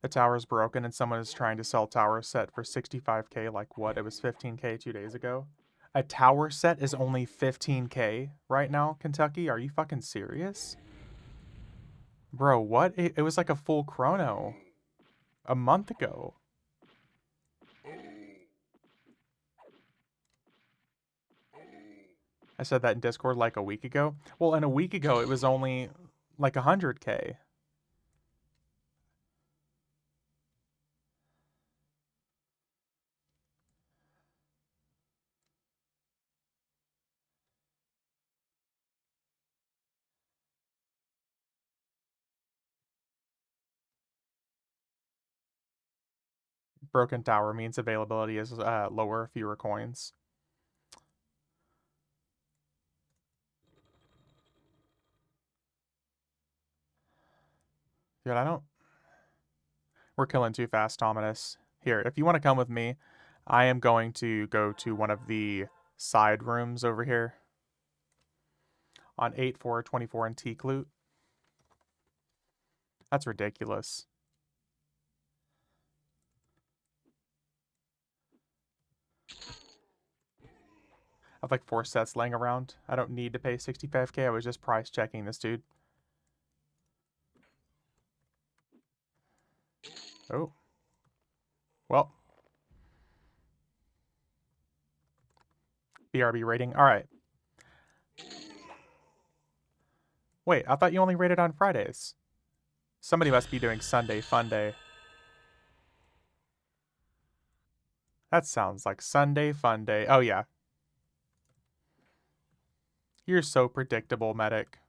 The tower's broken and someone is trying to sell tower set for 65K. Like what? It was 15K 2 days ago. A tower set is only 15K right now, Kentucky? Are you fucking serious? Bro, what? It was like a full chrono a month ago. I said that in Discord like a week ago. Well, and a week ago it was only like 100K. Broken tower means availability is lower, fewer coins. Dude, I don't. We're killing too fast, Ominous. Here, if you want to come with me, I am going to go to one of the side rooms over here on 8424 and T-Clute. That's ridiculous. I have like 4 sets laying around. I don't need to pay 65K. I was just price checking this dude. Oh. Well. BRB rating. All right. Wait, I thought you only rated on Fridays. Somebody must be doing Sunday Fun Day. That sounds like Sunday Fun Day. Oh, yeah. You're so predictable, medic.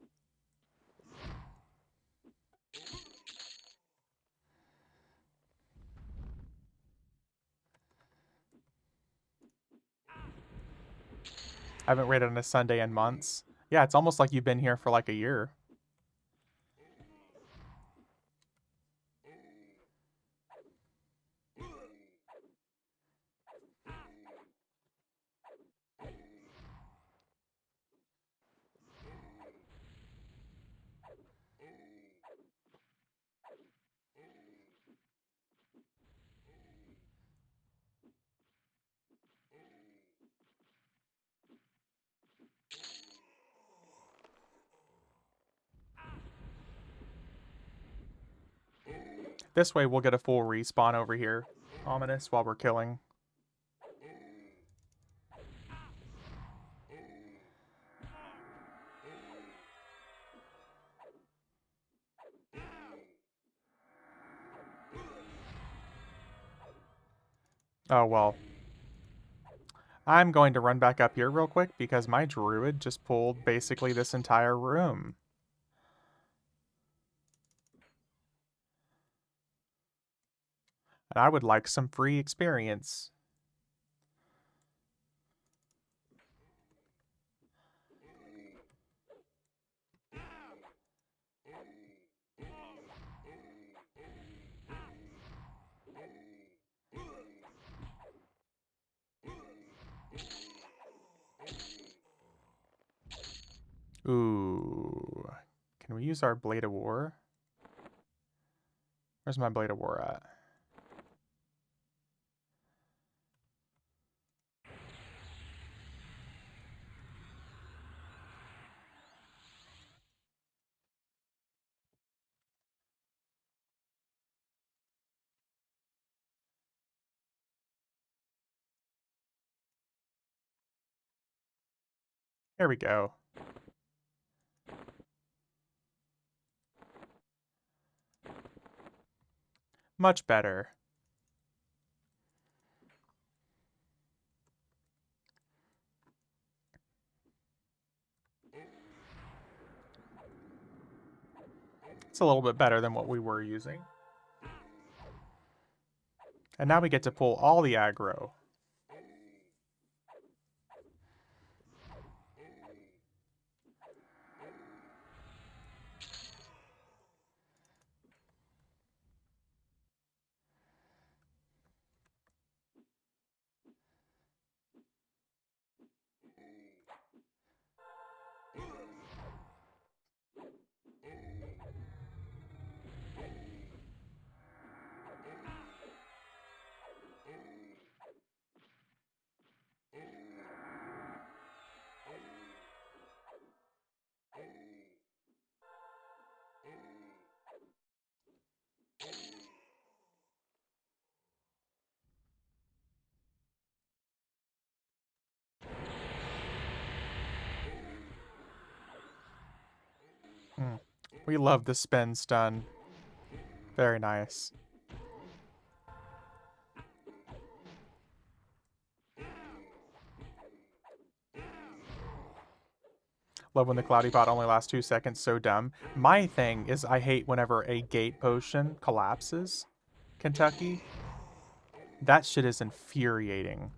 I haven't rated on a Sunday in months. Yeah, it's almost like you've been here for like a year. This way we'll get a full respawn over here. Ominous while we're killing. Oh, well. I'm going to run back up here real quick because my druid just pulled basically this entire room. And I would like some free experience. Ooh. Can we use our Blade of War? Where's my Blade of War at? Here we go. Much better. It's a little bit better than what we were using. And now we get to pull all the aggro. Mm. We love the spin stun. Very nice. Love when the cloudy pot only lasts 2 seconds. So dumb. My thing is I hate whenever a gate potion collapses. Kentucky. That shit is infuriating.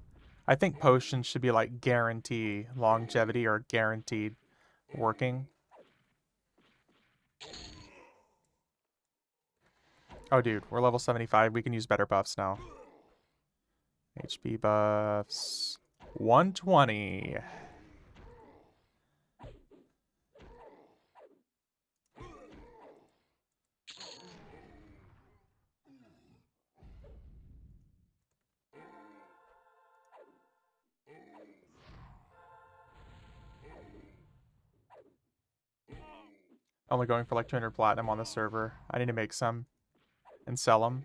I think potions should be like guarantee longevity or guaranteed working. Oh, dude, we're level 75. We can use better buffs now. HP buffs. 120. Only going for like 200 platinum on the server. I need to make some and sell them.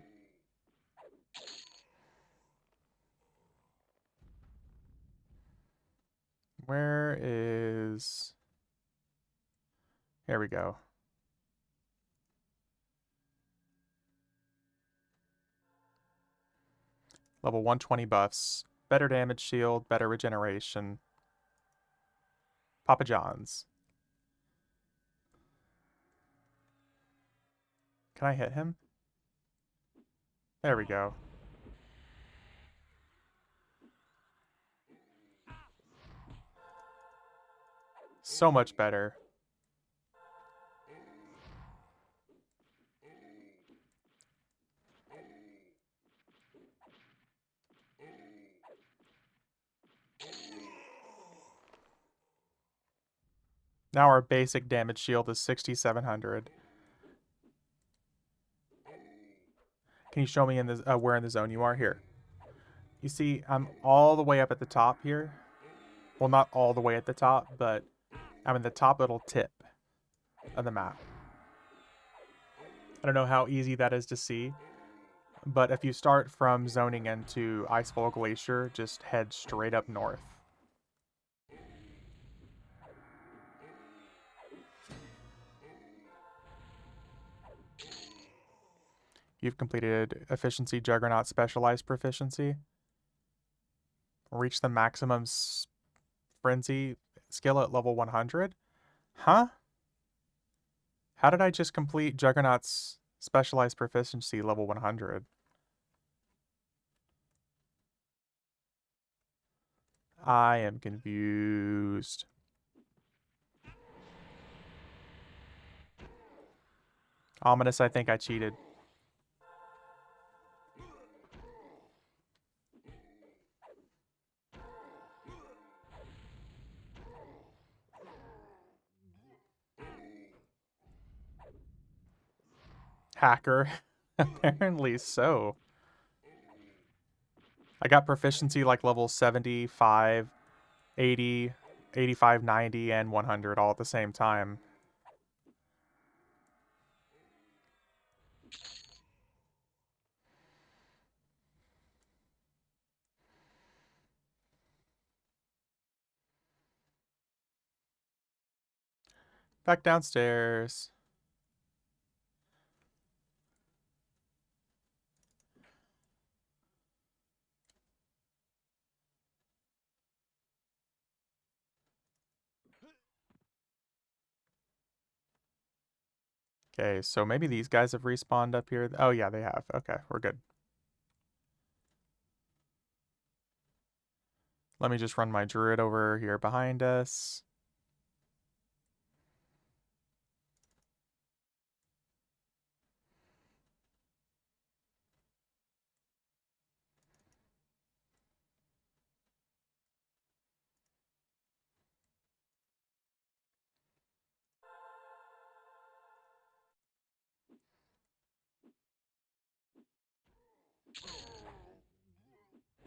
Where is... Here we go. Level 120 buffs. Better damage shield, better regeneration. Papa John's. Can I hit him? There we go. So much better. Now our basic damage shield is 6,700. Can you show me in the where in the zone you are? Here. You see, I'm all the way up at the top here. Well, not all the way at the top, but I'm in the top little tip of the map. I don't know how easy that is to see, but if you start from zoning into Icefall Glacier, just head straight up north. You've completed Efficiency Juggernaut Specialized Proficiency. Reach the maximum Frenzy skill at level 100? Huh? How did I just complete Juggernaut's Specialized Proficiency level 100? I am confused. Ominous, I think I cheated. Hacker. Apparently so. I got proficiency like level 75, 80, 85, 90, and 100 all at the same time. Back downstairs. Okay, so maybe these guys have respawned up here. Oh, yeah, they have. Okay, we're good. Let me just run my druid over here behind us.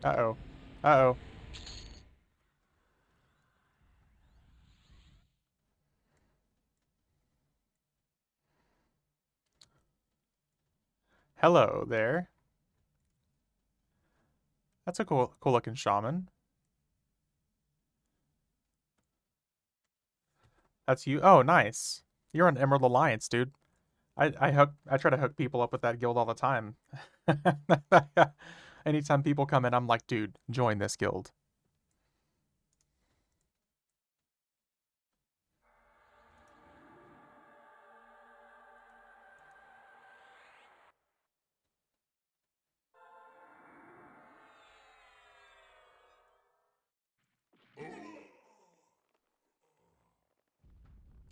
Uh-oh. Uh-oh. Hello there. That's a cool looking shaman. That's you. Oh, nice. You're on Emerald Alliance, dude. I try to hook people up with that guild all the time. Anytime people come in, I'm like, dude, join this guild.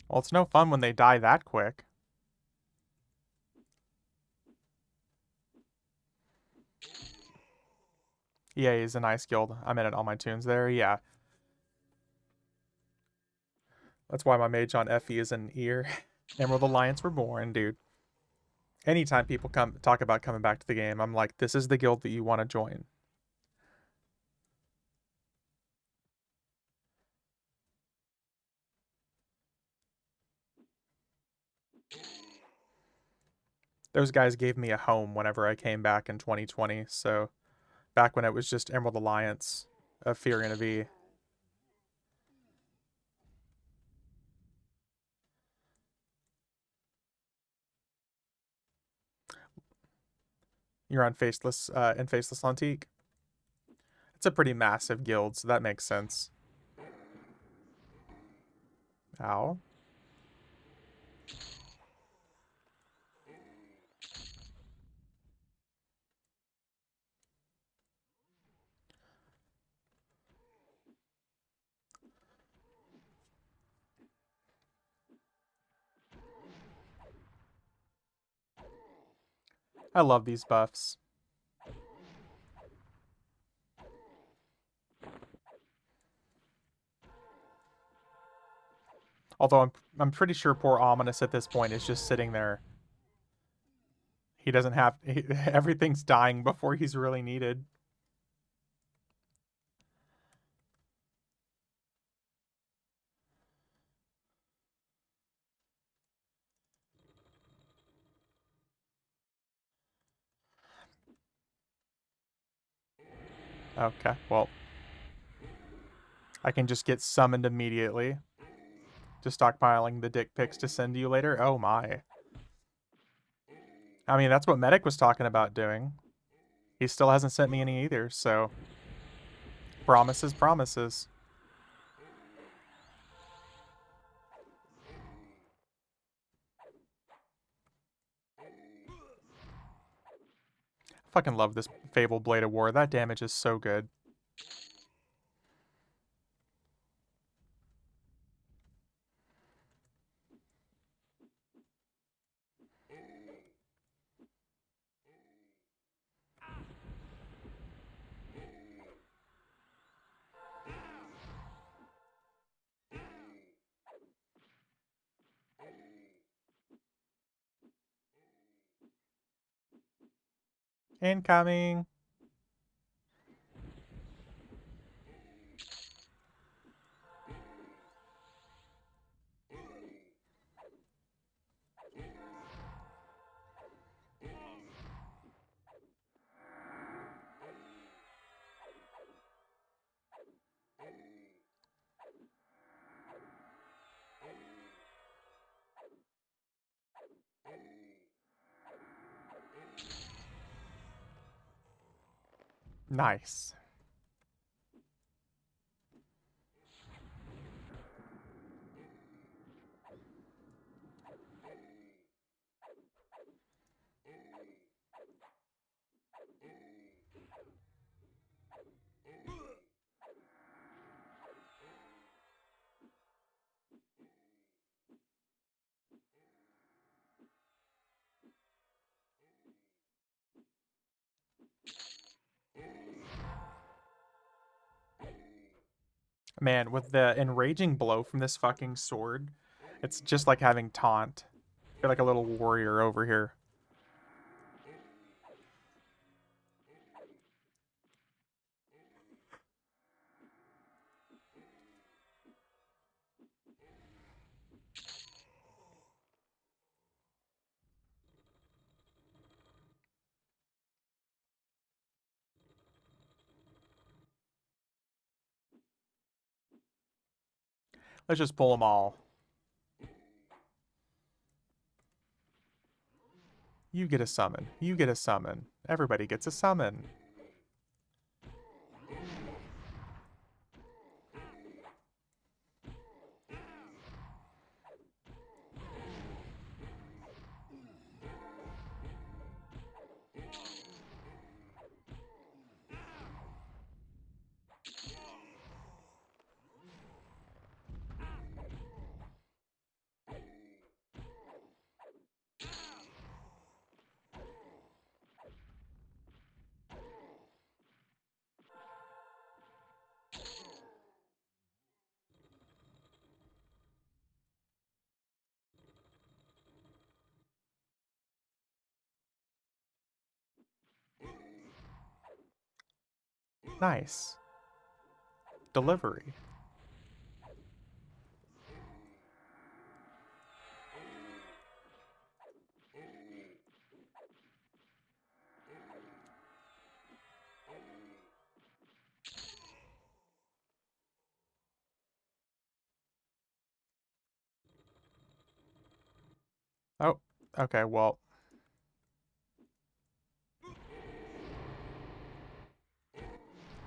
Well, it's no fun when they die that quick. EA is a nice guild. I'm in it all my tunes there. Yeah, that's why my mage on FE is an ear. Emerald Alliance were born, dude. Anytime people come talk about coming back to the game, I'm like, this is the guild that you want to join. Those guys gave me a home whenever I came back in 2020. So back when it was just Emerald Alliance, a Fear and a V. You're on Faceless and Faceless Antique. It's a pretty massive guild, so that makes sense. Ow. I love these buffs. Although I'm pretty sure poor Ominous at this point is just sitting there. He doesn't have everything's dying before he's really needed. Okay, well, I can just get summoned immediately. Just stockpiling the dick pics to send to you later. Oh my. I mean, that's what Medic was talking about doing. He still hasn't sent me any either, so promises, promises. I fucking love this Fable Blade of War. That damage is so good. Incoming. Nice. Man, with the enraging blow from this fucking sword, it's just like having taunt. I feel like a little warrior over here. Let's just pull them all. You get a summon. You get a summon. Everybody gets a summon. Nice. Delivery. Oh, okay, well.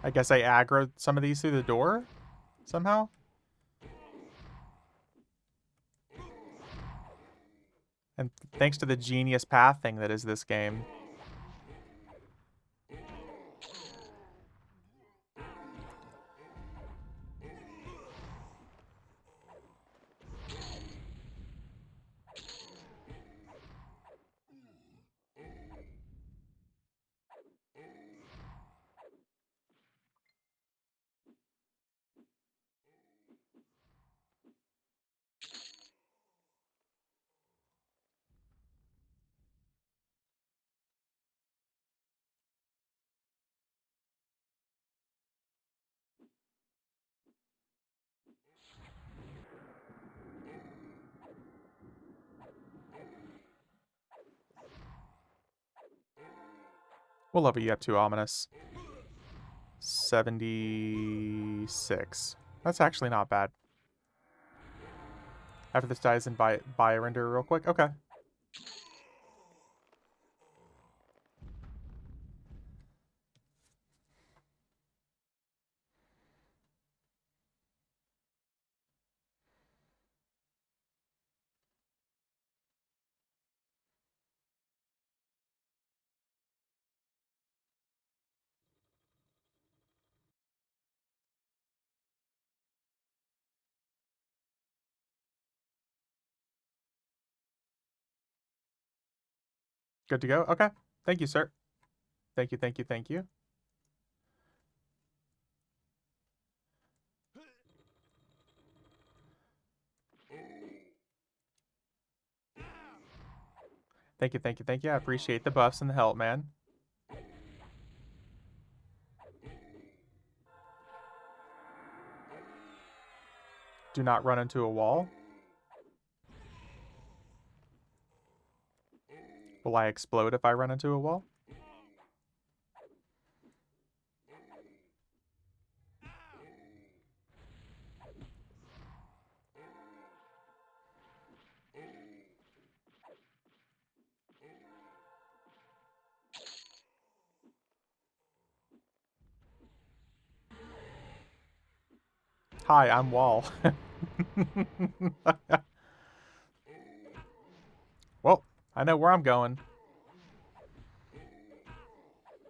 I guess I aggroed some of these through the door? Somehow? And thanks to the genius path thing that is this game. What level are you up to, Ominous? 76. That's actually not bad. After this dies, and buy a render real quick. Okay. Good to go? Okay. Thank you, sir. Thank you, thank you, thank you. Thank you, thank you, thank you. I appreciate the buffs and the help, man. Do not run into a wall. Will I explode if I run into a wall? Hi, I'm Wall. Well, I know where I'm going.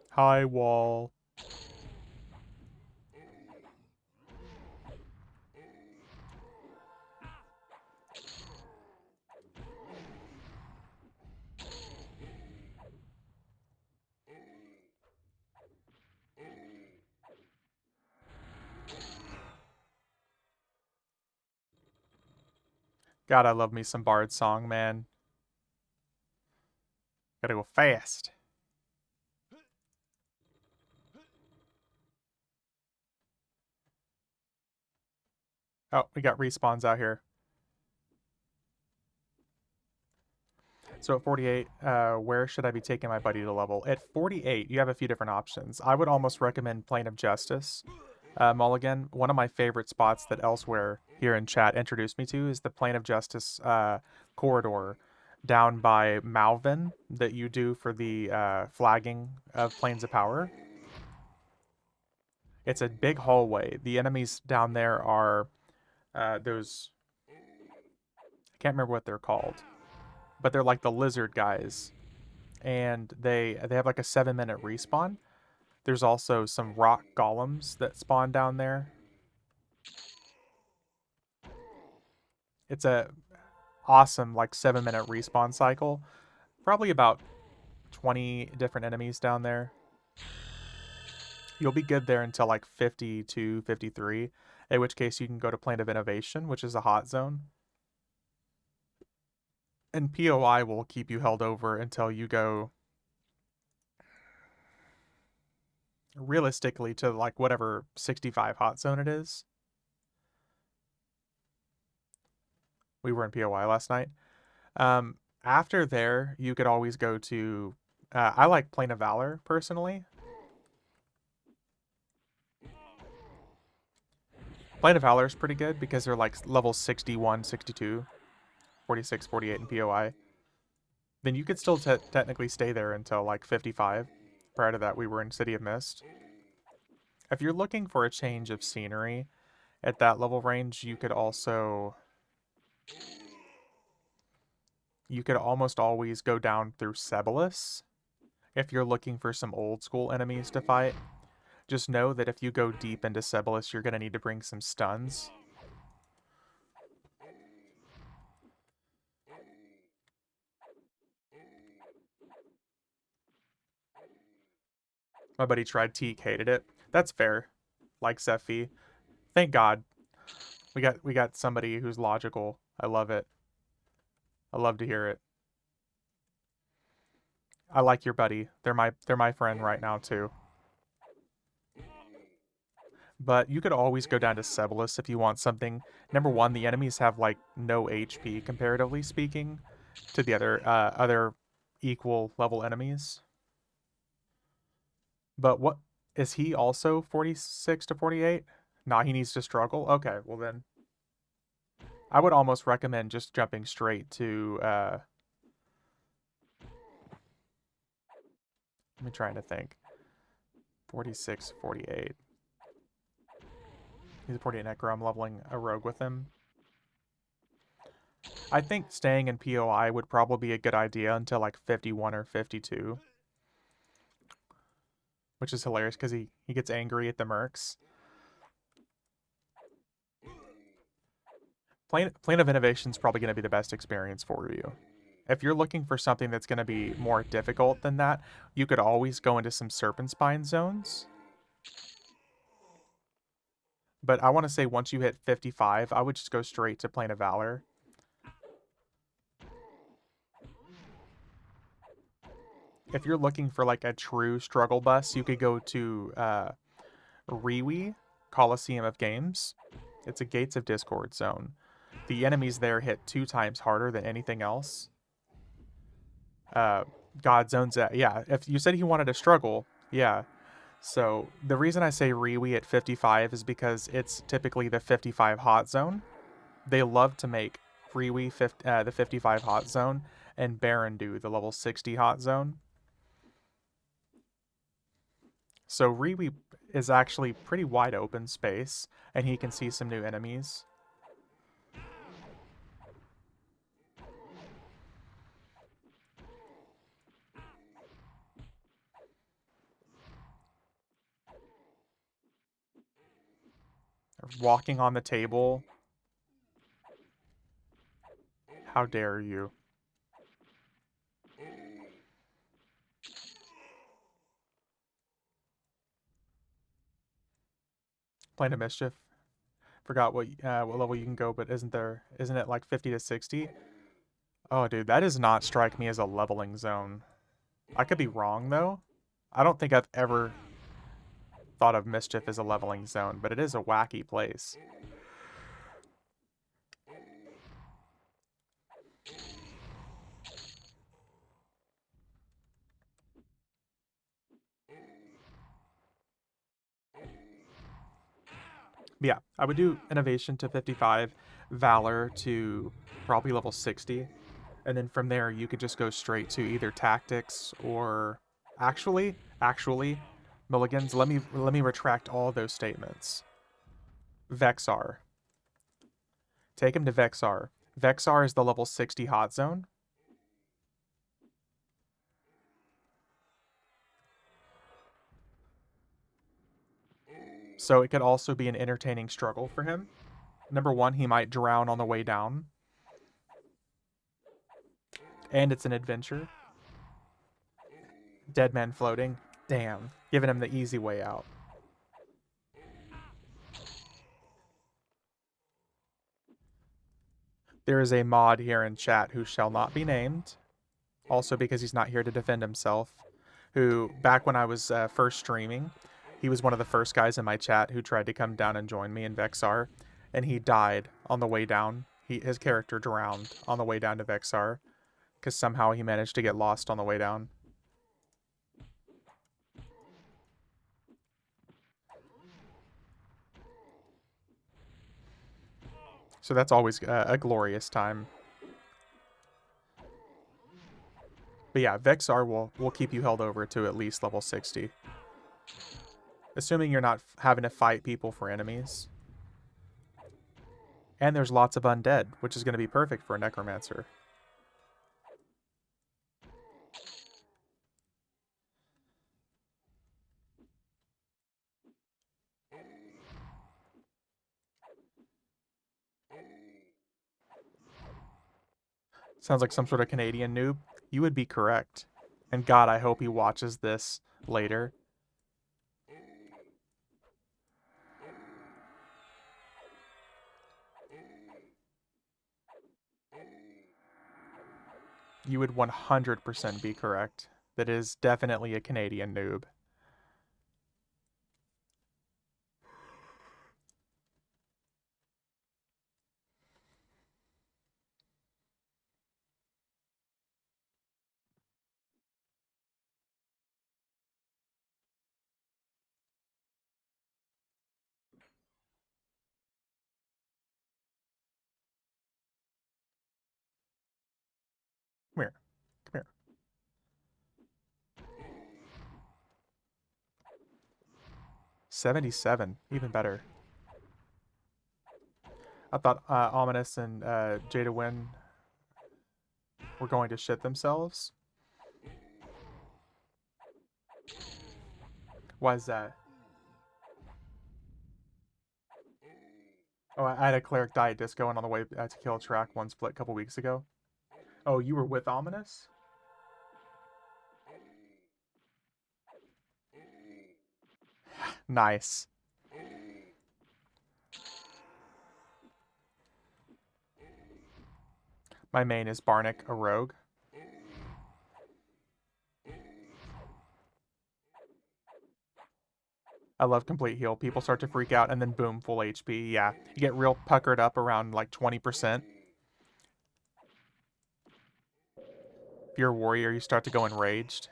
Hi, Wall. God, I love me some Bard song, man. Gotta go fast. Oh, we got respawns out here. So at 48, where should I be taking my buddy to level? At 48, you have a few different options. I would almost recommend Plane of Justice. Mulligan, one of my favorite spots that Elsewhere here in chat introduced me to is the Plane of Justice corridor, down by Malvin that you do for the flagging of Planes of Power. It's a big hallway. The enemies down there are those. I can't remember what they're called, but they're like the lizard guys, and they have like a 7 minute respawn. There's also some rock golems that spawn down there. It's a awesome like 7 minute respawn cycle. Probably about 20 different enemies down there. You'll be good there until like 52, 53, in which case you can go to Plane of Innovation, which is a hot zone. And POI will keep you held over until you go realistically to like whatever 65 hot zone it is. We were in POI last night. After there, you could always go to. I like Plane of Valor personally. Plane of Valor is pretty good because they're like level 61, 62, 46, 48 in POI. Then you could still technically stay there until like 55. Prior to that, we were in City of Mist. If you're looking for a change of scenery at that level range, you could also. You could almost always go down through Sebelis if you're looking for some old school enemies to fight. Just know that if you go deep into Sebelis, you're going to need to bring some stuns. My buddy tried Teak, hated it. That's fair. Like Sephi. Thank God. We got somebody who's logical. I love it. I love to hear it. I like your buddy. They're my friend right now too. But you could always go down to Sebelis if you want something. Number one, the enemies have like no HP comparatively speaking to the other equal level enemies. But what is he also 46 to 48? Nah, he needs to struggle. Okay, well then I would almost recommend just jumping straight to let me trying to think. 46, 48. He's a 48 necro. I'm leveling a rogue with him. I think staying in POI would probably be a good idea until like 51 or 52. Which is hilarious because he gets angry at the mercs. Plane of Innovation is probably going to be the best experience for you. If you're looking for something that's going to be more difficult than that, you could always go into some Serpent Spine zones. But I want to say once you hit 55, I would just go straight to Plane of Valor. If you're looking for like a true struggle bus, you could go to Riwi, Coliseum of Games. It's a Gates of Discord zone. The enemies there hit 2 times harder than anything else. God zones, yeah. If you said he wanted to struggle, yeah. So the reason I say Riwi at 55 is because it's typically the 55 hot zone. They love to make Riwi the 55 hot zone and Barandu the level 60 hot zone. So Riwi is actually pretty wide open space, and he can see some new enemies. Walking on the table. How dare you? Plane of Mischief. Forgot what level you can go, but isn't it like 50 to 60? Oh, dude, that does not strike me as a leveling zone. I could be wrong though. I don't think I've ever thought of Mischief as a leveling zone, but it is a wacky place. But yeah, I would do Innovation to 55, Valor to probably level 60, And then from there, you could just go straight to either tactics or actually, Mulligans. Let me retract all those statements. Vexar. Take him to Vexar. Vexar is the level 60 hot zone. So it could also be an entertaining struggle for him. Number one, he might drown on the way down. And it's an adventure. Dead man floating. Damn. Giving him the easy way out. There is a mod here in chat who shall not be named. Also because he's not here to defend himself. Who, back when I was first streaming, he was one of the first guys in my chat who tried to come down and join me in Vexar. And he died on the way down. His character drowned on the way down to Vexar. Because somehow he managed to get lost on the way down. So that's always a glorious time. But yeah, Vexar will keep you held over to at least level 60. Assuming you're not having to fight people for enemies. And there's lots of undead, which is going to be perfect for a necromancer. Sounds like some sort of Canadian noob. You would be correct. And God, I hope he watches this later. You would 100% be correct. That is definitely a Canadian noob. Come here. Come here. $77. Even better. I thought Ominous and Jada Wynn were going to shit themselves. Why is that? Oh, I had a cleric die at disco and on the way to kill a track one split a couple weeks ago. Oh, you were with Ominous? Nice. My main is Barnick, a rogue. I love complete heal. People start to freak out and then boom, full HP. Yeah, you get real puckered up around like 20%. If you're a warrior, you start to go enraged.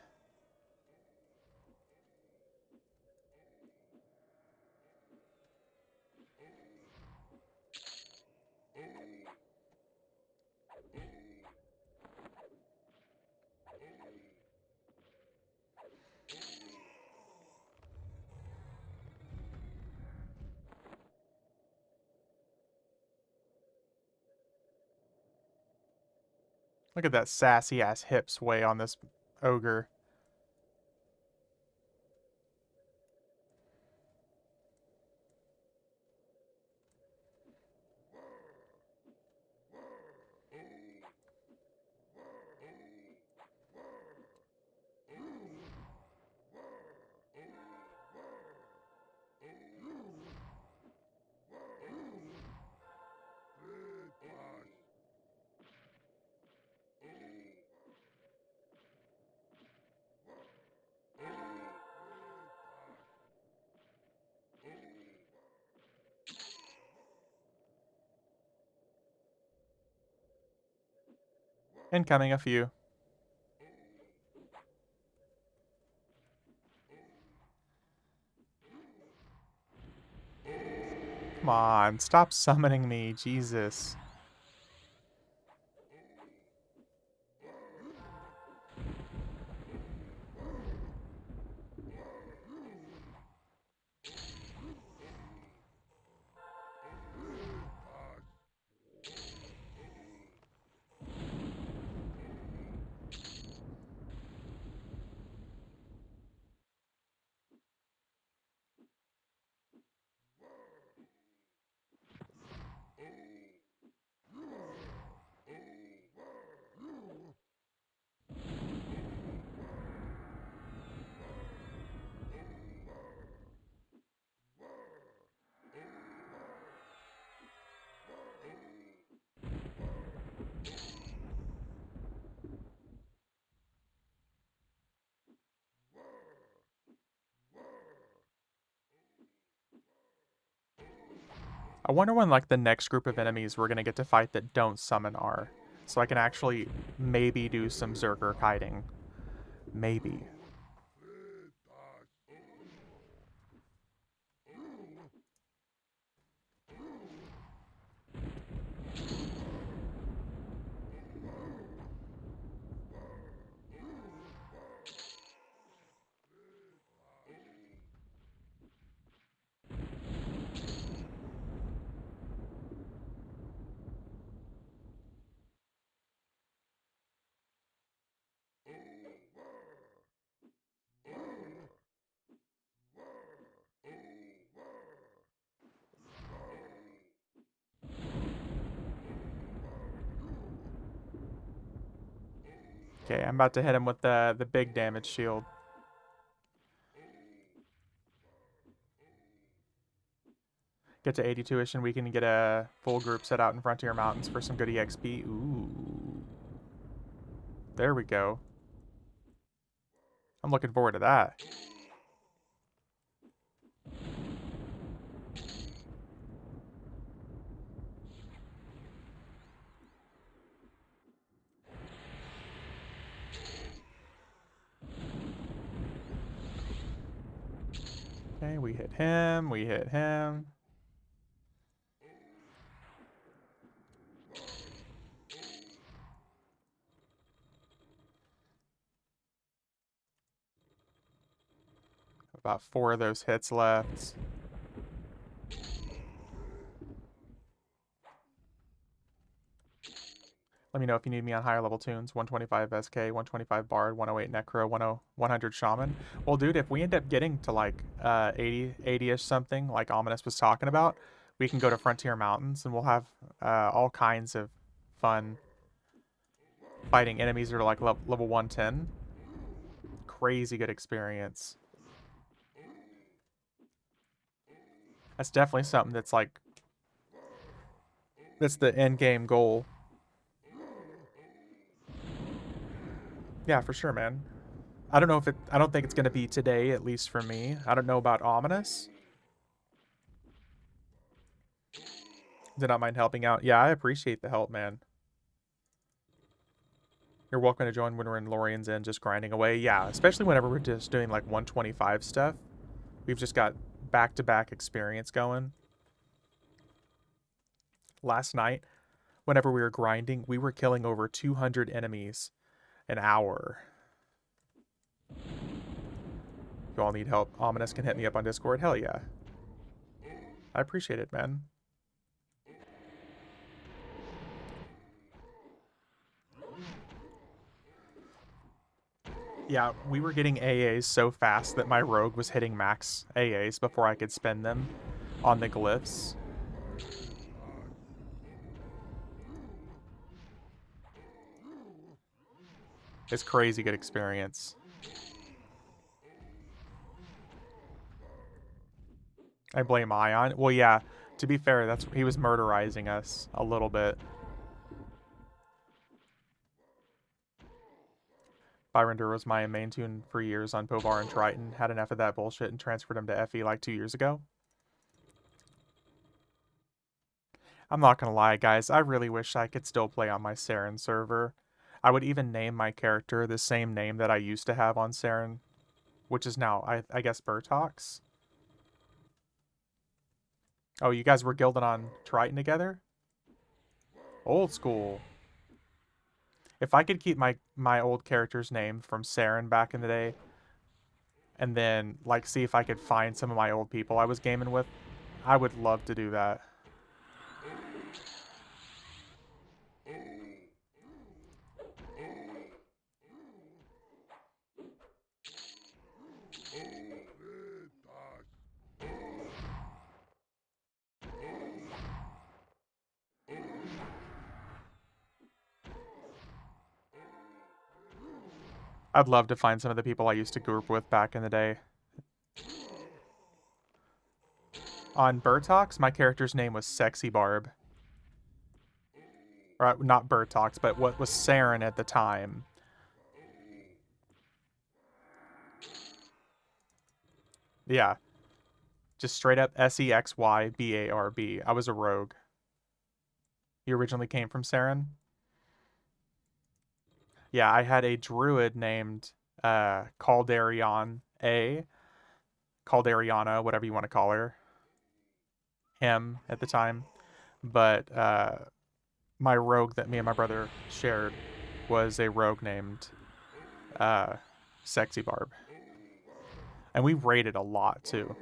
Look at that sassy ass hip sway on this ogre. Incoming a few. Come on, stop summoning me, Jesus. I wonder when like the next group of enemies we're gonna get to fight that don't summon are. So I can actually maybe do some Zerker kiting. Maybe. Okay, I'm about to hit him with the big damage shield. Get to 82ish and we can get a full group set out in Frontier Mountains for some good EXP. Ooh. There we go. I'm looking forward to that. Okay, we hit him, we hit him. About 4 of those hits left. Let me know if you need me on higher level tunes. 125 SK, 125 Bard, 108 Necro, 100 Shaman. Well, dude, if we end up getting to like 80-ish something, like Ominous was talking about, we can go to Frontier Mountains and we'll have all kinds of fun fighting enemies that are like level 110. Crazy good experience. That's definitely something that's like, that's the end game goal. Yeah, for sure, man. I don't know if I don't think it's going to be today, at least for me. I don't know about Ominous. Did not mind helping out. Yeah, I appreciate the help, man. You're welcome to join when we're in Lorien's Inn, just grinding away. Yeah, especially whenever we're just doing like 125 stuff. We've just got back-to-back experience going. Last night, whenever we were grinding, we were killing over 200 enemies an hour. You all need help? Ominous can hit me up on Discord. Hell yeah. I appreciate it, man. Yeah, we were getting AAs so fast that my rogue was hitting max AAs before I could spend them on the glyphs. It's crazy good experience. I blame Ion. Well, yeah, to be fair, he was murderizing us a little bit. Byron Dur was my main tune for years on Povar and Triton. Had enough of that bullshit and transferred him to FE like 2 years ago. I'm not gonna lie, guys. I really wish I could still play on my Saren server. I would even name my character the same name that I used to have on Saren, which is now, I guess, Burtox. Oh, you guys were guilded on Triton together? Old school. If I could keep my old character's name from Saren back in the day, and then like see if I could find some of my old people I was gaming with, I would love to do that. I'd love to find some of the people I used to group with back in the day. On Burtox, my character's name was Sexy Barb. Or not Burtox, but what was Saren at the time. Yeah. Just straight up Sexybarb. I was a rogue. You originally came from Saren? Yeah, I had a druid named Calderion A, Calderiana, whatever you want to call her, him at the time. But my rogue that me and my brother shared was a rogue named uh, Sexy Barb. And we raided a lot too.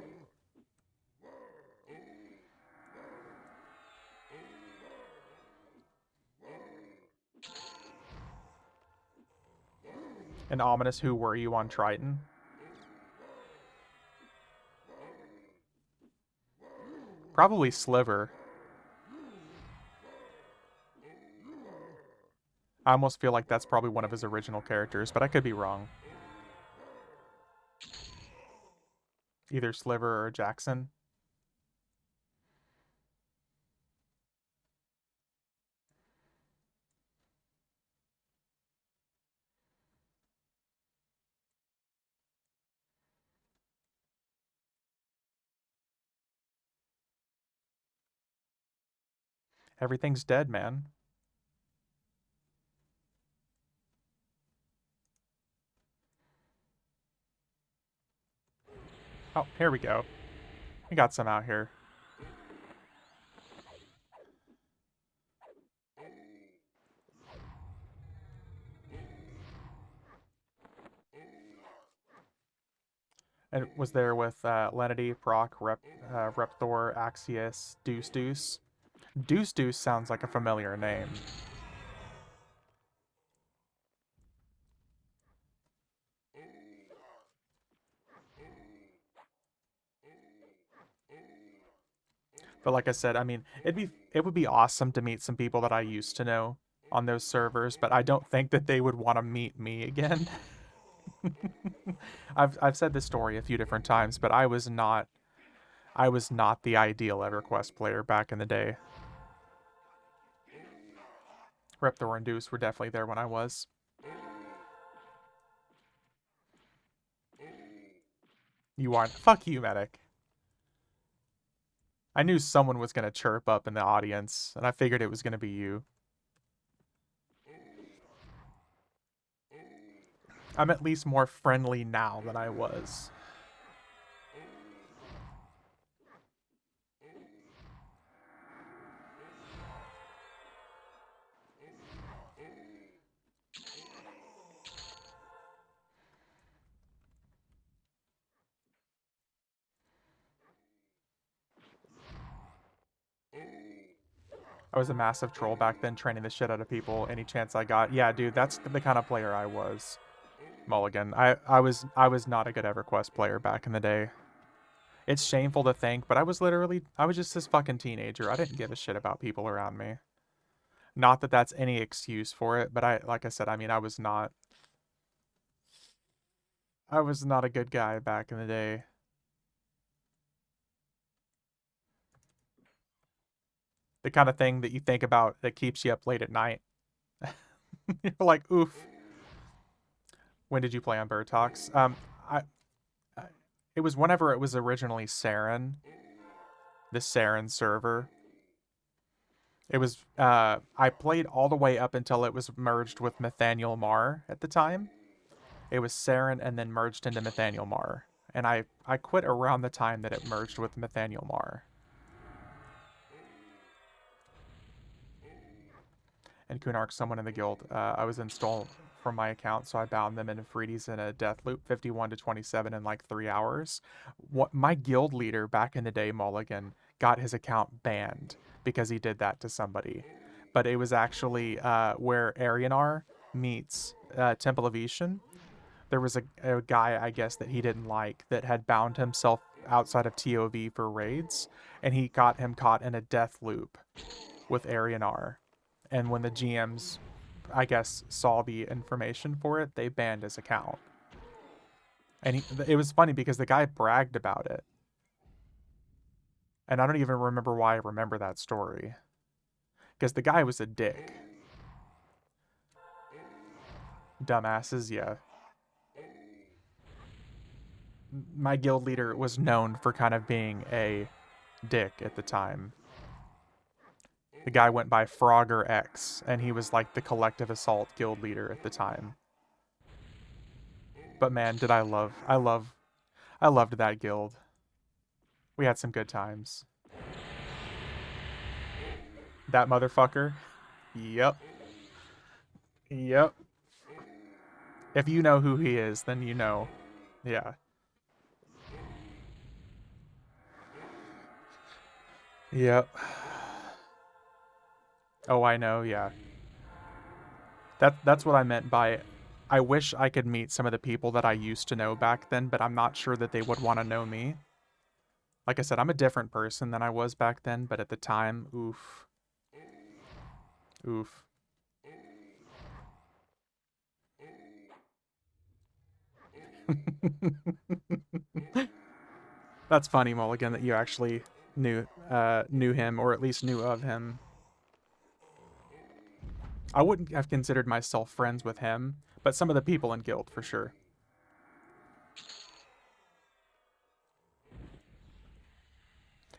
And ominous, who were you on Triton? Probably Sliver. I almost feel like that's probably one of his original characters, but I could be wrong. Either Sliver or Jackson. Everything's dead, man. Oh, here we go. We got some out here. And was there with Lenity, Proc, Repthor, Axius, Deuce Deuce. Deuce Deuce sounds like a familiar name. But like I said, I mean, it would be awesome to meet some people that I used to know on those servers, but I don't think that they would want to meet me again. I've said this story a few different times, but I was not the ideal EverQuest player back in the day. Repthor and Deuce were definitely there when I was. You aren't. Fuck you, medic. I knew someone was gonna chirp up in the audience, and I figured it was gonna be you. I'm at least more friendly now than I was. I was a massive troll back then, training the shit out of people any chance I got. Yeah, dude, that's the kind of player I was. Mulligan. I was not a good EverQuest player back in the day. It's shameful to think, but I was just this fucking teenager. I didn't give a shit about people around me. Not that that's any excuse for it, but like I said, I mean, I was not a good guy back in the day. The kind of thing that you think about that keeps you up late at night. You're like, oof. When did you play on Bird Talks? I, I it was whenever it was originally Saren, the Saren server. It was I played all the way up until it was merged with Nathaniel Marr at the time. It was Saren and then merged into Nathaniel Marr. And I quit around the time that it merged with Nathaniel Marr. And Kunark, someone in the guild, I was installed from my account, so I bound them into Freedies in a death loop, 51 to 27 in like 3 hours. What my guild leader back in the day, Mulligan, got his account banned because he did that to somebody. But it was actually where Arianar meets Temple of Ishan. There was a guy, I guess, that he didn't like that had bound himself outside of TOV for raids, and he got him caught in a death loop with Arianar. And when the GMs, I guess, saw the information for it, they banned his account. And it was funny because the guy bragged about it. And I don't even remember why I remember that story. Because the guy was a dick. Dumbasses, yeah. my guild leader was known for kind of being a dick at the time. The guy went by Frogger X, and he was like the collective assault guild leader at the time. But man, did I loved that guild. We had some good times. That motherfucker. Yep. Yep. If you know who he is, then you know. Yeah. Yep. Oh, I know. Yeah. That's what I meant by I wish I could meet some of the people that I used to know back then, but I'm not sure that they would want to know me. Like I said, I'm a different person than I was back then, but at the time, oof. Oof. That's funny, Mulligan, that you actually knew him, or at least knew of him. I wouldn't have considered myself friends with him, but some of the people in guild for sure.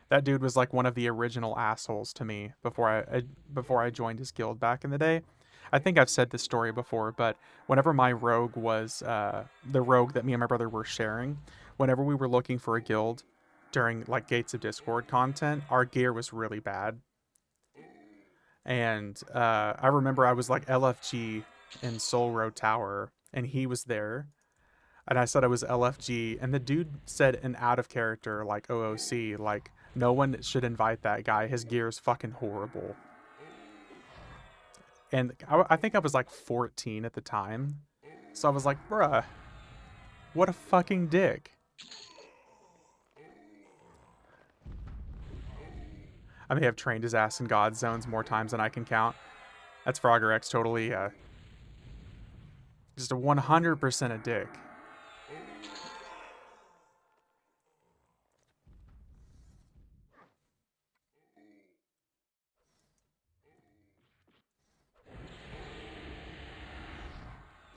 That dude was like one of the original assholes to me before I joined his guild back in the day. I think I've said this story before, but whenever my rogue was the rogue that me and my brother were sharing, whenever we were looking for a guild during like Gates of Discord content, our gear was really bad. And I remember I was like LFG in Soul Road Tower, and he was there, and I said I was LFG, and the dude said an out of character like OOC, like no one should invite that guy. His gear is fucking horrible. And I think I was like 14 at the time, so I was like, bruh, what a fucking dick. I may have trained his ass in God zones more times than I can count. That's Frogger X totally, just a 100% a dick.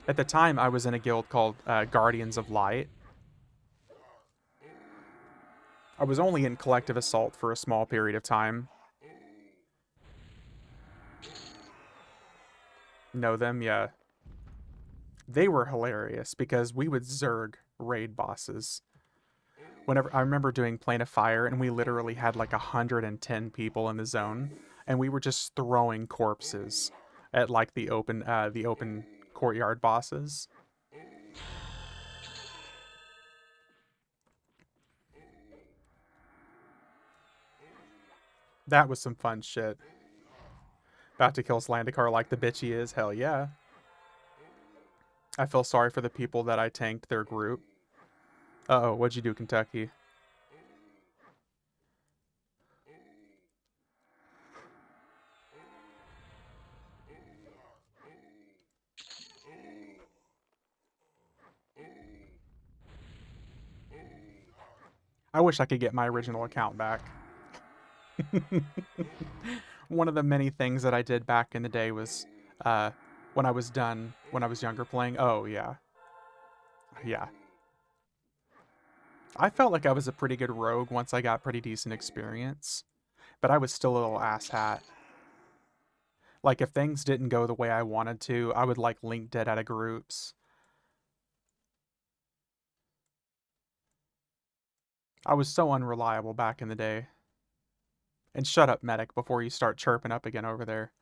At the time, I was in a guild called Guardians of Light. I was only in Collective Assault for a small period of time. Know them? Yeah. They were hilarious because we would Zerg raid bosses. Whenever I remember doing Plane of Fire, and we literally had like 110 people in the zone, and we were just throwing corpses at like the open courtyard bosses. That was some fun shit. About to kill Slandikar like the bitch he is. Hell yeah. I feel sorry for the people that I tanked their group. Uh oh, what'd you do, Kentucky? I wish I could get my original account back. One of the many things that I did back in the day was uh, when I was younger playing. Oh, yeah. Yeah. I felt like I was a pretty good rogue once I got pretty decent experience, but I was still a little asshat. Like, if things didn't go the way I wanted to, I would, like, link dead out of groups. I was so unreliable back in the day. And shut up, medic, before you start chirping up again over there.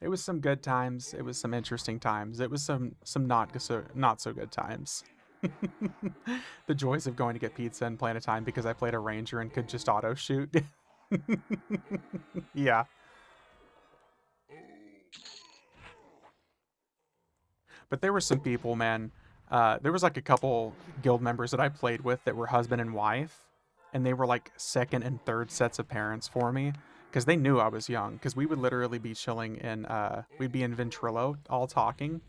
It was some good times. It was some interesting times. It was some not so good times. The joys of going to get pizza and playing a time because I played a ranger and could just auto shoot. Yeah, but there were some people, man. There was like a couple guild members that I played with that were husband and wife, and they were like second and third sets of parents for me because they knew I was young. Because we would literally be chilling in, we'd be in Ventrilo, all talking,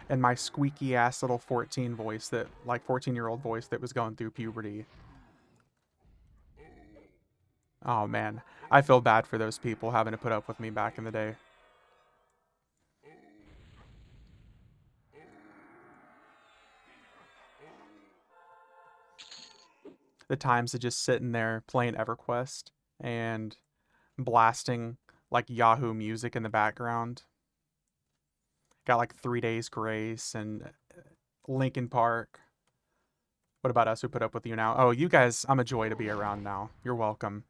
and my squeaky ass little 14 voice that, like 14-year-old voice that was going through puberty. Oh man, I feel bad for those people having to put up with me back in the day. The times of just sitting there playing EverQuest and blasting like Yahoo music in the background. Got like 3 Days Grace and Linkin Park. What about us who put up with you now? Oh, you guys, I'm a joy to be around now. You're welcome.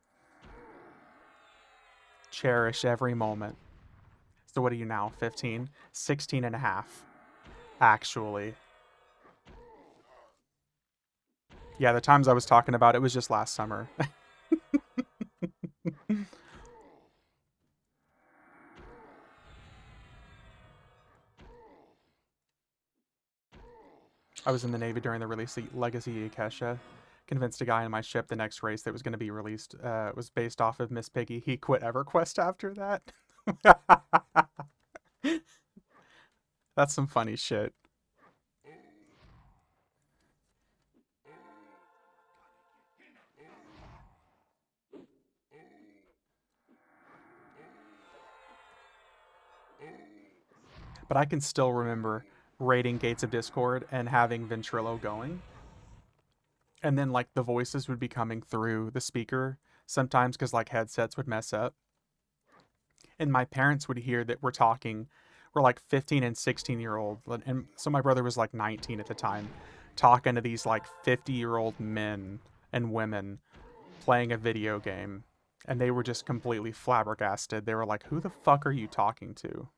Cherish every moment. So what are you now? 15? 16 and a half, actually. Yeah, the times I was talking about, it was just last summer. I was in the Navy during the release of Legacy Akesha. Convinced a guy in my ship the next race that was going to be released was based off of Miss Piggy. He quit EverQuest after that. That's some funny shit. But I can still remember raiding Gates of Discord and having Ventrilo going. And then, like, the voices would be coming through the speaker sometimes because, like, headsets would mess up. And my parents would hear that we're like 15 and 16-year-old. And so my brother was like 19 at the time, talking to these like 50-year-old men and women playing a video game. And they were just completely flabbergasted. They were like, who the fuck are you talking to?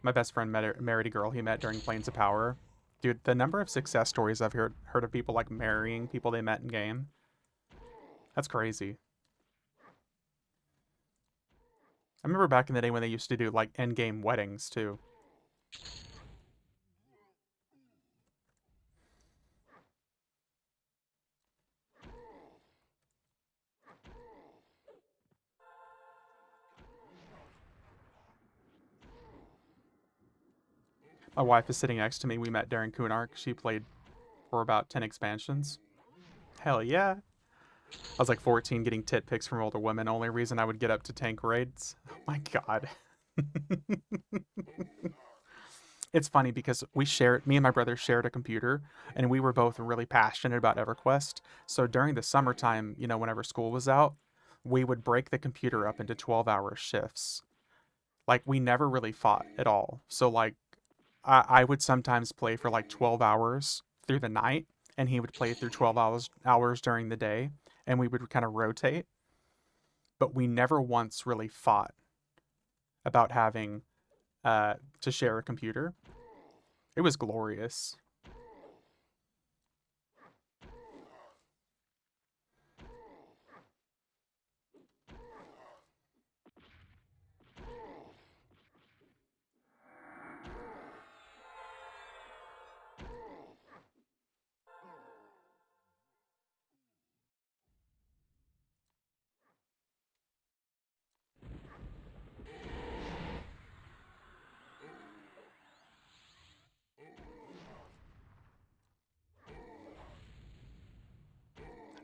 My best friend married a girl he met during Planes of Power. Dude, the number of success stories I've heard of people like marrying people they met in game, that's crazy. I remember back in the day when they used to do like end game weddings too. My wife is sitting next to me. We met during Kunark. She played for about 10 expansions. Hell yeah. I was like 14 getting tit pics from older women. Only reason I would get up to tank raids. Oh my god. It's funny because me and my brother shared a computer and we were both really passionate about EverQuest. So during the summertime, whenever school was out, we would break the computer up into 12-hour shifts. Like we never really fought at all. So like I would sometimes play for like 12 hours through the night, and he would play through 12 hours during the day, and we would kind of rotate. But we never once really fought about having to share a computer. It was glorious.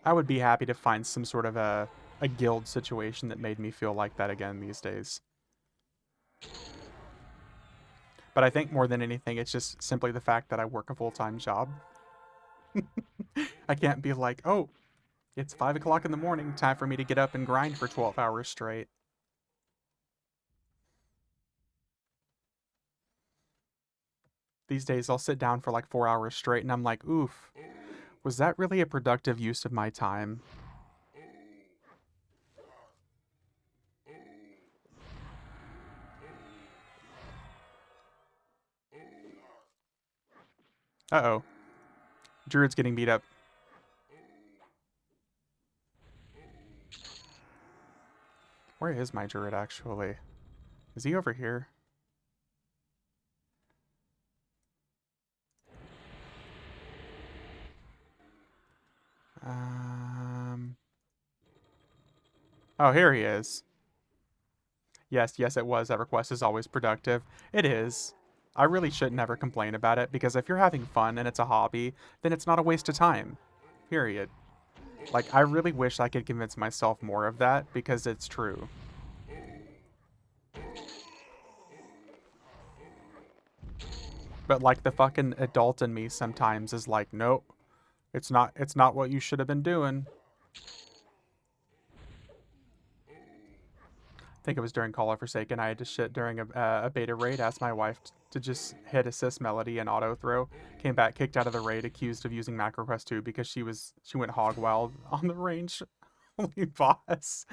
I would be happy to find some sort of a guild situation that made me feel like that again these days. But I think more than anything, it's just simply the fact that I work a full time job. I can't be like, oh, it's 5 o'clock in the morning, time for me to get up and grind for 12 hours straight. These days, I'll sit down for like 4 hours straight and I'm like, oof, was that really a productive use of my time? Uh oh. Druid's getting beat up. Where is my Druid actually? Is he over here? Um. Oh, here he is. Yes, yes, it was. EverQuest is always productive. It is. I really should never complain about it because if you're having fun and it's a hobby, then it's not a waste of time. Period. Like, I really wish I could convince myself more of that because it's true. But like the fucking adult in me sometimes is like, nope, it's not what you should have been doing. I think it was during Call of Forsaken. I had to shit during a beta raid. Asked my wife to just hit assist melody and auto throw. Came back, kicked out of the raid, accused of using macro quest 2 because she went hog wild on the range only boss.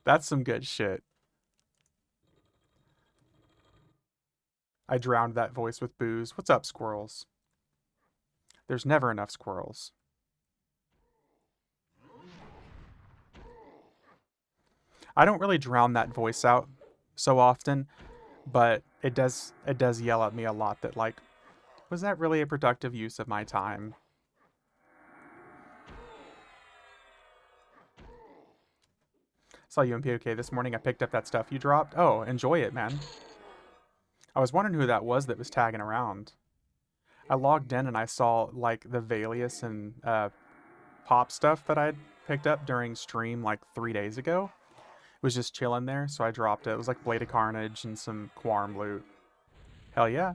That's some good shit. I drowned that voice with booze. What's up, squirrels? There's never enough squirrels. I don't really drown that voice out so often, but it does yell at me a lot that like, was that really a productive use of my time? Saw you in POK this morning. I picked up that stuff you dropped. Oh, enjoy it, man. I was wondering who that was that was tagging around. I logged in and I saw like the Valius and Pop stuff that I'd picked up during stream like 3 days ago. It was just chilling there, so I dropped it. It was like Blade of Carnage and some Quarm loot. Hell yeah.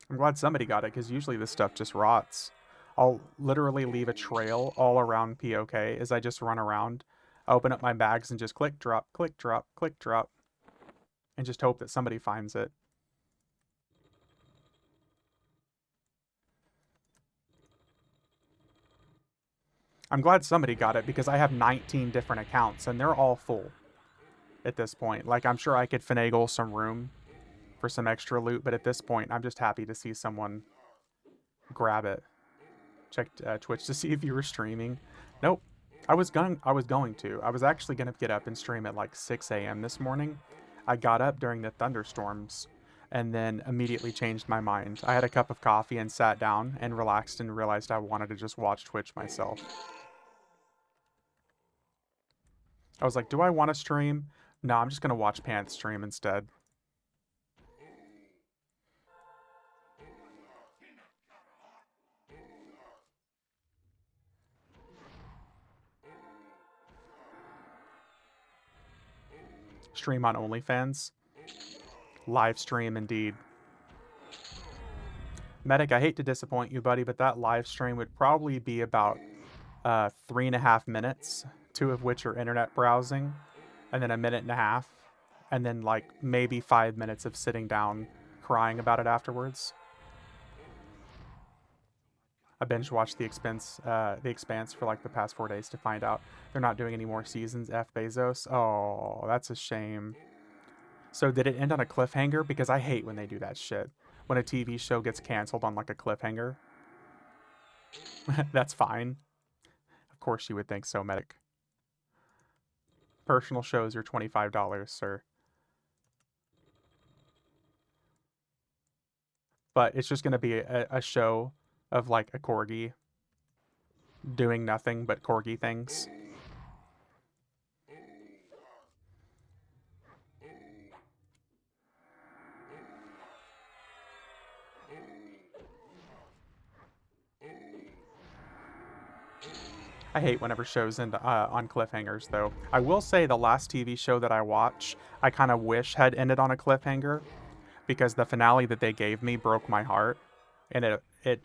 I'm glad somebody got it because usually this stuff just rots. I'll literally leave a trail all around POK as I just run around, open up my bags and just click, drop, click, drop, click, drop, and just hope that somebody finds it. I'm glad somebody got it because I have 19 different accounts and they're all full at this point. Like, I'm sure I could finagle some room for some extra loot, but at this point, I'm just happy to see someone grab it. Checked Twitch to see if you were streaming. Nope. I was going to. I was actually going to get up and stream at like 6 a.m. this morning. I got up during the thunderstorms and then immediately changed my mind. I had a cup of coffee and sat down and relaxed and realized I wanted to just watch Twitch myself. I was like, do I want to stream? No, I'm just going to watch Pants stream instead. Stream on OnlyFans. Live stream indeed. Medic, I hate to disappoint you, buddy, but that live stream would probably be about 3.5 minutes, 2 of which are internet browsing, and then a minute and a half, and then like maybe 5 minutes of sitting down crying about it afterwards. I binge watched the Expanse for like the past 4 days to find out they're not doing any more seasons. F Bezos. Oh, that's a shame. So did it end on a cliffhanger? Because I hate when they do that shit. When a TV show gets canceled on like a cliffhanger. That's fine. Of course you would think so, Medic. Personal shows are $25, sir. But it's just going to be a show of like a corgi doing nothing but corgi things. I hate whenever shows end on cliffhangers, though. I will say the last TV show that I watch, I kind of wish had ended on a cliffhanger because the finale that they gave me broke my heart, and it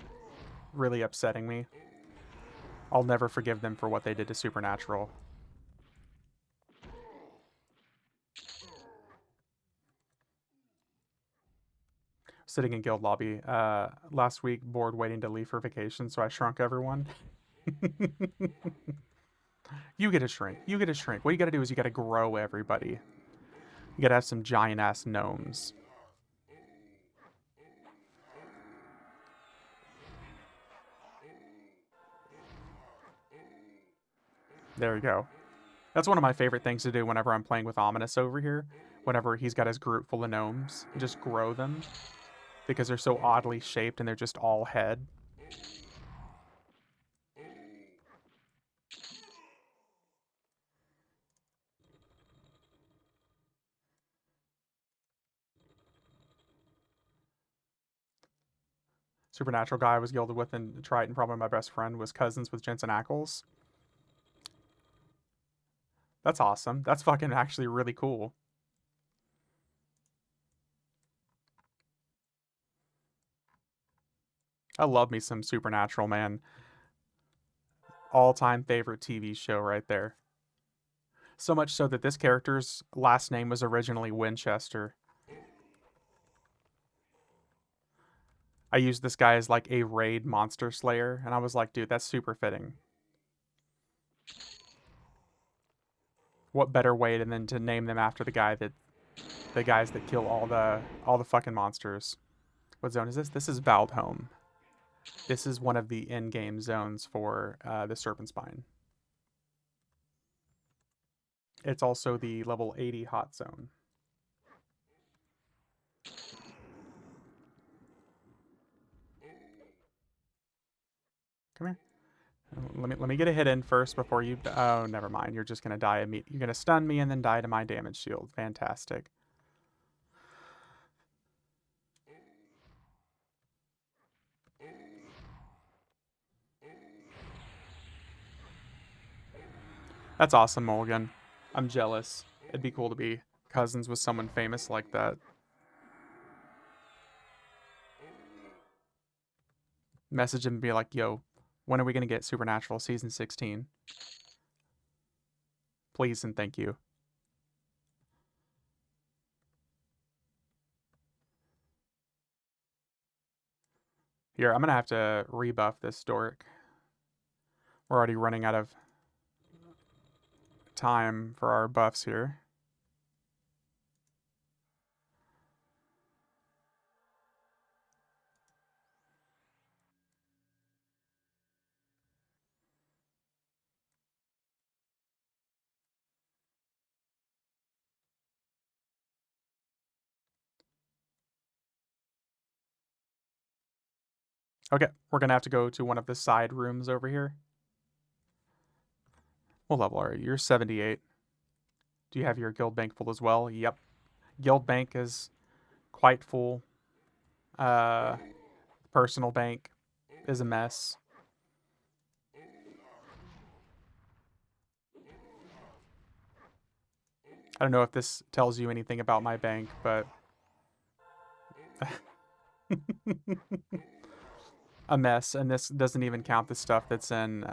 really upsetting me. I'll never forgive them for what they did to Supernatural. Sitting in guild lobby last week, bored waiting to leave for vacation, so I shrunk everyone. You get a shrink. You get a shrink. What you gotta do is you gotta grow everybody. You gotta have some giant ass gnomes. There you go. That's one of my favorite things to do whenever I'm playing with Ominous over here. Whenever he's got his group full of gnomes, just grow them because they're so oddly shaped and they're just all head.
supernatural guy I was gilded with in Triton, probably my best friend, was cousins with Jensen Ackles. That's awesome. That's fucking actually really cool. I love me some Supernatural, man. All time favorite TV show right there. So much so that this character's last name was originally Winchester. I used this guy as like a raid monster slayer, and I was like, dude, that's super fitting. What better way than to name them after the guys that kill all the fucking monsters. What zone is this? This is Valdholm. This is one of the in-game zones for the Serpent Spine. It's also the level 80 hot zone. Come here. Let me get a hit in first before you. Oh, never mind. You're just gonna die immediately. You're gonna stun me and then die to my damage shield. Fantastic. That's awesome, Mulligan. I'm jealous. It'd be cool to be cousins with someone famous like that. Message him and be like, yo, when are we gonna get Supernatural Season 16? Please and thank you. Here, I'm gonna have to rebuff this dork. We're already running out of time for our buffs here. Okay, we're gonna have to go to one of the side rooms over here. What level are you? You're 78. Do you have your guild bank full as well? Yep. Guild bank is quite full. Uh, personal bank is a mess. I don't know if this tells you anything about my bank, but a mess. And this doesn't even count the stuff that's in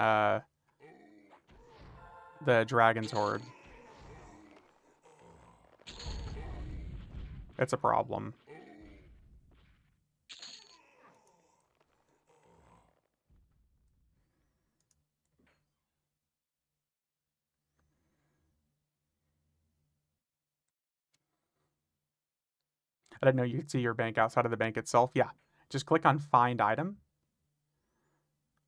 the Dragon's Horde. It's a problem. I didn't know you could see your bank outside of the bank itself. Yeah, just click on Find Item,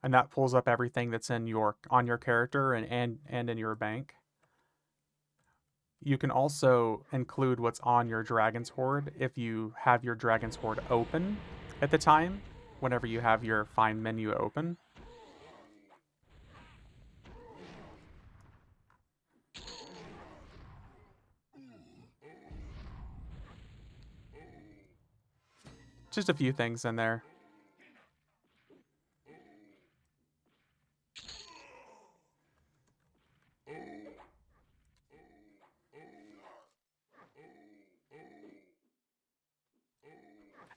and that pulls up everything that's in your on your character and in your bank. You can also include what's on your Dragon's Horde if you have your Dragon's Horde open at the time, whenever you have your Find menu open. Just a few things in there.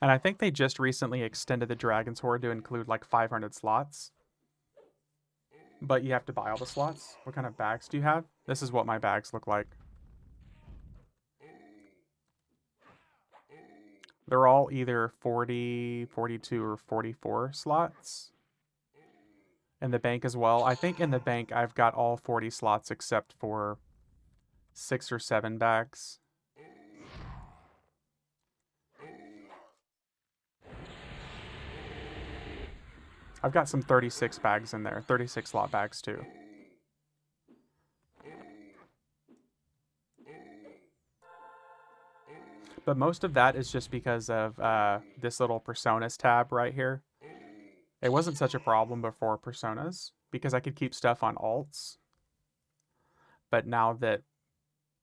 And I think they just recently extended the Dragon's Horde to include like 500 slots. But you have to buy all the slots. What kind of bags do you have? This is what my bags look like. They're all either 40, 42, or 44 slots. In the bank as well. I think in the bank I've got all 40 slots except for 6 or 7 bags. I've got some 36 bags in there, 36 slot bags too. But most of that is just because of this little personas tab right here. It wasn't such a problem before personas because I could keep stuff on alts. But now that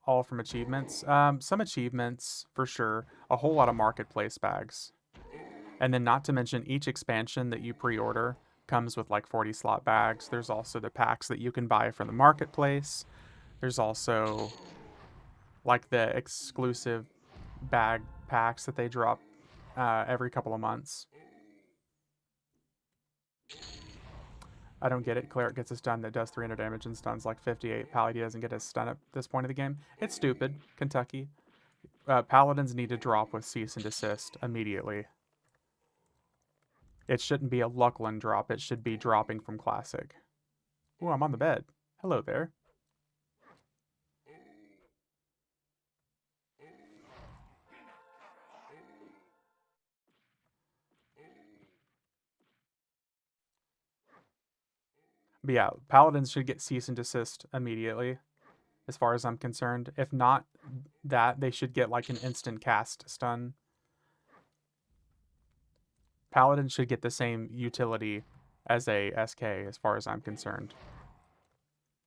all from achievements, some achievements for sure, a whole lot of marketplace bags. And then, not to mention, each expansion that you pre order comes with like 40 slot bags. There's also the packs that you can buy from the marketplace. There's also like the exclusive bag packs that they drop every couple of months. I don't get it. Cleric gets a stun that does 300 damage and stuns like 58. Paladin doesn't get a stun at this point of the game. It's stupid. Kentucky. Paladins need to drop with cease and desist immediately. It shouldn't be a Luckland drop. It should be dropping from Classic. Ooh, I'm on the bed. Hello there. But yeah, Paladins should get cease and desist immediately, as far as I'm concerned. If not that, they should get like an instant cast stun. Paladin should get the same utility as a SK, as far as I'm concerned.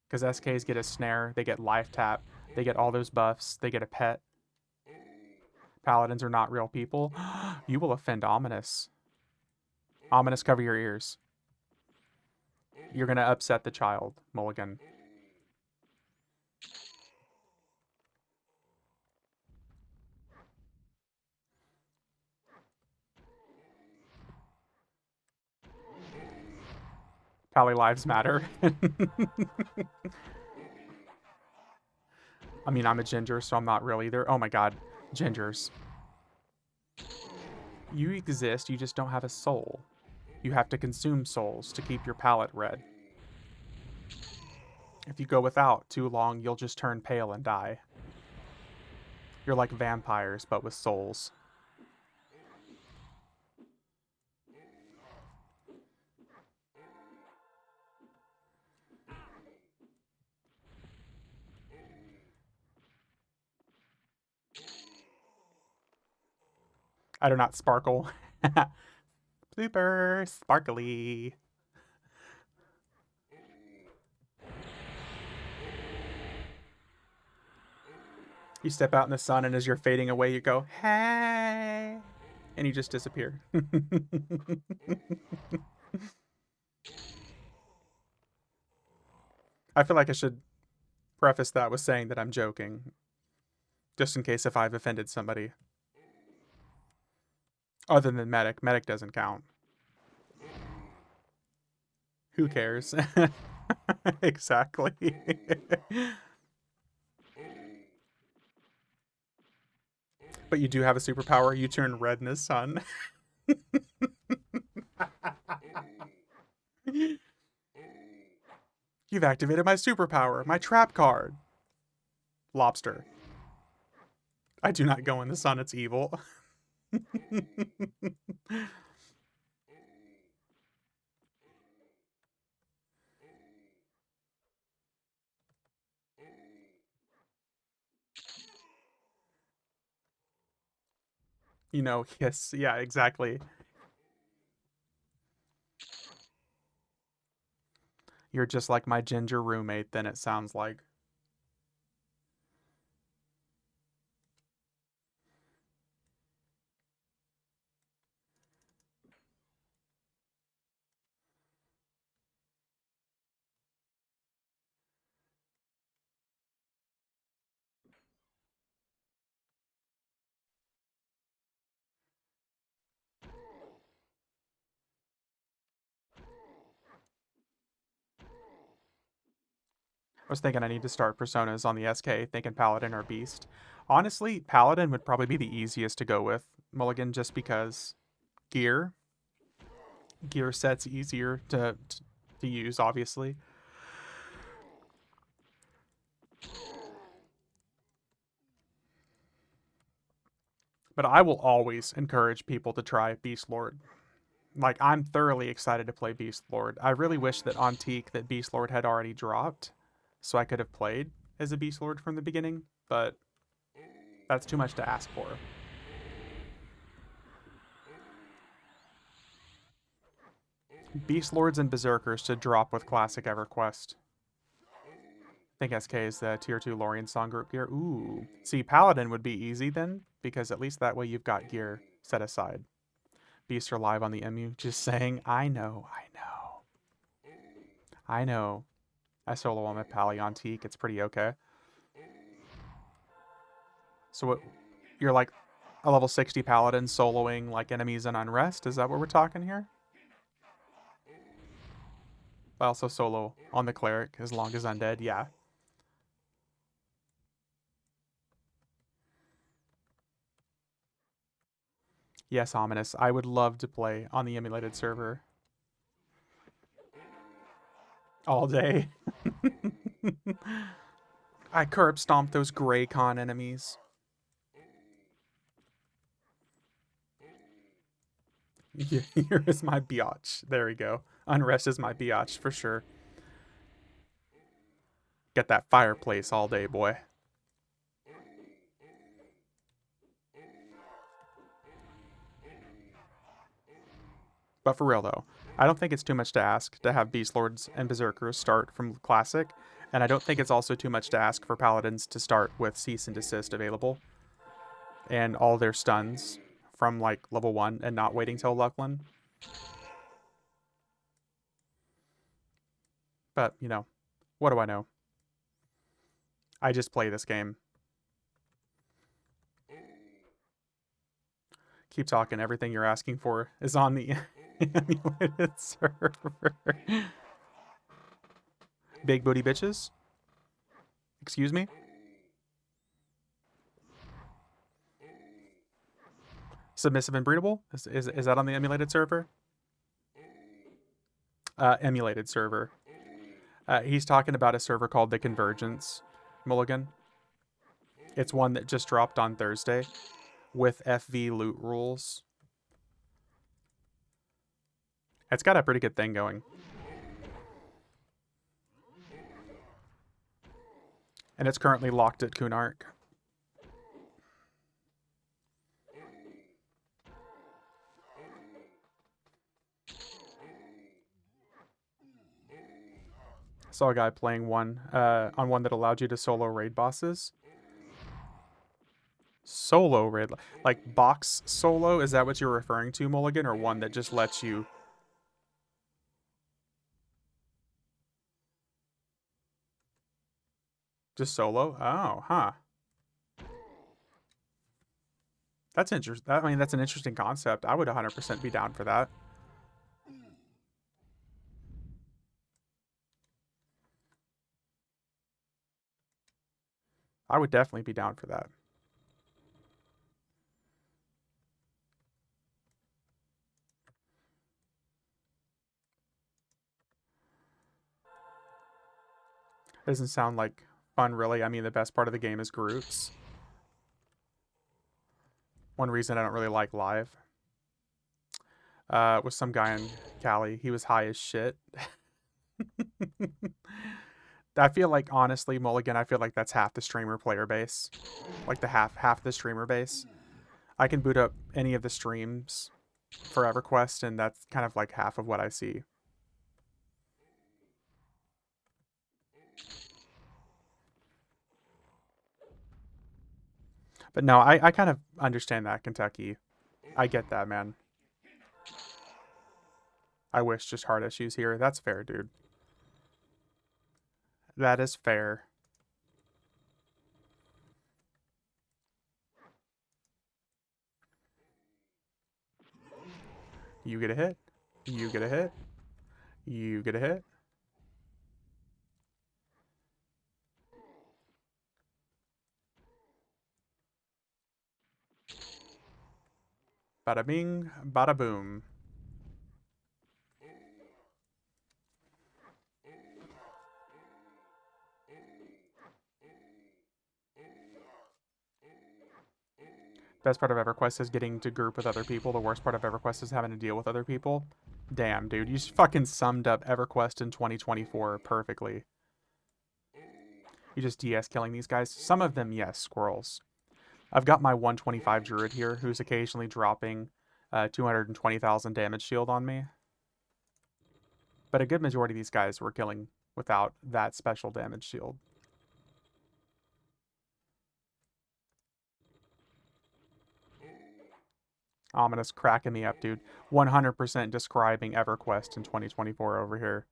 Because SKs get a snare, they get life tap, they get all those buffs, they get a pet. Paladins are not real people. You will offend Ominous. Ominous, cover your ears. You're gonna upset the child, Mulligan. Pally lives matter. I mean, I'm a ginger, so I'm not real either. Oh my god, gingers. You exist, you just don't have a soul. You have to consume souls to keep your palate red. If you go without too long, you'll just turn pale and die. You're like vampires, but with souls. I do not sparkle. Super sparkly. You step out in the sun, and as you're fading away, you go, hey, and you just disappear. I feel like I should preface that with saying that I'm joking, just in case if I've offended somebody. Other than Medic. Medic doesn't count. Who cares? Exactly. But you do have a superpower. You turn red in the sun. You've activated my superpower, my trap card. Lobster. I do not go in the sun, it's evil. You know, yes, yeah, exactly. You're just like my ginger roommate, then it sounds like. I was thinking I need to start personas on the SK, thinking Paladin or Beast. Honestly, Paladin would probably be the easiest to go with, Mulligan, just because gear. Gear set's easier to use, obviously. But I will always encourage people to try Beast Lord. Like, I'm thoroughly excited to play Beast Lord. I really wish that on Teak that Beast Lord had already dropped, so I could have played as a Beast Lord from the beginning, but that's too much to ask for. Beast Lords and Berserkers should drop with Classic EverQuest. I think SK is the tier 2 Lorien Song group gear. Ooh. See, Paladin would be easy then, because at least that way you've got gear set aside. Beasts are live on the MU. Just saying. I know. I know. I solo on my Paleontique. It's pretty okay. So what? You're like a level 60 paladin soloing like enemies in Unrest? Is that what we're talking here? I also solo on the cleric as long as undead. Yeah. Yes, ominous. I would love to play on the emulated server all day. I curb stomp those gray con enemies. Here is my biatch. There we go. Unrest is my biatch for sure. Get that fireplace all day, boy. But for real though, I don't think it's too much to ask to have Beast Lords and Berserkers start from Classic, and I don't think it's also too much to ask for Paladins to start with Cease and Desist available, and all their stuns from like level 1 and not waiting till Luckland. But, you know, what do I know? I just play this game. Keep talking. Everything you're asking for is on the emulated server. Big booty bitches? Excuse me? Submissive and breedable? Is that on the emulated server? Emulated server. He's talking about a server called the Convergence, Mulligan. It's one that just dropped on Thursday with FV loot rules. It's got a pretty good thing going. And it's currently locked at Kunark. Saw a guy playing one on one that allowed you to solo raid bosses. Solo raid, like box solo? Is that what you're referring to, Mulligan, or one that just lets you? Just solo? Oh, huh. That's interesting. I mean, that's an interesting concept. I would 100% be down for that. I would definitely be down for that. Doesn't sound like fun, really. I mean, the best part of the game is groups. One reason I don't really like live was some guy in Cali. He was high as shit. I feel like, honestly, Mulligan, I feel like that's half the streamer player base. Like the half the streamer base. I can boot up any of the streams for EverQuest, and that's kind of like half of what I see. But no, I kind of understand that, Kentucky. I get that, man. I wish just heart issues here. That's fair, dude. That is fair. You get a hit. You get a hit. You get a hit. Bada bing, bada boom. Best part of EverQuest is getting to group with other people. The worst part of EverQuest is having to deal with other people. Damn, dude, you fucking summed up EverQuest in 2024 perfectly. You just DS killing these guys. Some of them, yes, squirrels. I've got my 125 druid here who's occasionally dropping 220,000 damage shield on me. But a good majority of these guys were killing without that special damage shield. Ominous cracking me up, dude. 100% describing EverQuest in 2024 over here.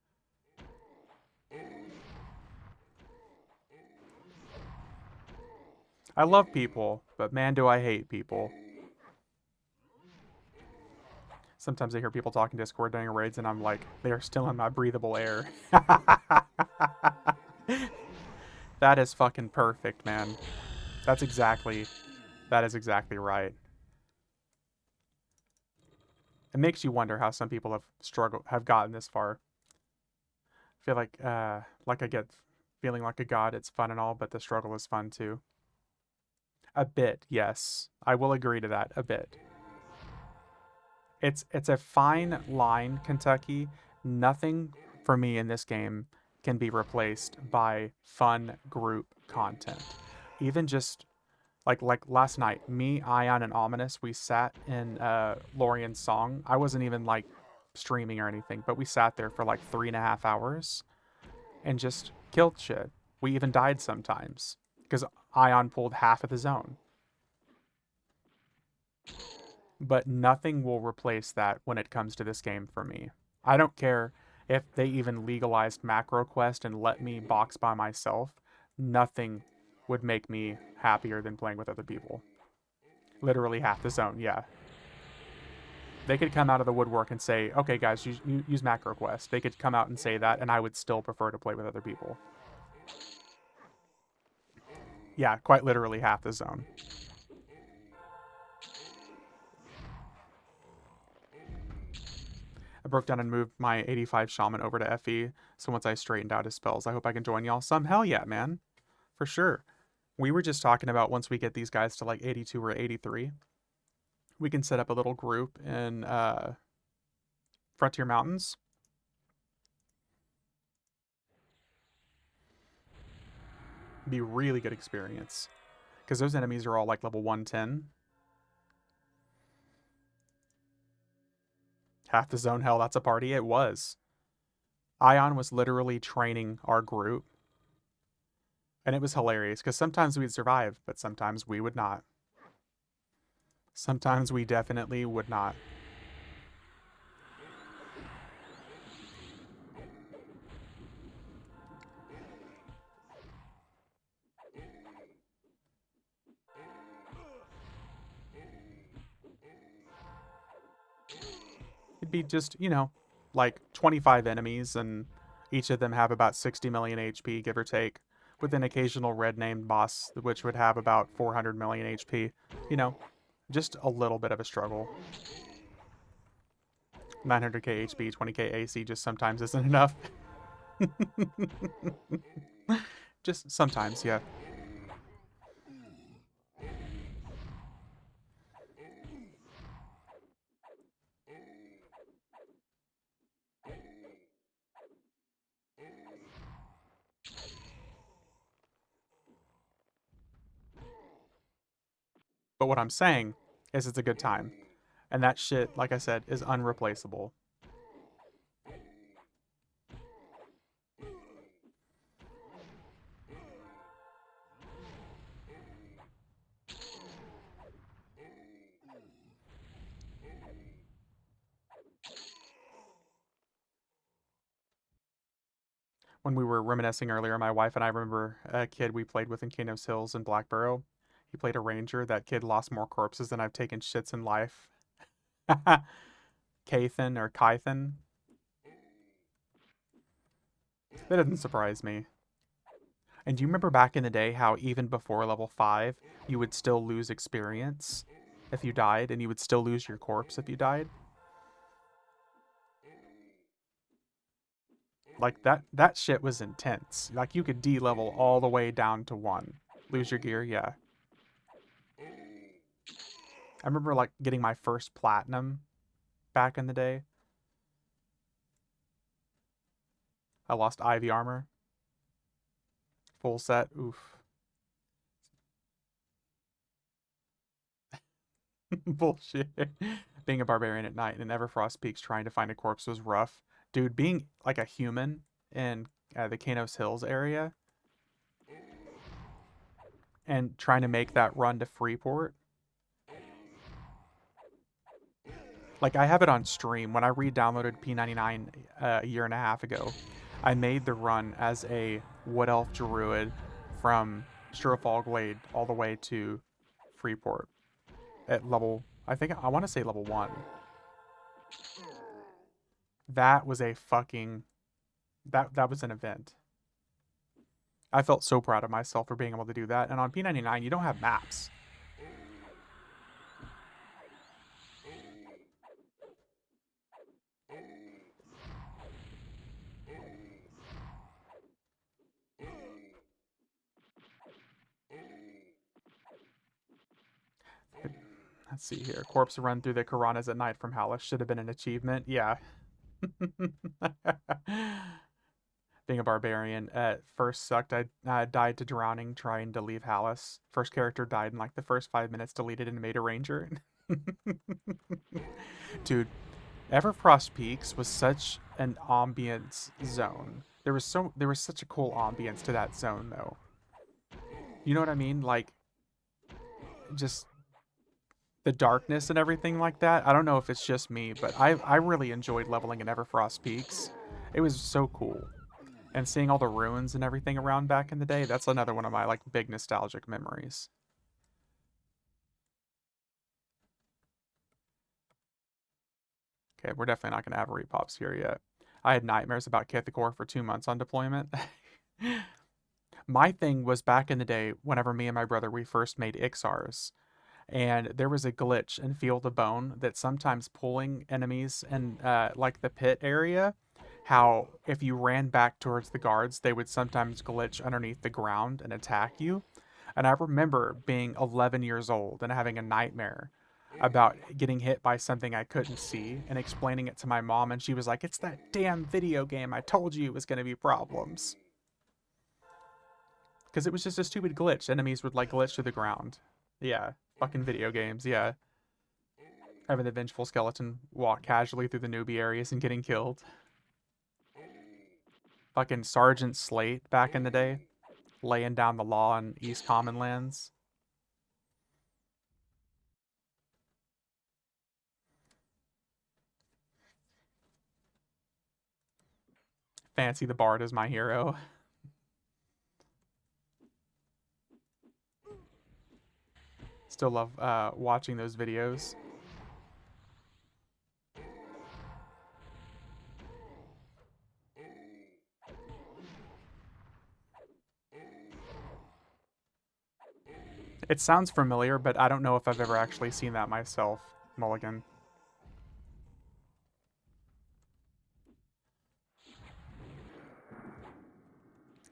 I love people, but man, do I hate people. Sometimes I hear people talking Discord during raids, and I'm like, they are still in my breathable air. That is fucking perfect, man. That's exactly, that is exactly right. It makes you wonder how some people have gotten this far. I feel like I get feeling like a god. It's fun and all, but the struggle is fun too. A bit, yes, I will agree to that. A bit. It's a fine line, Kentucky. Nothing for me in this game can be replaced by fun group content. Even just like last night, me, Ion, and Ominous, we sat in Lorian's song. I wasn't even like streaming or anything, but we sat there for like 3.5 hours and just killed shit. We even died sometimes because Ion pulled half of the zone. But nothing will replace that when it comes to this game for me. I don't care if they even legalized macro quest and let me box by myself. Nothing would make me happier than playing with other people. Literally half the zone, yeah. They could come out of the woodwork and say, okay, guys, use macro quest. They could come out and say that, and I would still prefer to play with other people. Yeah, quite literally half the zone. I broke down and moved my 85 shaman over to FE, so once I straightened out his spells, I hope I can join y'all some. Hell yeah, man. For sure. We were just talking about once we get these guys to like 82 or 83, we can set up a little group in Frontier Mountains. Be really good experience. Because those enemies are all like level 110. Half the zone, hell, that's a party. It was. Ion was literally training our group. And it was hilarious because sometimes we'd survive, but sometimes we would not. Sometimes we definitely would not. It'd be just, like 25 enemies, and each of them have about 60 million HP, give or take, with an occasional red named boss, which would have about 400 million HP. You know, just a little bit of a struggle. 900k HP, 20k AC just sometimes isn't enough. Just sometimes, yeah. But what I'm saying is it's a good time. And that shit, like I said, is unreplaceable. When we were reminiscing earlier, my wife and I remember a kid we played with in Kano's Hills in Blackborough. He played a ranger. That kid lost more corpses than I've taken shits in life. Kathan or Kythan. That doesn't surprise me. And do you remember back in the day how even before level 5, you would still lose experience if you died, and you would still lose your corpse if you died? Like that shit was intense. Like you could D-level all the way down to 1. Lose your gear, yeah. I remember like getting my first platinum back in the day. I lost Ivy armor. Full set. Oof. Bullshit. Being a barbarian at night in Everfrost Peaks trying to find a corpse was rough. Dude, being like a human in the Kanos Hills area and trying to make that run to Freeport. Like I have it on stream. When I re-downloaded P99 a year and a half ago, I made the run as a Wood Elf Druid from Strofall Glade all the way to Freeport at level. I think I want to say level 1. That was a fucking that was an event. I felt so proud of myself for being able to do that. And on P99, you don't have maps. Let's see here. Corpse run through the Karanas at night from Hallis should have been an achievement. Yeah. Being a barbarian at first sucked. I died to drowning trying to leave Hallis. First character died in like the first 5 minutes, deleted and made a ranger. Dude, Everfrost Peaks was such an ambience zone. There was such a cool ambience to that zone though. You know what I mean? Like just the darkness and everything like that. I don't know if it's just me, but I really enjoyed leveling in Everfrost Peaks. It was so cool. And seeing all the ruins and everything around back in the day, that's another one of my like big nostalgic memories. Okay, we're definitely not going to have repops here yet. I had nightmares about Kithakor for 2 months on deployment. My thing was back in the day, whenever me and my brother we first made Ixars, and there was a glitch in Field of Bone that sometimes pulling enemies in like the pit area, how if you ran back towards the guards, they would sometimes glitch underneath the ground and attack you. And I remember being 11 years old and having a nightmare about getting hit by something I couldn't see and explaining it to my mom, and she was like, "It's that damn video game. I told you it was going to be problems." Because it was just a stupid glitch. Enemies would like glitch to the ground. Yeah, fucking video games. Yeah, having the vengeful skeleton walk casually through the newbie areas and getting killed. Fucking Sergeant Slate back in the day, laying down the law in East Commonlands. Fancy the Bard is my hero. Still love watching those videos. It sounds familiar, but I don't know if I've ever actually seen that myself, Mulligan.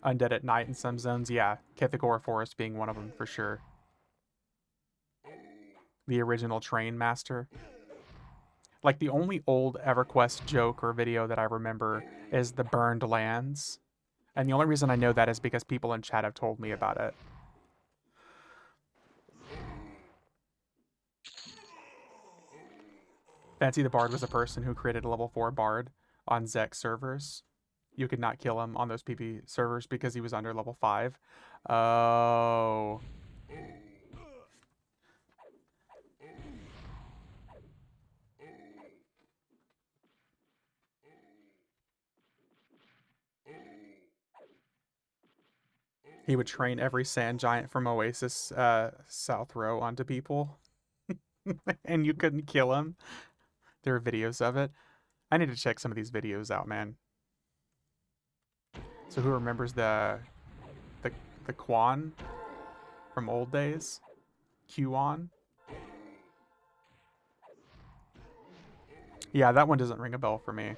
Undead at night in some zones, yeah. Kithagora Forest being one of them for sure. The original Train Master. Like the only old EverQuest joke or video that I remember is the burned lands. And the only reason I know that is because people in chat have told me about it. Fancy the Bard was a person who created a level 4 Bard on Zek servers. You could not kill him on those PP servers because he was under level 5. Oh. He would train every sand giant from Oasis South Row onto people. And you couldn't kill him. There are videos of it. I need to check some of these videos out, man. So who remembers the the Quan from old days? Quan? Yeah, that one doesn't ring a bell for me.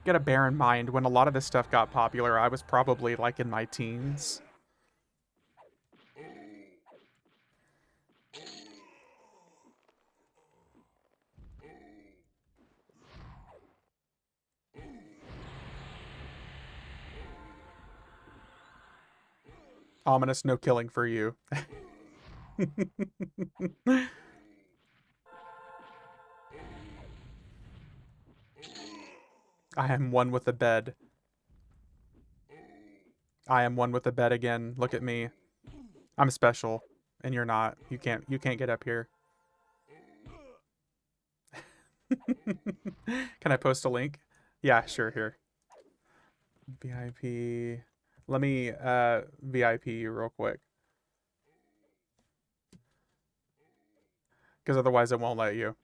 Gotta bear in mind, when a lot of this stuff got popular, I was probably like in my teens. Ominous no killing for you. I am one with the bed. I am one with the bed again. Look at me. I'm special, and you're not. You can't get up here. Can I post a link? Yeah, sure, here. VIP. Let me VIP you real quick. Because otherwise it won't let you.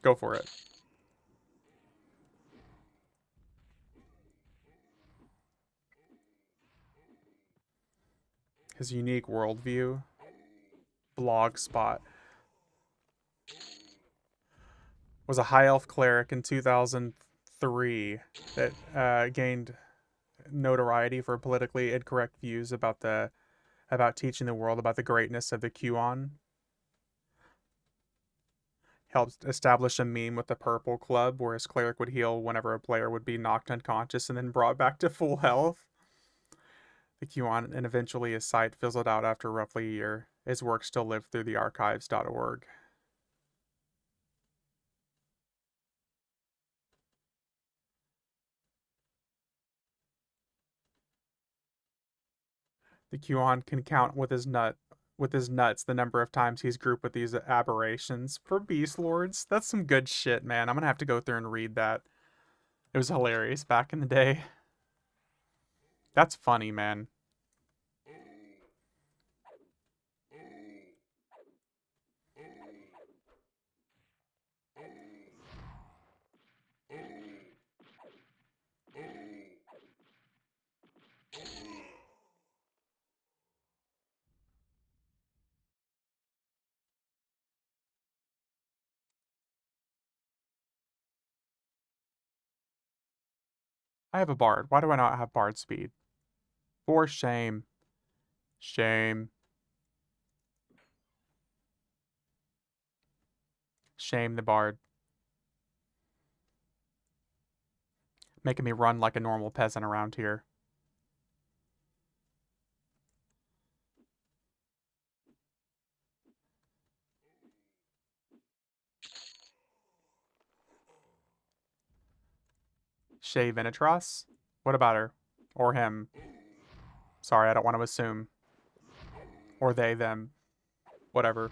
Go for it. His unique worldview. Blog spot. Was a high elf cleric in 2003 that gained notoriety for politically incorrect views about teaching the world about the greatness of the QAnon. Helped establish a meme with the Purple Club, where his cleric would heal whenever a player would be knocked unconscious and then brought back to full health. The QAnon, and eventually his site fizzled out after roughly a year. His work still lived through the archives.org. The QAnon can count with his nuts the number of times he's grouped with these aberrations for beast lords. That's some good shit, man. I'm gonna have to go through and read that. It was hilarious back in the day. That's funny, man. I have a bard. Why do I not have bard speed? For shame. Shame. Shame the bard. Making me run like a normal peasant around here. Shay Venatros? What about her? Or him? Sorry, I don't want to assume. Or they, them. Whatever.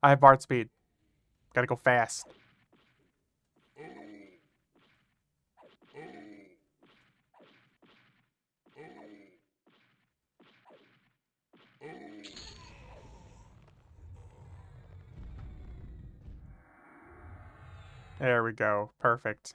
I have bard speed. Gotta go fast. There we go. Perfect.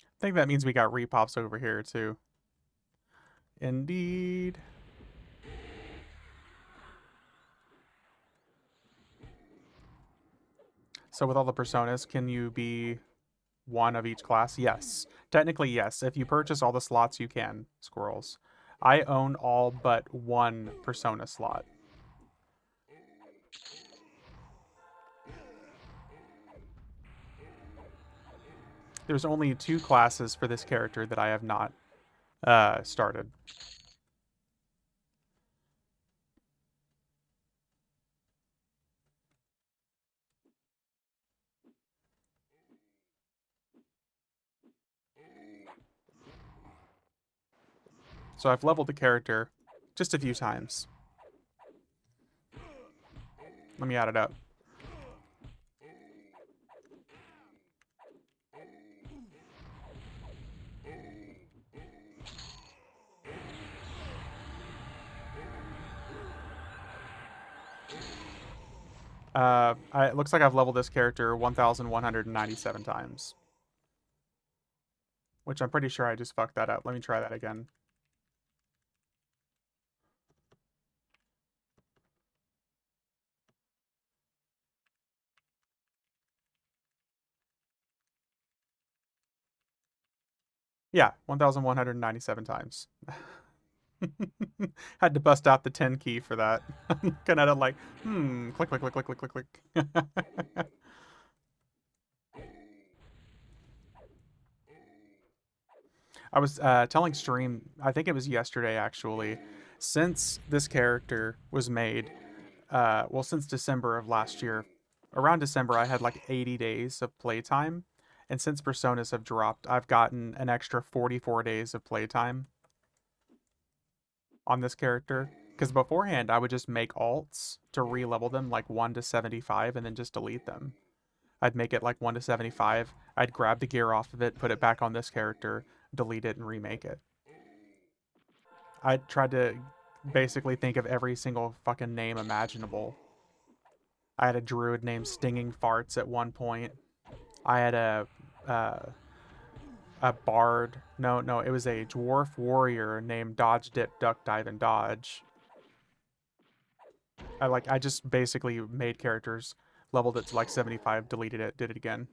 I think that means we got repops over here, too. Indeed. So with all the personas, can you be one of each class? Yes. Technically, yes. If you purchase all the slots, you can. Squirrels. I own all but one persona slot. There's only two classes for this character that I have not started. So I've leveled the character just a few times. Let me add it up. It looks like I've leveled this character 1,197 times, which I'm pretty sure I just fucked that up. Let me try that again. Yeah, 1,197 times. Had to bust out the 10 key for that. I'm looking at it like, click, click, click, click, click, click, click. I was telling Stream, I think it was yesterday actually, since this character was made, well, since December of last year, around December, I had like 80 days of playtime. And since Personas have dropped, I've gotten an extra 44 days of playtime on this character. Because beforehand, I would just make alts to re-level them like 1 to 75 and then just delete them. I'd make it like 1 to 75. I'd grab the gear off of it, put it back on this character, delete it, and remake it. I tried to basically think of every single fucking name imaginable. I had a druid named Stinging Farts at one point. I had uh, a bard. No, no, it was a dwarf warrior named Dodge Dip Duck Dive and Dodge. I just basically made characters, leveled it to like 75, deleted it, did it again.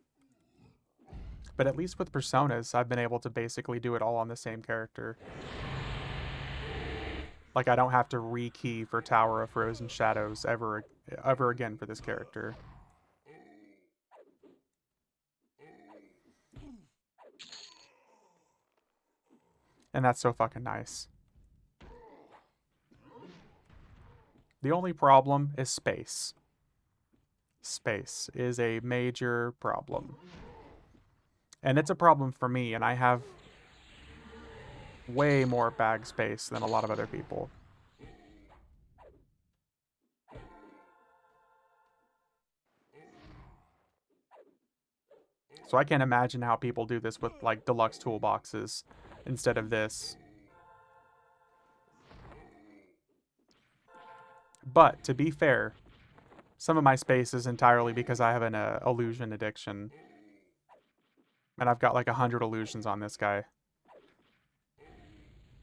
But at least with personas, I've been able to basically do it all on the same character. Like I don't have to rekey for Tower of Frozen Shadows ever again for this character. And that's so fucking nice. The only problem is space. Space is a major problem. And it's a problem for me, and I have way more bag space than a lot of other people. So I can't imagine how people do this with like deluxe toolboxes instead of this. But to be fair, some of my space is entirely because I have an illusion addiction. And I've got like 100 illusions on this guy.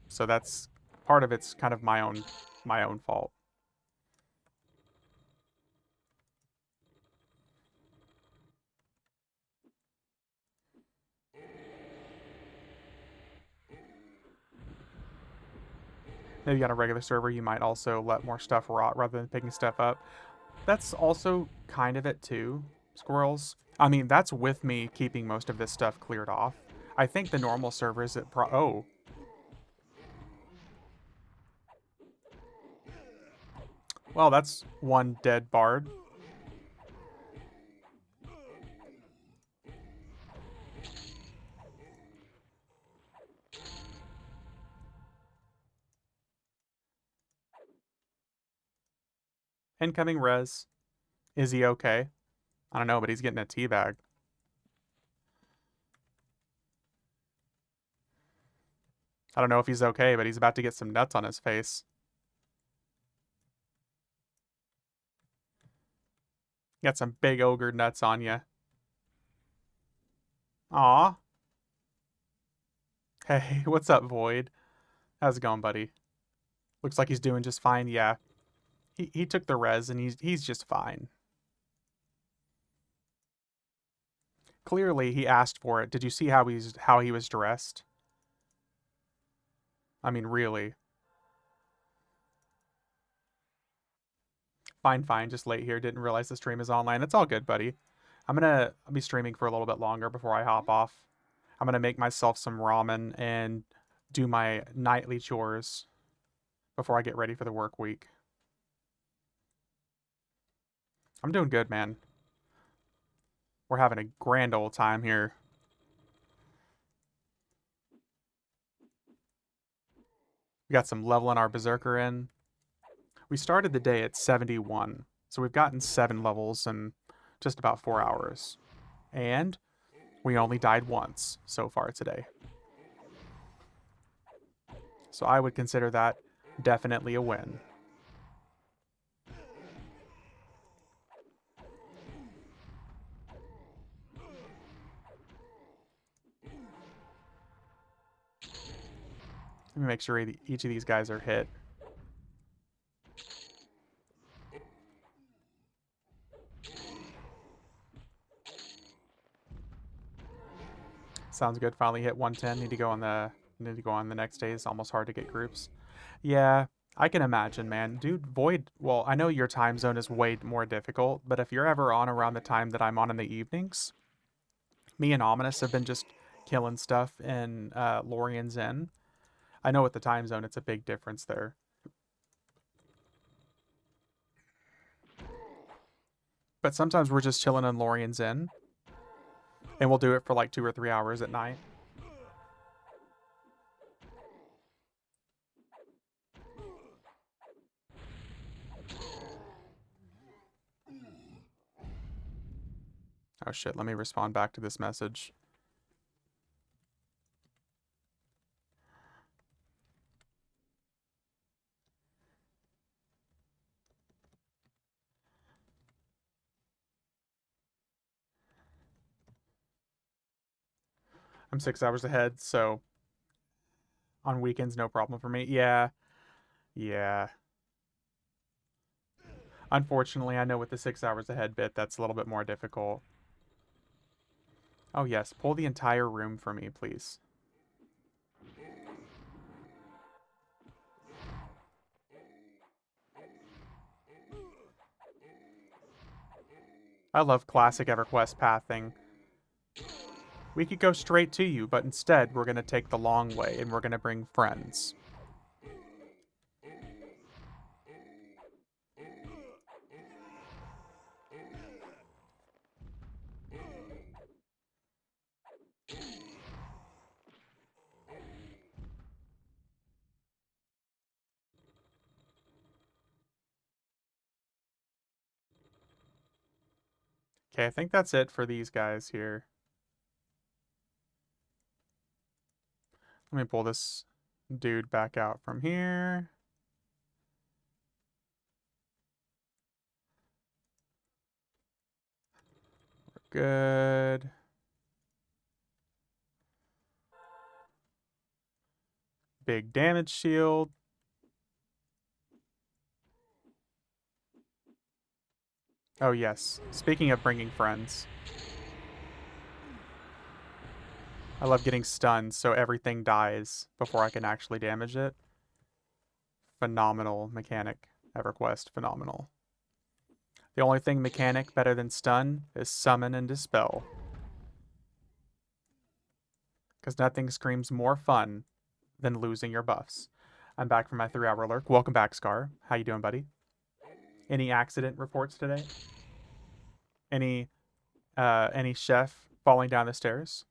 So that's part of it's kind of my own fault. Maybe on a regular server you might also let more stuff rot rather than picking stuff up. That's also kind of it too, squirrels. I mean, that's with me keeping most of this stuff cleared off. I think the normal servers at oh, well, that's one dead bard. Incoming res. Is he okay? I don't know, but he's getting a teabag. I don't know if he's okay, but he's about to get some nuts on his face. Got some big ogre nuts on you. Aw. Hey, what's up, Void? How's it going, buddy? Looks like he's doing just fine. Yeah, he took the res and he's just fine. Clearly, he asked for it. Did you see how he was dressed? I mean, really. Fine, fine. Just late here. Didn't realize the stream is online. It's all good, buddy. I'll be streaming for a little bit longer before I hop off. I'm gonna make myself some ramen and do my nightly chores before I get ready for the work week. I'm doing good, man. We're having a grand old time here. We got some leveling our berserker in. We started the day at 71, so we've gotten 7 levels in just about 4 hours. And we only died once so far today. So I would consider that definitely a win. Let me make sure each of these guys are hit. Sounds good. Finally hit 110. Need to go on the next day. It's almost hard to get groups. Yeah, I can imagine, man. Dude, Void, well, I know your time zone is way more difficult, but if you're ever on around the time that I'm on in the evenings, me and Ominous have been just killing stuff in Lorien's Inn. I know with the time zone, it's a big difference there. But sometimes we're just chilling in Lorien's Inn, and we'll do it for like 2 or 3 hours at night. Oh shit, let me respond back to this message. I'm 6 hours ahead, so on weekends, no problem for me. Yeah, yeah. Unfortunately, I know with the 6 hours ahead bit, that's a little bit more difficult. Oh, yes, pull the entire room for me, please. I love classic EverQuest pathing. We could go straight to you, but instead, we're going to take the long way and we're going to bring friends. Okay, I think that's it for these guys here. Let me pull this dude back out from here. Good. Big damage shield. Oh, yes. Speaking of bringing friends, I love getting stunned so everything dies before I can actually damage it. Phenomenal mechanic. EverQuest, phenomenal. The only thing mechanic better than stun is summon and dispel. Because nothing screams more fun than losing your buffs. I'm back from my 3 hour lurk. Welcome back, Scar. How you doing, buddy? Any accident reports today? Any any chef falling down the stairs?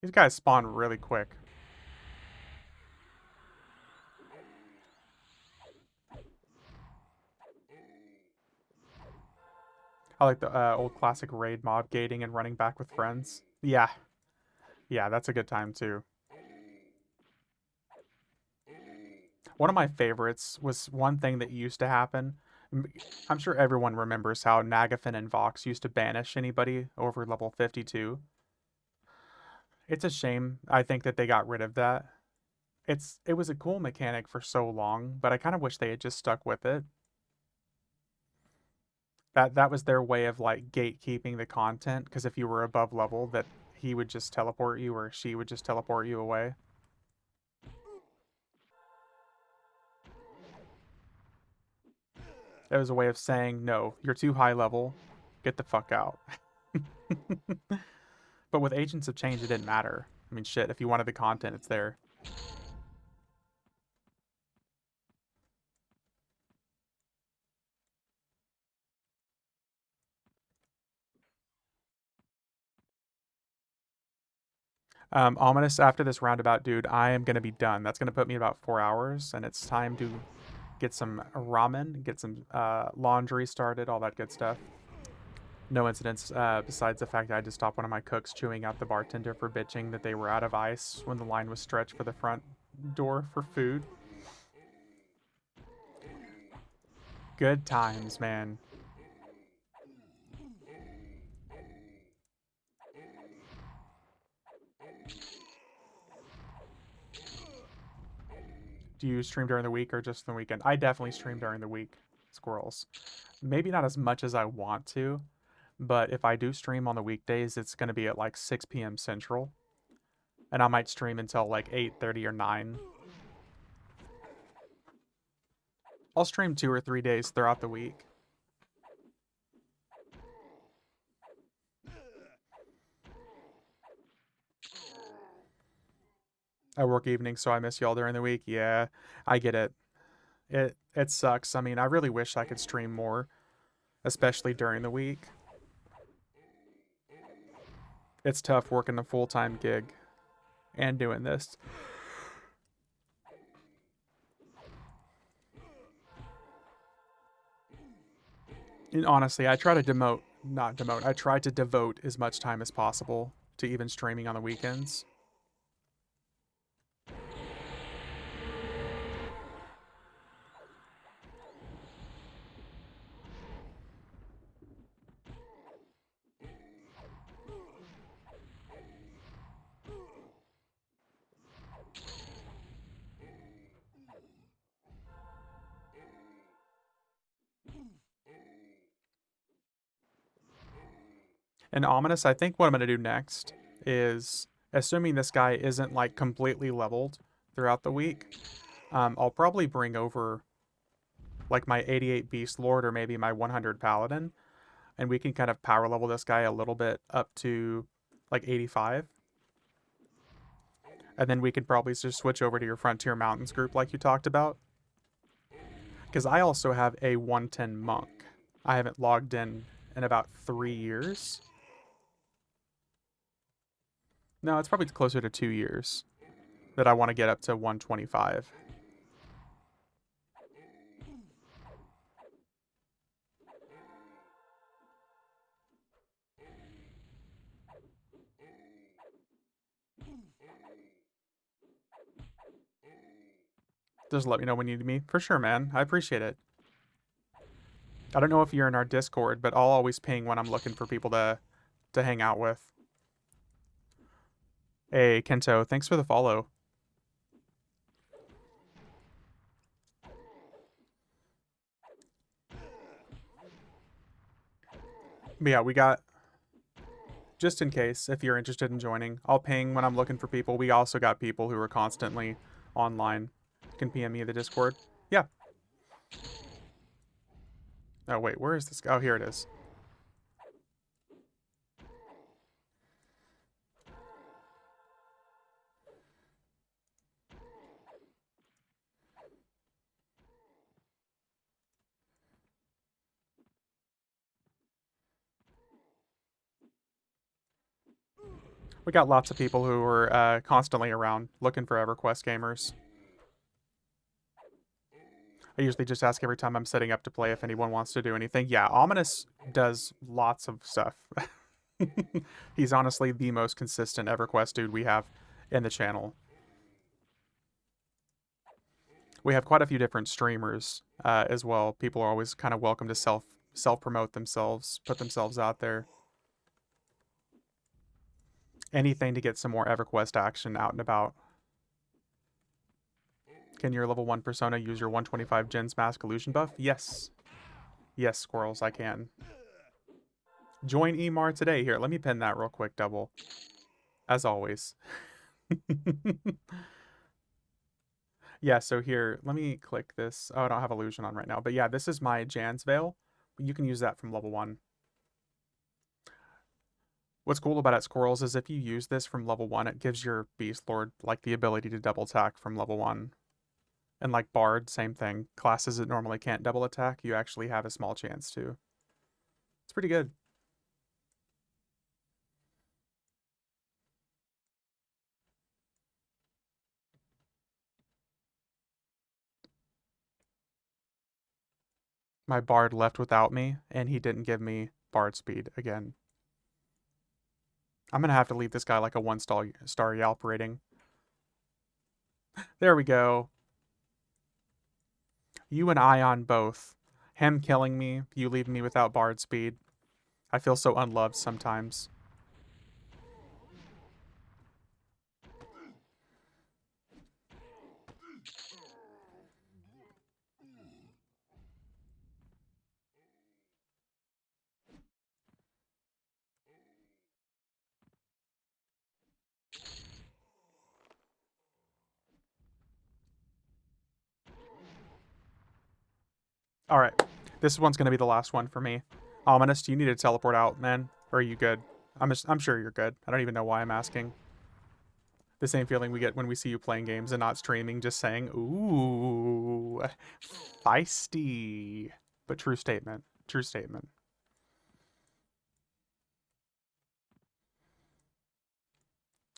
These guys spawn really quick. I like the old classic raid mob gating and running back with friends. Yeah, yeah, that's a good time too. One of my favorites was one thing that used to happen. I'm sure everyone remembers how Nagafin and Vox used to banish anybody over level 52. It's a shame, I think, that they got rid of that. It was a cool mechanic for so long, but I kind of wish they had just stuck with it. That was their way of like gatekeeping the content, because if you were above level, that he would just teleport you or she would just teleport you away. It was a way of saying, no, you're too high level, get the fuck out. But with Agents of Change, it didn't matter. I mean, shit, if you wanted the content, it's there. Ominous, after this roundabout, dude, I am going to be done. That's going to put me about 4 hours, and it's time to get some ramen, get some laundry started, all that good stuff. No incidents besides the fact that I just stopped one of my cooks chewing out the bartender for bitching that they were out of ice when the line was stretched for the front door for food. Good times, man. Do you stream during the week or just the weekend? I definitely stream during the week, squirrels. Maybe not as much as I want to, but if I do stream on the weekdays, it's going to be at like 6 p.m. Central, and I might stream until like 8:30 or 9. I'll stream 2 or 3 days throughout the week. I work evenings, so I miss y'all during the week. Yeah, I get it. It sucks. I mean, I really wish I could stream more, especially during the week. It's tough working a full-time gig and doing this. And honestly, I try to not demote. I try to devote as much time as possible to even streaming on the weekends. And ominous, I think what I'm gonna do next is, assuming this guy isn't like completely leveled throughout the week, I'll probably bring over like my 88 Beast Lord or maybe my 100 Paladin, and we can kind of power level this guy a little bit up to like 85. And then we could probably just switch over to your Frontier Mountains group like you talked about. Because I also have a 110 Monk. I haven't logged in about 3 years. No, it's probably closer to 2 years that I want to get up to 125. Just let me know when you need me. For sure, man. I appreciate it. I don't know if you're in our Discord, but I'll always ping when I'm looking for people to hang out with. Hey, Kento, thanks for the follow. But yeah, we got, just in case, if you're interested in joining, I'll ping when I'm looking for people. We also got people who are constantly online. You can PM me in the Discord. Yeah. Oh, wait, where is this guy? Oh, here it is. We got lots of people who are constantly around looking for EverQuest gamers. I usually just ask every time I'm setting up to play if anyone wants to do anything. Yeah, Ominous does lots of stuff. He's honestly the most consistent EverQuest dude we have in the channel. We have quite a few different streamers as well. People are always kind of welcome to self promote themselves, put themselves out there. Anything to get some more EverQuest action out and about. Can your level 1 persona use your 125 Gens Mask Illusion buff? Yes. Yes, squirrels, I can. Join Emar today. Here, let me pin that real quick, double. As always. Yeah, so here, let me click this. Oh, I don't have Illusion on right now. But yeah, this is my Jan's Veil. You can use that from level 1. What's cool about it, squirrels, is if you use this from level 1, it gives your Beast Lord like the ability to double attack from level 1. And like Bard, same thing. Classes that normally can't double attack, you actually have a small chance to. It's pretty good. My Bard left without me, and he didn't give me Bard speed again. I'm gonna have to leave this guy like a 1-star Yelp rating. There we go. You and I on both. Him killing me, you leaving me without Bard speed. I feel so unloved sometimes. All right. This one's going to be the last one for me. Ominous, do you need to teleport out, man? Or are you good? I'm sure you're good. I don't even know why I'm asking. The same feeling we get when we see you playing games and not streaming, just saying, ooh, feisty. But true statement. True statement.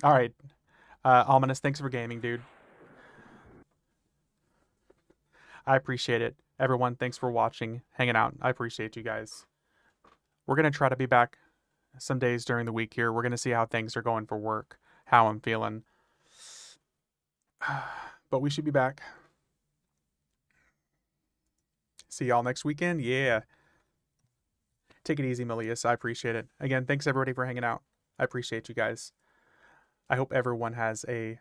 All right. Ominous, thanks for gaming, dude. I appreciate it. Everyone, thanks for watching, hanging out. I appreciate you guys. We're going to try to be back some days during the week here. We're going to see how things are going for work, how I'm feeling. But we should be back. See y'all next weekend. Yeah. Take it easy, Melias. I appreciate it. Again, thanks everybody for hanging out. I appreciate you guys. I hope everyone has a